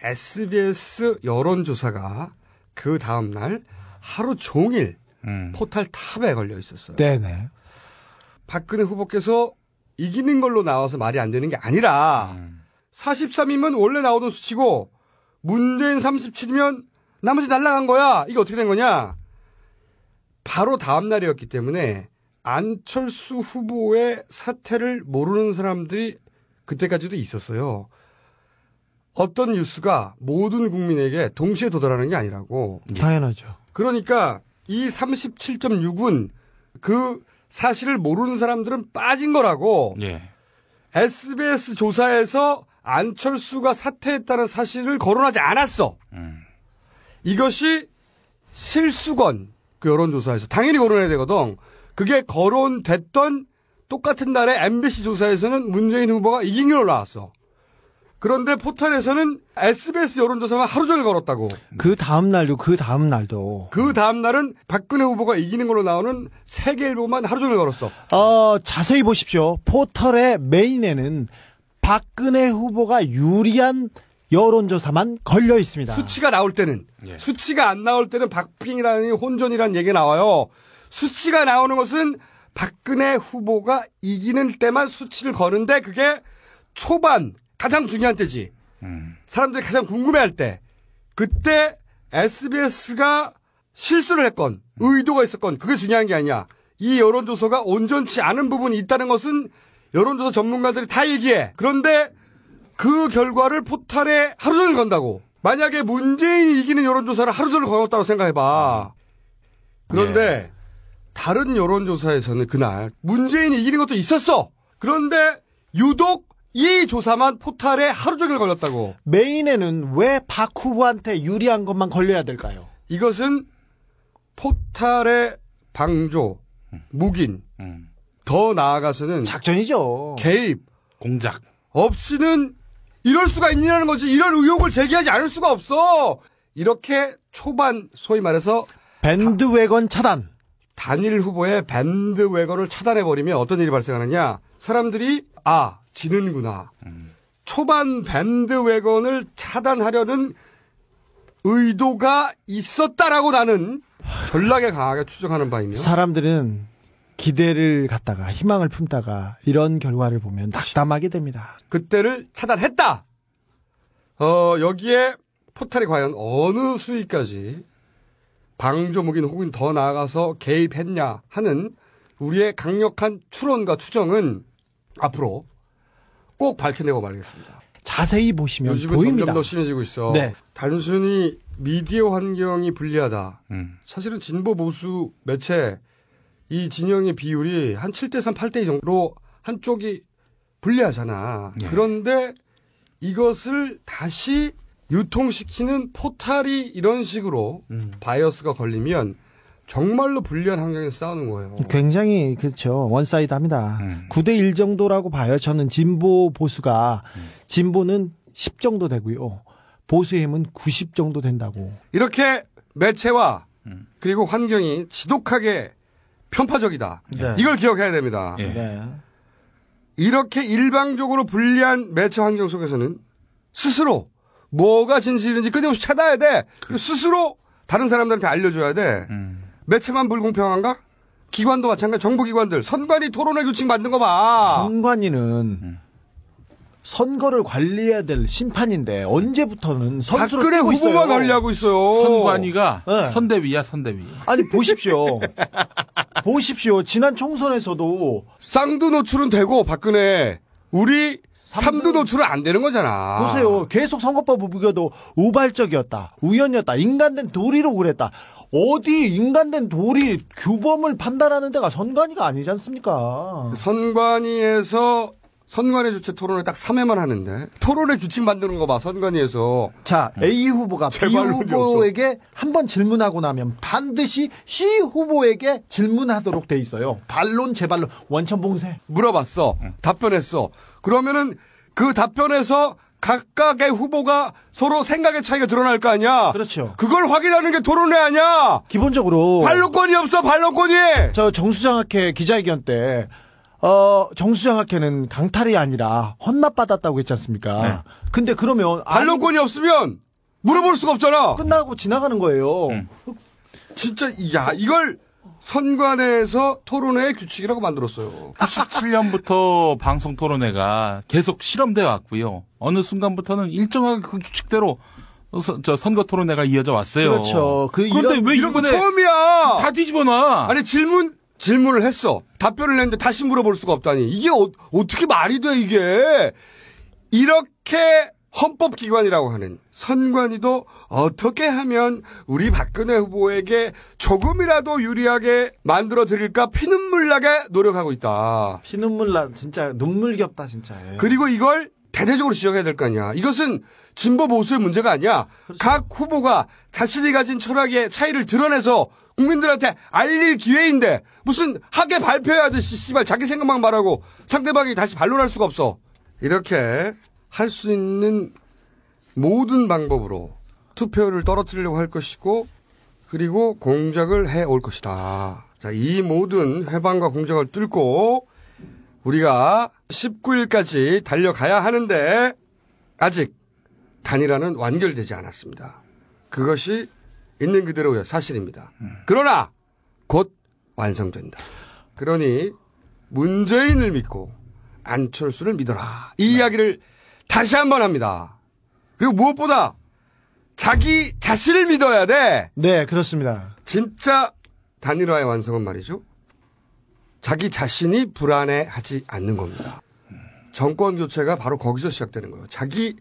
SBS 여론조사가 그 다음날 하루 종일 포털 탑에 걸려 있었어요. 네네. 박근혜 후보께서 이기는 걸로 나와서 말이 안 되는 게 아니라 43이면 원래 나오던 수치고 문재인 37이면 나머지 날라간 거야. 이게 어떻게 된 거냐. 바로 다음 날이었기 때문에 안철수 후보의 사퇴를 모르는 사람들이 그때까지도 있었어요. 어떤 뉴스가 모든 국민에게 동시에 도달하는 게 아니라고. 당연하죠. 그러니까 이 37.6은 그 사실을 모르는 사람들은 빠진 거라고. 예. SBS 조사에서 안철수가 사퇴했다는 사실을 거론하지 않았어. 이것이 실수건. 그 여론조사에서 당연히 거론해야 되거든. 그게 거론됐던 똑같은 날에 MBC 조사에서는 문재인 후보가 이긴 걸로 나왔어. 그런데 포털에서는 SBS 여론조사가 하루 종일 걸었다고. 그 다음 날도. 그 다음 날은 박근혜 후보가 이기는 걸로 나오는 세계일보만 하루 종일 걸었어. 자세히 보십시오. 포털의 메인에는 박근혜 후보가 유리한 여론조사만 걸려 있습니다. 수치가 나올 때는. 예. 수치가 안 나올 때는 박빙이라는 혼전이라는 얘기가 나와요. 수치가 나오는 것은 박근혜 후보가 이기는 때만 수치를 거는데 그게 초반 가장 중요한 때지. 사람들이 가장 궁금해할 때. 그때 SBS가 실수를 했건 의도가 있었건 그게 중요한 게 아니야. 이 여론조사가 온전치 않은 부분이 있다는 것은 여론조사 전문가들이 다 얘기해. 그런데 그 결과를 포털에 하루 종일 건다고. 만약에 문재인이 이기는 여론조사를 하루 종일 걸었다고 생각해봐. 그런데 예. 다른 여론조사에서는 그날 문재인이 이기는 것도 있었어. 그런데 유독 이 조사만 포털에 하루 종일 걸렸다고. 메인에는 왜 박 후보한테 유리한 것만 걸려야 될까요? 이것은 포털의 방조, 묵인, 더 나아가서는 작전이죠. 개입, 공작 없이는 이럴 수가 있냐는 거지. 이런 의혹을 제기하지 않을 수가 없어. 이렇게 초반 소위 말해서 밴드웨건 차단. 단일 후보의 밴드웨건을 차단해버리면 어떤 일이 발생하느냐. 사람들이 지는구나. 초반 밴드웨건을 차단하려는 의도가 있었다라고 나는 전략에 강하게 추정하는 바이며. 사람들은 기대를 갖다가 희망을 품다가 이런 결과를 보면 낙담하게 됩니다. 그때를 차단했다. 여기에 포털이 과연 어느 수위까지 방조묵인 혹은 더 나아가서 개입했냐 하는 우리의 강력한 추론과 추정은 앞으로 꼭 밝혀내고 말겠습니다. 자세히 보시면 요즘은 보입니다. 점점 더 심해지고 있어. 네. 단순히 미디어 환경이 불리하다. 사실은 진보 보수 매체 이 진영의 비율이 한 7대3, 8대2 정도로 한쪽이 불리하잖아. 예. 그런데 이것을 다시 유통시키는 포털이 이런 식으로 바이어스가 걸리면 정말로 불리한 환경에서 싸우는 거예요. 굉장히 그렇죠. 원사이드합니다. 9대1 정도라고 봐요. 저는 진보 보수가 진보는 10 정도 되고요. 보수의 힘은 90 정도 된다고. 이렇게 매체와 그리고 환경이 지독하게 편파적이다. 네. 이걸 기억해야 됩니다. 네. 이렇게 일방적으로 불리한 매체 환경 속에서는 스스로 뭐가 진실인지 끊임없이 찾아야 돼. 그리고 스스로 다른 사람들한테 알려줘야 돼. 매체만 불공평한가? 기관도 마찬가지. 정부기관들. 선관위 토론회 규칙 만든 거 봐. 선관위는 선거를 관리해야 될 심판인데 언제부터는 선수를 박근혜 뛰고 후보만 있어요. 관리하고 있어요. 선관위가 네. 선대위야 선대위. 아니 보십시오. 보십시오. 지난 총선에서도 쌍두 노출은 되고 박근혜 우리 3두 노출은 안 되는 거잖아. 보세요. 계속 선거법 우겨도 우발적이었다. 우연이었다. 인간된 도리로 그랬다. 어디 인간된 도리 규범을 판단하는 데가 선관위가 아니지 않습니까? 선관위에서 선관위 주최 토론회 딱 3회만 하는데 토론회 규칙 만드는 거 봐. 선관위에서. 자, A 후보가 B 후보에게 한번 질문하고 나면 반드시 C 후보에게 질문하도록 돼 있어요. 반론 재반론 원천봉쇄. 물어봤어. 답변했어. 그러면은 그 답변에서 각각의 후보가 서로 생각의 차이가 드러날 거 아니야. 그렇죠. 그걸 확인하는 게 토론회 아니야. 기본적으로 반론권이 없어. 반론권이. 저 정수장학회 기자회견 때 정수장학회는 강탈이 아니라 헌납받았다고 했지 않습니까? 네. 근데 그러면 반론권이 없으면 물어볼 수가 없잖아. 끝나고 지나가는 거예요. 진짜 야 이걸 선관위에서 토론회의 규칙이라고 만들었어요. 97년부터 방송 토론회가 계속 실험되어 왔고요. 어느 순간부터는 일정하게 그 규칙대로 선거 토론회가 이어져 왔어요. 그렇죠. 그런데 왜 이런 거 이번에 처음이야. 다 뒤집어놔. 아니 질문을 했어. 답변을 했는데 다시 물어볼 수가 없다니. 이게 어떻게 말이 돼 이게. 이렇게 헌법기관이라고 하는 선관위도 어떻게 하면 우리 박근혜 후보에게 조금이라도 유리하게 만들어 드릴까 피눈물 나게 노력하고 있다. 피눈물 나 진짜 눈물겹다 진짜. 그리고 이걸 대대적으로 지적해야 될 거 아니야. 이것은 진보 보수의 문제가 아니야. 그렇죠. 각 후보가 자신이 가진 철학의 차이를 드러내서 국민들한테 알릴 기회인데 무슨 학회 발표하듯이 씨발 자기 생각만 말하고 상대방이 다시 반론할 수가 없어. 이렇게 할 수 있는 모든 방법으로 투표를 떨어뜨리려고 할 것이고 그리고 공작을 해올 것이다. 자, 이 모든 해방과 공작을 뚫고 우리가 19일까지 달려가야 하는데 아직 단일화는 완결되지 않았습니다. 그것이 있는 그대로의 사실입니다. 그러나 곧 완성된다. 그러니 문재인을 믿고 안철수를 믿어라. 이 이야기를 다시 한번 합니다. 그리고 무엇보다 자기 자신을 믿어야 돼. 네, 그렇습니다. 진짜 단일화의 완성은 말이죠. 자기 자신이 불안해하지 않는 겁니다. 정권 교체가 바로 거기서 시작되는 거예요. 자기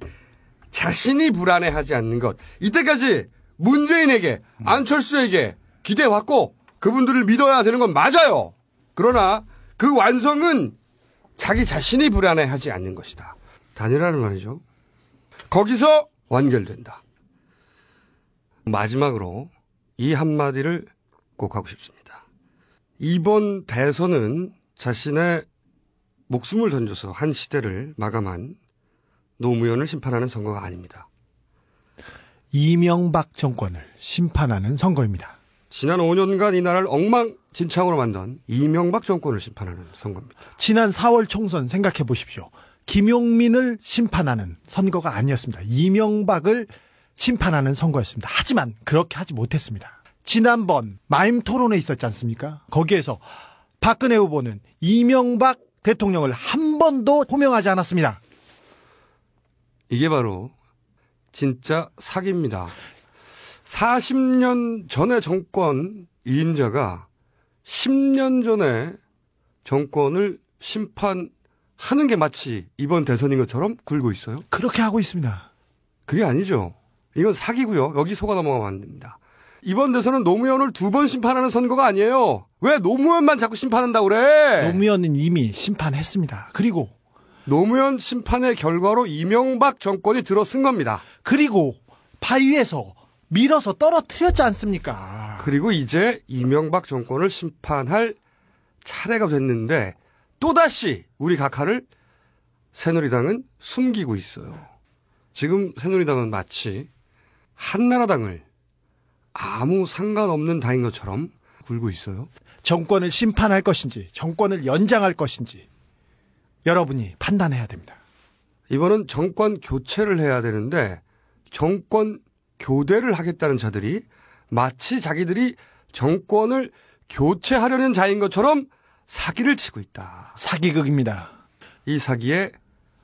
자신이 불안해하지 않는 것. 이때까지 문재인에게 안철수에게 기대왔고 그분들을 믿어야 되는 건 맞아요. 그러나 그 완성은 자기 자신이 불안해하지 않는 것이다. 단일화는 말이죠. 거기서 완결된다. 마지막으로 이 한마디를 꼭 하고 싶습니다. 이번 대선은 자신의 목숨을 던져서 한 시대를 마감한 노무현을 심판하는 선거가 아닙니다. 이명박 정권을 심판하는 선거입니다. 지난 5년간 이 나라를 엉망진창으로 만든 이명박 정권을 심판하는 선거입니다. 지난 4월 총선 생각해 보십시오. 김용민을 심판하는 선거가 아니었습니다. 이명박을 심판하는 선거였습니다. 하지만 그렇게 하지 못했습니다. 지난번 마임 토론회 있었지 않습니까? 거기에서 박근혜 후보는 이명박 대통령을 한 번도 호명하지 않았습니다. 이게 바로 진짜 사기입니다. 40년 전의 정권 이임자가 10년 전에 정권을 심판하는 게 마치 이번 대선인 것처럼 굴고 있어요. 그렇게 하고 있습니다. 그게 아니죠. 이건 사기고요. 여기 속아 넘어가면 안 됩니다. 이번 대선은 노무현을 2번 심판하는 선거가 아니에요. 왜 노무현만 자꾸 심판한다고 그래? 노무현은 이미 심판했습니다. 그리고 노무현 심판의 결과로 이명박 정권이 들어선 겁니다. 그리고 바위에서 밀어서 떨어뜨렸지 않습니까? 그리고 이제 이명박 정권을 심판할 차례가 됐는데 또다시 우리 각하를 새누리당은 숨기고 있어요. 지금 새누리당은 마치 한나라당을 아무 상관없는 당인 것처럼 굴고 있어요. 정권을 심판할 것인지 정권을 연장할 것인지 여러분이 판단해야 됩니다. 이번은 정권 교체를 해야 되는데 정권 교대를 하겠다는 자들이 마치 자기들이 정권을 교체하려는 자인 것처럼 사기를 치고 있다. 사기극입니다. 이 사기에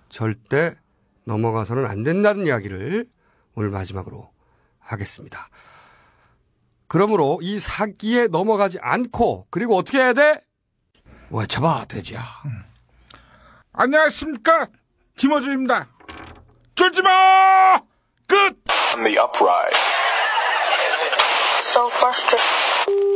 절대 넘어가서는 안 된다는 이야기를 오늘 마지막으로 하겠습니다. 그러므로 이 사기에 넘어가지 않고 그리고 어떻게 해야 돼? 외쳐봐 돼지야. 안녕하십니까 김어준입니다. 쫄지마 끝. On the upright. So frustrated.